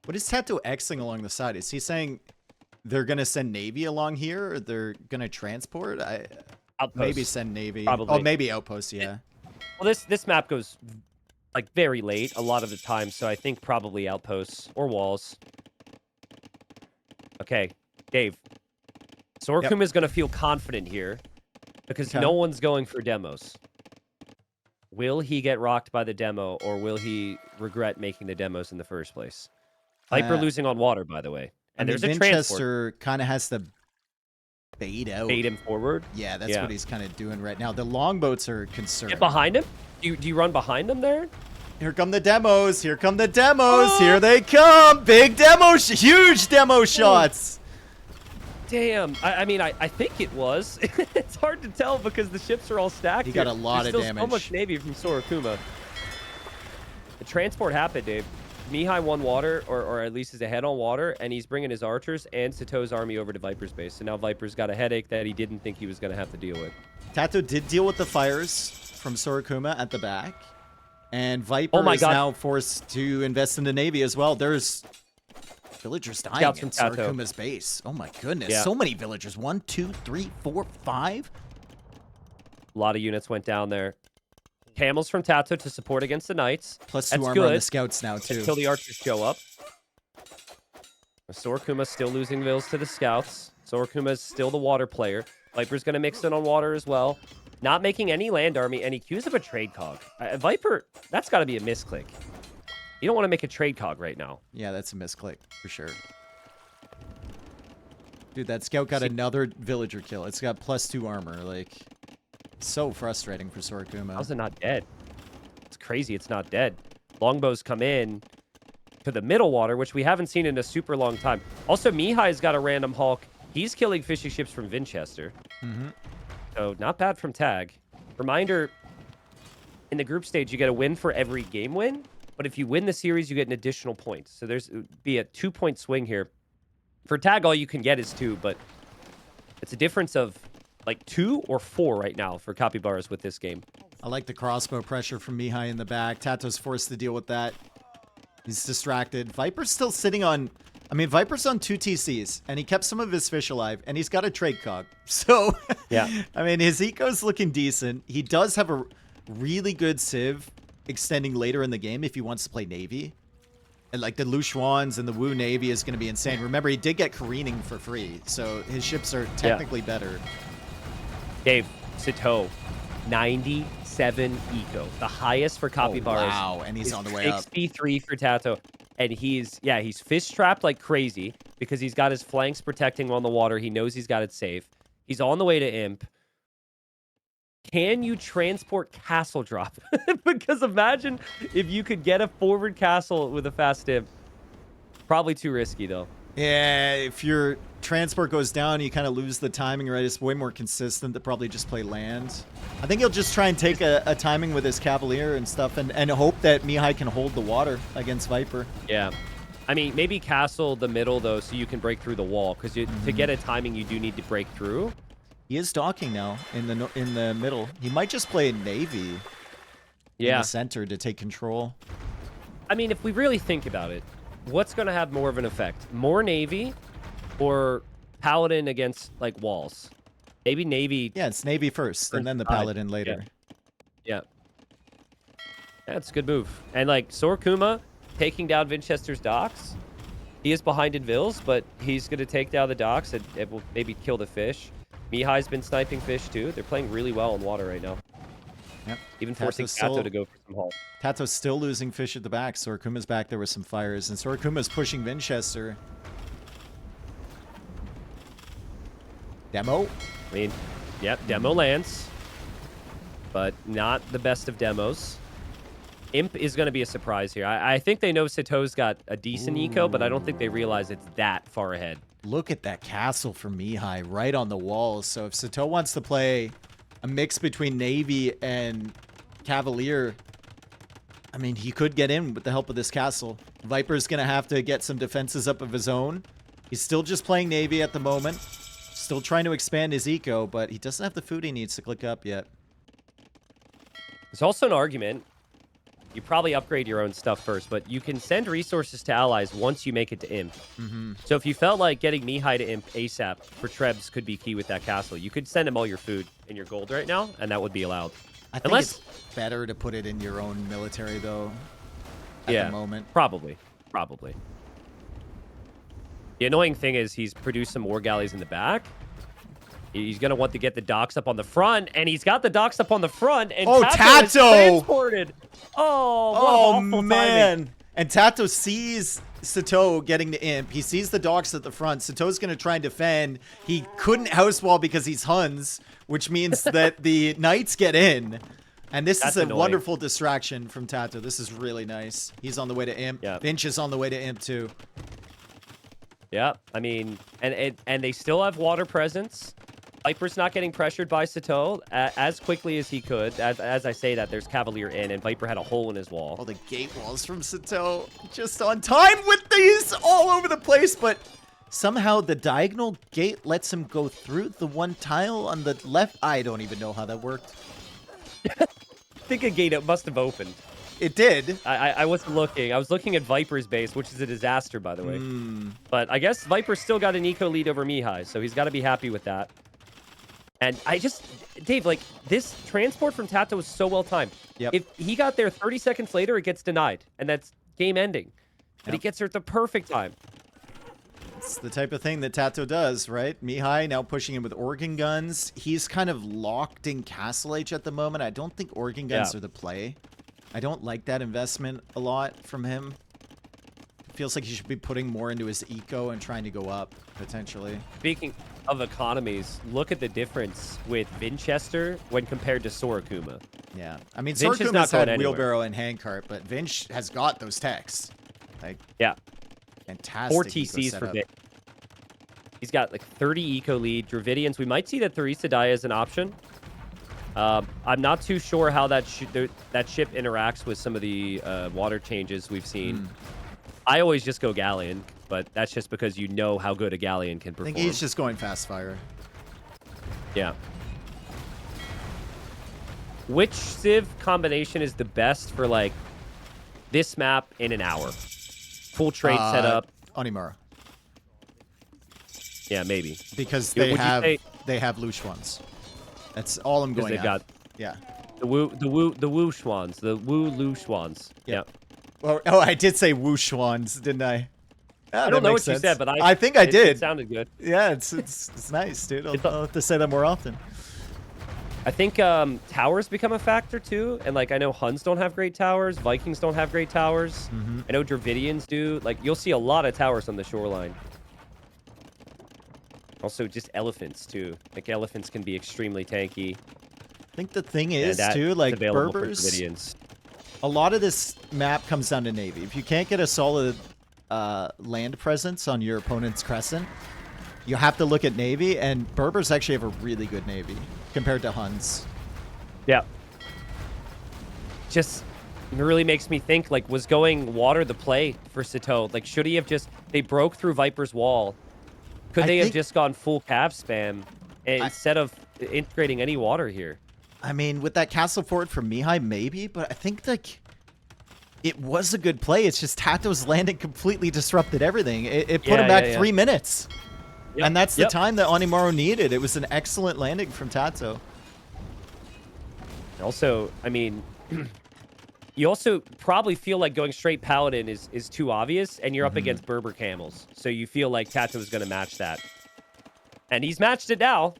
What is Tato Xing along the side? Is he saying they're gonna send Navy along here, or they're gonna transport? Outposts. Maybe send Navy. Probably. Oh, maybe outposts. Yeah. Well, this map goes like very late a lot of the time, so I think probably outposts or walls. Okay, Dave. Sorakuma is going to feel confident here because no one's going for demos. Will he get rocked by the demo, or will he regret making the demos in the first place? Viper losing on water, by the way. And there's a Winchester kind of has to bait out. Bait him forward? Yeah, that's what he's kind of doing right now. The longboats are concerned. Get behind him? Do you run behind him there? Here come the demos. Here come the demos. Oh! Here they come. Big demo, huge demo shots. Damn. I mean, I think it was. It's hard to tell because the ships are all stacked. He got a lot of damage. So much Navy from Sorakuma. The transport happened, Dave. Mihai won water, or at least is ahead on water, and he's bringing his archers and Sato's army over to Viper's base. So now Viper's got a headache that he didn't think he was going to have to deal with. Tato did deal with the fires from Sorakuma at the back. And Viper is now forced to invest in the Navy as well. There's Villagers dying Scouts in from Tato. Sarakuma's base. Oh my goodness. Yeah. So many villagers. 1, 2, 3, 4, 5. A lot of units went down there. Camels from Tato to support against the Knights. Plus 2 That's armor on the good. scouts now, too. Until the archers show up. Sorokuma still losing vills to the scouts. Sorokuma's still the water player. Viper's going to mix in on water as well. Not making any land army, and he queues up a trade cog. Viper, that's got to be a misclick. You don't want to make a trade cog right now. Yeah, that's a misclick, for sure. Dude, that scout got another villager kill. It's got plus 2 armor. Like, so frustrating for Sorokuma. How's it not dead? It's crazy it's not dead. Longbows come in to the middle water, which we haven't seen in a super long time. Also, Mihai's got a random Hulk. He's killing fishy ships from Winchester. Mm-hmm. So not bad from Tag. Reminder, in the group stage, you get a win for every game win. But if you win the series, you get an additional point. So there's be a 2-point swing here. For Tag, all you can get is 2, but it's a difference of like 2 or 4 right now for Capybaras with this game. I like the crossbow pressure from Mihai in the back. Tato's forced to deal with that. He's distracted. Viper's still sitting on... I mean, Viper's on 2 TCs, and he kept some of his fish alive, and he's got a trade cog. So, yeah. I mean, his eco's looking decent. He does have a really good civ extending later in the game if he wants to play Navy. And, like, the Lu Xuans and the Wu Navy is going to be insane. Remember, he did get careening for free, so his ships are technically better. Dave, Sito, 97 eco. The highest for Capybaras. Oh, wow, and he's on the way up. 63 for Tato. And he's fish trapped like crazy because he's got his flanks protecting on the water. He knows he's got it safe. He's on the way to Imp. Can you transport castle drop? Because imagine if you could get a forward castle with a fast Imp. Probably too risky, though. Yeah, if your transport goes down, you kind of lose the timing, right? It's way more consistent to probably just play land. I think he'll just try and take a timing with his Cavalier and stuff and hope that Mihai can hold the water against Viper. Yeah. I mean, maybe castle the middle, though, so you can break through the wall. Because to get a timing, you do need to break through. He is docking now in the middle. He might just play Navy in the center to take control. I mean, if we really think about it, what's going to have more of an effect? More Navy or Paladin against, like, walls? Maybe Navy... Yeah, it's Navy first, and then the Paladin later. Yeah. That's a good move. And, like, Sorokuma taking down Winchester's docks. He is behind in Vills, but he's going to take down the docks, and it will maybe kill the fish. Mihai's been sniping fish, too. They're playing really well in water right now. Yep. Even forcing Tato to go for some haul. Tato's still losing fish at the back. Sorokuma's back there with some fires, and Sorokuma's pushing Winchester. Demo. I mean, yep, demo lands, but not the best of demos. Imp is going to be a surprise here. I think they know Sito's got a decent eco, but I don't think they realize it's that far ahead. Look at that castle for Mihai right on the walls. So if Sito wants to play a mix between Navy and Cavalier, I mean, he could get in with the help of this castle. Viper's going to have to get some defenses up of his own. He's still just playing Navy at the moment. Still trying to expand his eco, but he doesn't have the food he needs to click up yet. There's also an argument. You probably upgrade your own stuff first, but you can send resources to allies once you make it to Imp. So if you felt like getting Mihai to Imp ASAP for Trebs could be key with that castle, you could send him all your food and your gold right now, and that would be allowed. I think it's better to put it in your own military, though, at the moment. Probably. The annoying thing is he's produced some war galleys in the back. He's going to want to get the docks up on the front, and he's got the docks up on the front, and Tato is transported. Oh, what awful man. timing. And Tato sees Sito getting to Imp. He sees the docks at the front. Sito's going to try and defend. He couldn't house wall because he's Huns, which means that the Knights get in. And this is a wonderful distraction from Tato. This is really nice. He's on the way to Imp. Yeah. Vinch is on the way to Imp, too. Yeah, I mean, and they still have water presence. Viper's not getting pressured by Sito as quickly as he could. As I say that, there's Cavalier in, and Viper had a hole in his wall. Oh, the gate walls from Sito just on time with these all over the place, but somehow the diagonal gate lets him go through the one tile on the left. I don't even know how that worked. I think a gate must have opened. It did. I wasn't looking. I was looking at Viper's base, which is a disaster, by the way. But I guess Viper still got an eco lead over Mihai, so he's got to be happy with that. And Dave, like, this transport from Tato was so well timed. Yep. If he got there 30 seconds later, it gets denied, and that's game ending. But he gets there at the perfect time. It's the type of thing that Tato does, right? Mihai now pushing him with organ guns. He's kind of locked in Castle Age at the moment. I don't think organ guns are the play. I don't like that investment a lot from him. Feels like he should be putting more into his eco and trying to go up, potentially. Speaking of economies, look at the difference with Vinchester when compared to Sorakuma. Yeah. I mean, Vinch is Sorakuma's not going had anywhere. wheelbarrow and handcart, but Vinch has got those techs. Like, yeah. Fantastic. 4 TCs for Vinch. He's got like 30 eco lead. Dravidians, we might see that Theresa die as an option. I'm not too sure how that ship interacts with some of the water changes we've seen. I always just go Galleon, but that's just because you know how good a Galleon can perform. I think he's just going fast fire. Yeah. Which Civ combination is the best for, like, this map in an hour? Full trade setup. Onimaru. Yeah, maybe. Because they have Lush ones. That's all I'm going at. Yeah. The whoosh ones. The woo Lush ones. Yep. Yeah. Oh, I did say whoosh ones, didn't I? I don't know what you said, but I think I did. It sounded good. Yeah, it's nice, dude. I'll have to say that more often. I think towers become a factor too, and like I know Huns don't have great towers, Vikings don't have great towers. I know Dravidians do. Like you'll see a lot of towers on the shoreline. Also, just elephants too. Like elephants can be extremely tanky. I think the thing is too, like Berbers. A lot of this map comes down to Navy. If you can't get a solid land presence on your opponent's crescent, you have to look at Navy, and Berbers actually have a really good Navy compared to Huns. Yeah. Just really makes me think, like, was going water the play for Sito? Like, should he have just... They broke through Viper's wall. Could they have just gone full cav spam instead of integrating any water here? I mean, with that castle fort from Mihai, maybe, but I think, like, it was a good play. It's just Tato's landing completely disrupted everything. It put him back 3 minutes. Yep. And that's the time that Onimaru needed. It was an excellent landing from Tato. Also, I mean, you also probably feel like going straight Paladin is too obvious, and you're up against Berber camels. So you feel like Tato is going to match that. And he's matched it now.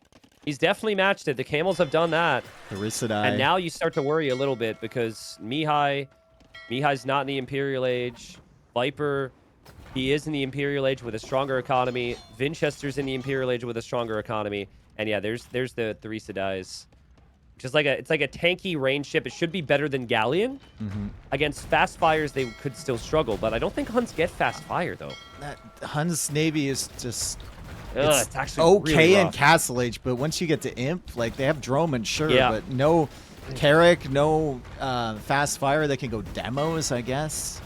He's definitely matched it. The camels have done that. And now you start to worry a little bit because Mihai's not in the Imperial Age. Viper, he is in the Imperial Age with a stronger economy. Vinchester's in the Imperial Age with a stronger economy. And yeah, there's the Theresa dies. Just like it's like a tanky range ship. It should be better than Galleon. Against fast fires, they could still struggle, but I don't think Huns get fast fire though. That Huns Navy is just it's actually okay really in Castle Age, but once you get to Imp, like they have Droman, sure, but no Carrick, no fast fire that can go demos, I guess.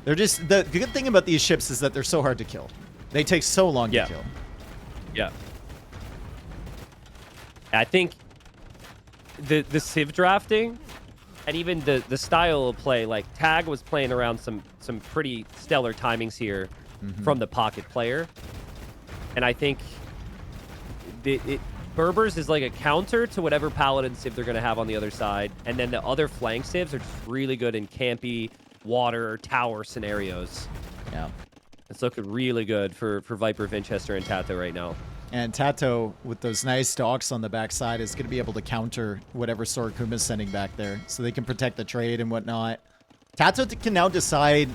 They're just the good thing about these ships is that they're so hard to kill. They take so long to kill. Yeah. I think the Civ drafting and even the style of play, like Tag was playing around some pretty stellar timings here from the pocket player. And I think Berbers is like a counter to whatever Paladin Civ they're going to have on the other side. And then the other flank Civs are just really good in campy, water, tower scenarios. Yeah. It's looking really good for Viper, Vinchester, and Tato right now. And Tato, with those nice docks on the backside, is going to be able to counter whatever Sorakuma's sending back there. So they can protect the trade and whatnot. Tato can now decide.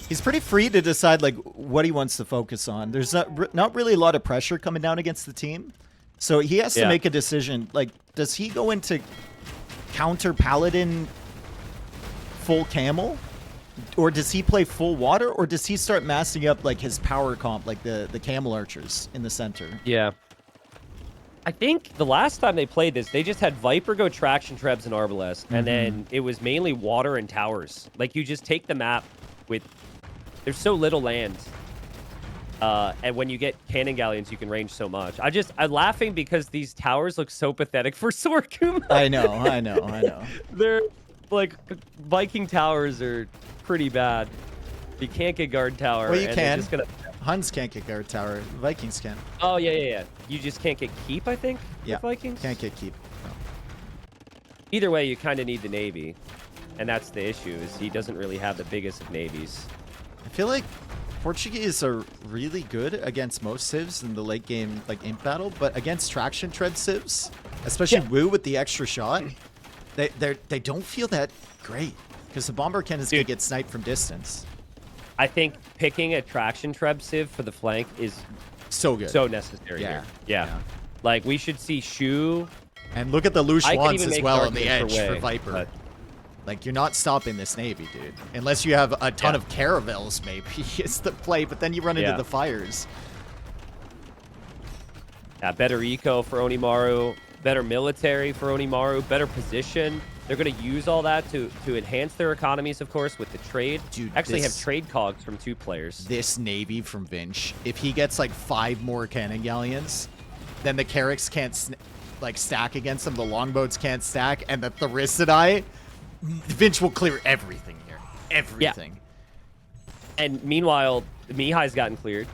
He's pretty free to decide like what he wants to focus on. There's not really a lot of pressure coming down against the team. So he has to make a decision. Like, does he go into counter Paladin full camel? Or does he play full water? Or does he start massing up like his power comp, like the camel archers in the center? Yeah. I think the last time they played this, they just had Viper go traction trebs and Arbalest, and then it was mainly water and towers. Like, you just take the map with... There's so little land. And when you get cannon galleons, you can range so much. I'm laughing because these towers look so pathetic for Sorakuma. I know. like Viking towers are pretty bad. You can't get guard tower. Well, you and can. they're just gonna... Huns can't get guard tower. Vikings can. Oh yeah. You just can't get keep, I think. Yeah. With Vikings Can't get keep. No. Either way, you kind of need the navy, and that's the issue. Is he doesn't really have the biggest of navies. I feel like Portuguese are really good against most civs in the late game, like imp battle, but against traction tread civs, especially Wu with the extra shot, they don't feel that great because the bomber cannon is gonna get sniped from distance. I think picking a traction treb civ for the flank is so good, so necessary. Yeah. Here. Yeah. Like we should see Shu. And look at the loose ones as well on the arguments edge for for Viper. but- Like, you're not stopping this navy, dude. Unless you have a ton of caravels, maybe. It's the play, but then you run into the fires. Better eco for Onimaru, better military for Onimaru, better position. They're going to use all that to enhance their economies, of course, with the trade. Dude, actually have trade cogs from 2 players. This navy from Vinch, if he gets like 5 more cannon galleons, then the Carracks can't like stack against them, the longboats can't stack, and the Therissidae, Vinch will clear everything here. Everything. Yeah. And meanwhile, Mihai's gotten cleared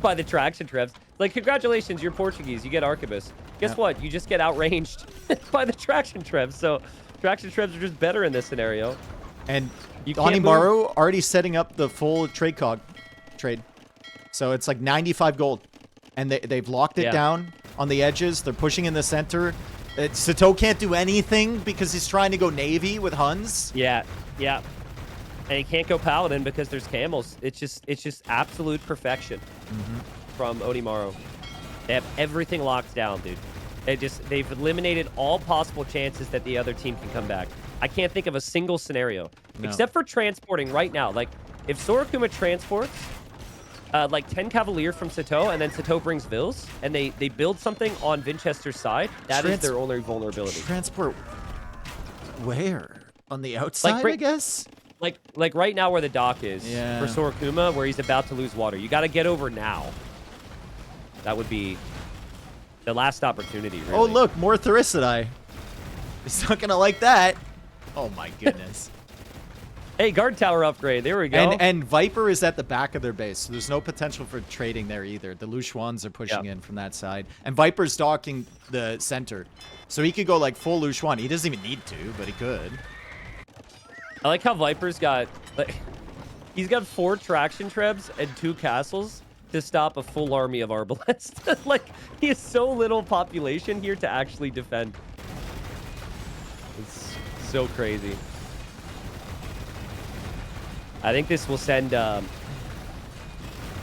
by the traction trebs. Like, congratulations, you're Portuguese. You get Arquebus. Guess what? You just get outranged by the traction trebs. So traction trebs are just better in this scenario. And you can't Onimaru move. already setting up the full trade cog trade. So it's like 95 gold. And they've locked it down on the edges. They're pushing in the center. Sato can't do anything because he's trying to go navy with Huns. Yeah. And he can't go paladin because there's camels. It's just absolute perfection from Onimaru. They have everything locked down, dude. They've eliminated all possible chances that the other team can come back. I can't think of a single scenario except for transporting right now. Like if Sorokuma transports like 10 Cavalier from Sato, and then Sato brings Vils, and they build something on Vinchester's side, that is their only vulnerability. Transport where? On the outside, I guess? Like right now where the dock is Yeah. for Sorokuma, where he's about to lose water. You got to get over now. That would be the last opportunity, really. Oh, look, more Therissidae. He's not going to like that. Oh, my goodness. Hey, guard tower upgrade. There we go. And Viper is at the back of their base, so there's no potential for trading there either. The Lushuans are pushing in from that side. And Viper's docking the center. So he could go like full Lushuan. He doesn't even need to, but he could. I like how Viper's got, like, he's got 4 traction trebs and 2 castles to stop a full army of Arbalests. Like, he has so little population here to actually defend. It's so crazy. I think this will send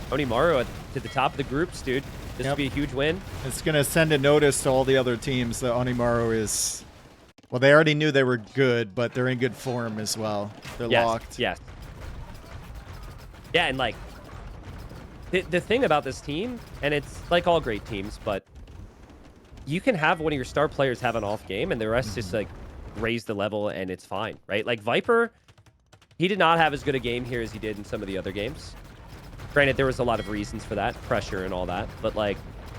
Onimaru to the top of the groups, dude. This will be a huge win. It's going to send a notice to all the other teams that Onimaru is... Well, they already knew they were good, but they're in good form as well. They're locked. Yes. Yeah, and like, the thing about this team, and it's like all great teams, but you can have one of your star players have an off game, and the rest just like raise the level, and it's fine, right? Like Viper, he did not have as good a game here as he did in some of the other games. Granted, there was a lot of reasons for that, pressure and all that, but like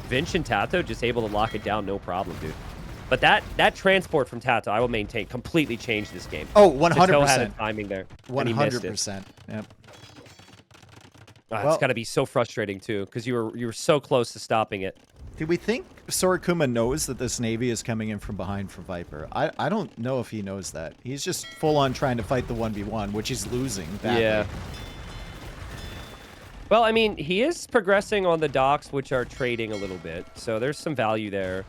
Vinch and Tato just able to lock it down, no problem, dude. But that transport from Tato, I will maintain, completely changed this game. Oh, 100%. Sato had a timing there. 100%. Yep. It's got to be so frustrating too, because you were so close to stopping it. Do we think Sorokuma knows that this Navy is coming in from behind for Viper? I don't know if he knows that. He's just full on trying to fight the 1v1, which he's losing badly. Yeah. Well, I mean, he is progressing on the docks, which are trading a little bit, so there's some value there.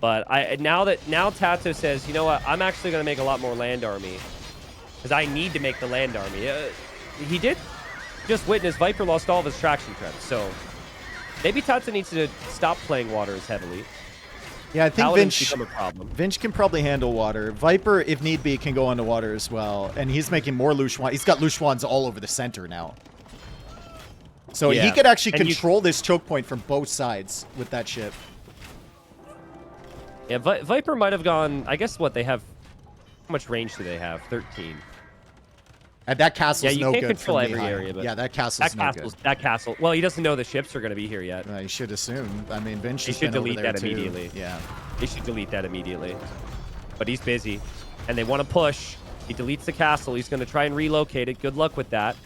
But now Tato says, you know what, I'm actually going to make a lot more land army, because I need to make the land army. He did just witness Viper lost all of his traction traps, so maybe Tato needs to stop playing water as heavily. Yeah, I think Paladins become a problem. Vinch can probably handle water. Viper, if need be, can go onto water as well, and he's making more Lushuan. He's got Lushuans all over the center now. So he could actually control this choke point from both sides with that ship. Yeah, Viper might have gone... I guess what they have... How much range do they have? 13. And that castle's no good. Yeah, you can't control every area, but... Yeah, that castle's no good. That castle... Well, he doesn't know the ships are going to be here yet. You should assume. I mean, Vinch he should delete that too. immediately. Yeah. He should delete that immediately. But he's busy. and they want to push. He deletes the castle. He's going to try and relocate it. Good luck with that.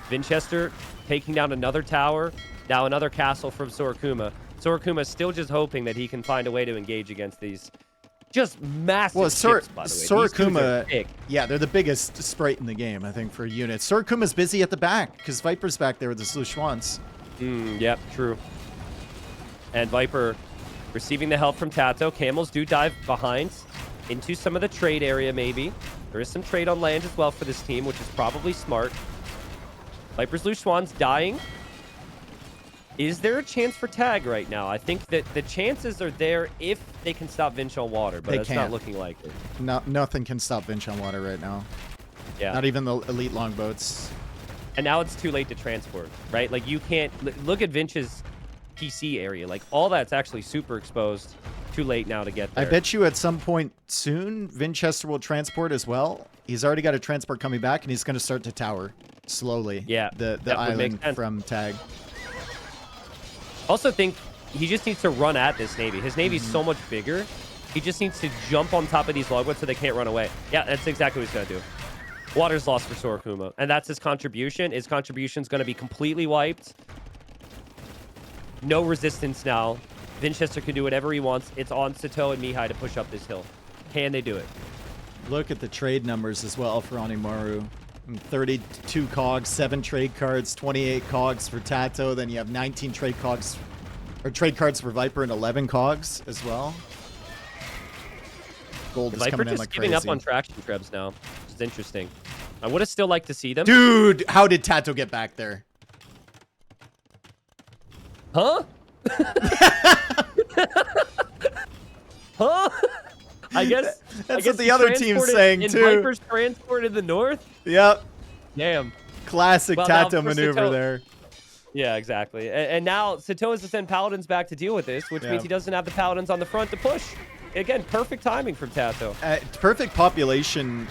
Vinchester taking down another tower. Now another castle from Sorokuma. Sorokuma still just hoping that he can find a way to engage against these just massive ships, by the way. Sorokuma, big. yeah, they're the biggest sprite in the game, I think, for units. Sorokuma's busy at the back because Viper's back there with the Slushwans. Yep, true. And Viper receiving the help from Tato. Camels do dive behind into some of the trade area, maybe. There is some trade on land as well for this team, which is probably smart. Viper's Loose Swans dying. Is there a chance for tag right now? I think that the chances are there if they can stop Vinch on water, but it's not looking likely. No, nothing can stop Vinch on water right now. Yeah. Not even the elite longboats. And now it's too late to transport, right? Like, you can't... Look at Vinch's PC area. Like, all that's actually super exposed. Too late now to get there. I bet you at some point soon, Vinchester will transport as well. He's already got a transport coming back, and he's going to start to tower slowly. Yeah, The island from tag. Also think he just needs to run at this Navy. His Navy's so much bigger. He just needs to jump on top of these logboats so they can't run away. Yeah, that's exactly what he's going to do. Water's lost for Sorokuma. And that's his contribution. His contribution's going to be completely wiped. No resistance now. Vinchester can do whatever he wants. It's on Sato and Mihai to push up this hill. Can they do it? Look at the trade numbers as well for Onimaru. 32 cogs, 7 trade cards, 28 cogs for Tato. Then you have 19 trade cogs, or trade cards for Viper and 11 cogs as well. Gold is coming in like crazy. Viper just giving up on traction trebs now, which is interesting. I would have still liked to see them. Dude, how did Tato get back there? Huh? Huh? I guess that's what the other team's saying too. Viper's transported the north? Yep. Damn. Classic Tato maneuver there. Yeah, exactly. And now Sato has to send Paladins back to deal with this, which means he doesn't have the Paladins on the front to push. Again, perfect timing from Tato. Perfect population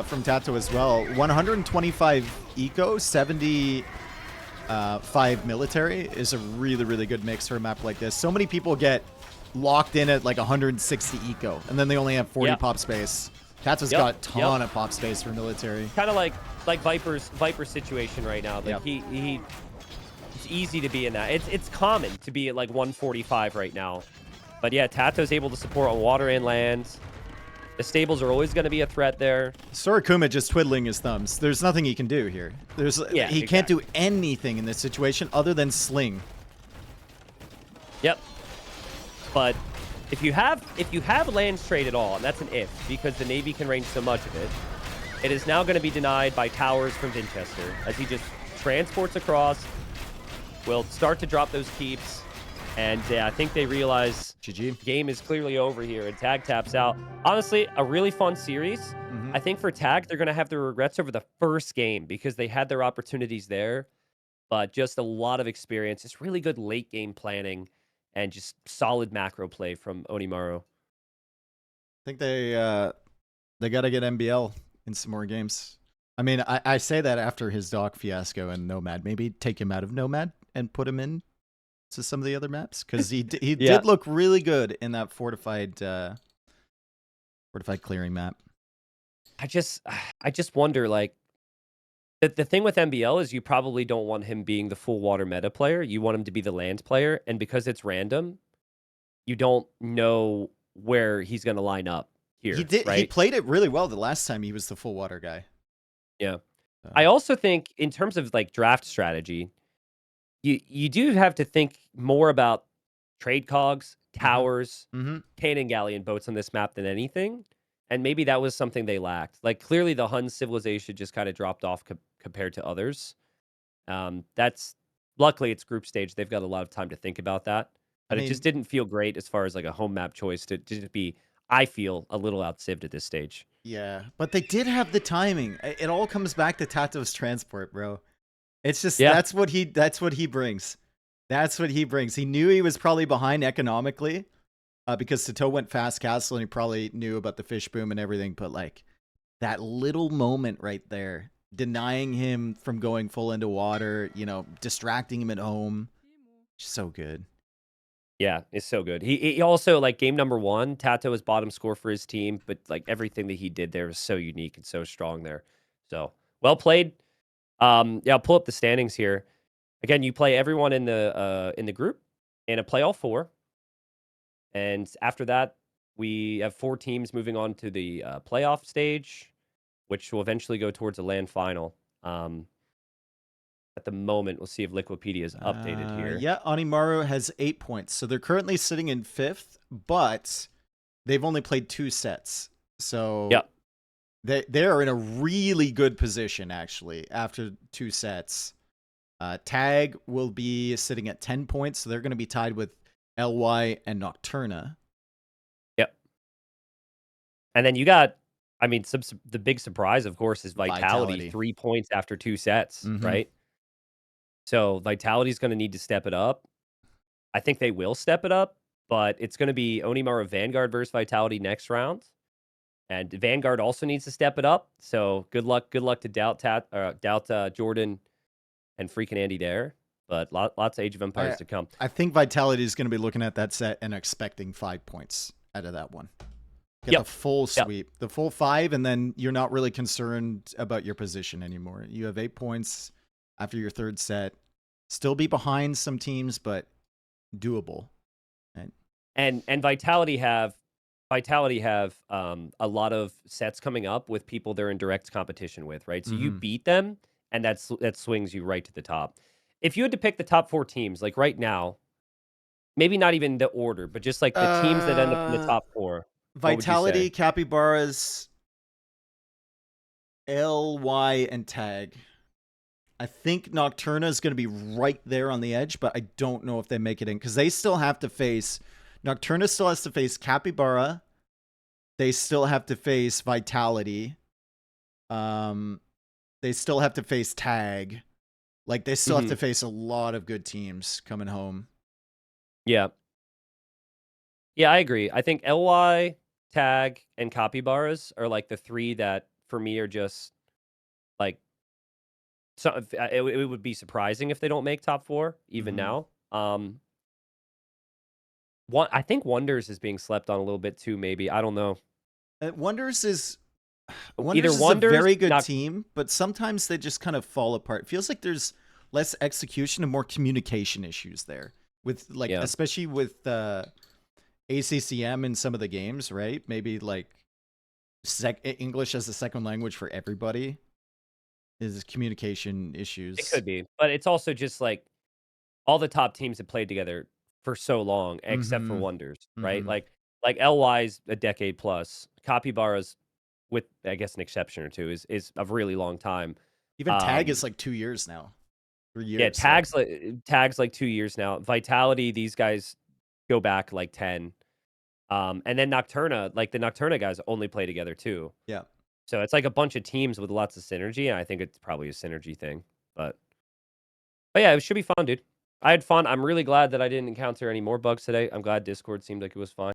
from Tato as well. 125 eco, 75 military is a really, really good mix for a map like this. So many people get locked in at like 160 eco, and then they only have 40 pop space. Tato's got a ton of pop space for military. Kind of like Viper's situation right now. Like it's easy to be in that. It's common to be at like 145 right now. But yeah, Tato's able to support on water and land. The stables are always going to be a threat there. Sorokuma just twiddling his thumbs. There's nothing he can do here. He can't do anything in this situation other than sling. Yep. But if you have lands trade at all, and that's an if, because the Navy can range so much of it, it is now going to be denied by towers from Vinchester as he just transports across. Will start to drop those keeps, and I think they realize GG. Game is clearly over here, and Tag taps out. Honestly, a really fun series. I think for Tag, they're going to have their regrets over the first game because they had their opportunities there, but just a lot of experience. Just really good late game planning. And just solid macro play from Onimaru. I think they got to get MBL in some more games. I mean, I say that after his dock fiasco and Nomad. Maybe take him out of Nomad and put him in to some of the other maps because he did look really good in that fortified clearing map. I just wonder, like, the thing with MBL is you probably don't want him being the full water meta player. You want him to be the land player. And because it's random, you don't know where he's going to line up here. He did. Right? He played it really well the last time he was the full water guy. Yeah. I also think in terms of like draft strategy, you do have to think more about trade cogs, towers, cannon galleon boats on this map than anything. And maybe that was something they lacked. Like, clearly the Hun civilization just kind of dropped off compared to others. Luckily it's group stage. They've got a lot of time to think about that. But it just didn't feel great as far as like a home map choice to just be, I feel, a little outsived at this stage. Yeah, but they did have the timing. It all comes back to Tato's transport, bro. It's just that's what he brings. That's what he brings. He knew he was probably behind economically. Because Sato went fast castle and he probably knew about the fish boom and everything, but like that little moment right there, denying him from going full into water, distracting him at home, so good. Yeah, it's so good. He also like game number 1, Tato was bottom score for his team, but like everything that he did there was so unique and so strong there. So, well played. Yeah, I'll pull up the standings here. Again, you play everyone in the group in a playoff 4, and after that, we have 4 teams moving on to the playoff stage, which will eventually go towards a land final. At the moment, we'll see if Liquipedia is updated here. Yeah, Onimaru has 8 points. So they're currently sitting in 5th, but they've only played 2 sets. So Yep. they are in a really good position, actually, after 2 sets. Tag will be sitting at 10 points, so they're going to be tied with LY and Nocturna. Yep. And then you got, I mean, the big surprise, of course, is Vitality. 3 points after 2 sets, right? So Vitality's going to need to step it up. I think they will step it up, but it's going to be Onimaru Vanguard versus Vitality next round. And Vanguard also needs to step it up. So good luck to Doubt, Jordan, and freaking Andy there. But lots of Age of Empires to come. I think Vitality is going to be looking at that set and expecting 5 points out of that one. Get the full sweep, the full 5, and then you're not really concerned about your position anymore. You have 8 points after your 3rd set. Still be behind some teams, but doable. Right? And Vitality have a lot of sets coming up with people they're in direct competition with, right? So you beat them, and that swings you right to the top. If you had to pick the top 4 teams, like right now, maybe not even the order, but just like the teams that end up in the top 4. Vitality, Capybaras, LY, and Tag. I think Nocturna is going to be right there on the edge, but I don't know if they make it in because they still have to face. Nocturna still has to face Capybara. They still have to face Vitality. They still have to face Tag. Like they still have to face a lot of good teams coming home. Yeah. Yeah, I agree. I think LY, Tag, and Capybaras are like the 3 that for me are just like, so it would be surprising if they don't make top 4 even now. I think Wonders is being slept on a little bit too. Maybe I don't know. Wonders is Wonders a very good team, but sometimes they just kind of fall apart. It feels like there's less execution and more communication issues there with like, especially with ACCM in some of the games, right? Maybe like English as a second language for everybody is communication issues. It could be, but it's also just like all the top teams have played together for so long, except for Wonders, right? Like LY's a decade plus. Capybaras, with I guess an exception or two, is a really long time. Even Tag is like 2 years now. 3 years. Yeah, Tag's like 2 years now. Vitality, these guys go back like 10. And then Nocturna, like the Nocturna guys only play together too. Yeah. So it's like a bunch of teams with lots of synergy, and I think it's probably a synergy thing. But yeah, it should be fun, dude. I had fun. I'm really glad that I didn't encounter any more bugs today. I'm glad Discord seemed like it was fine.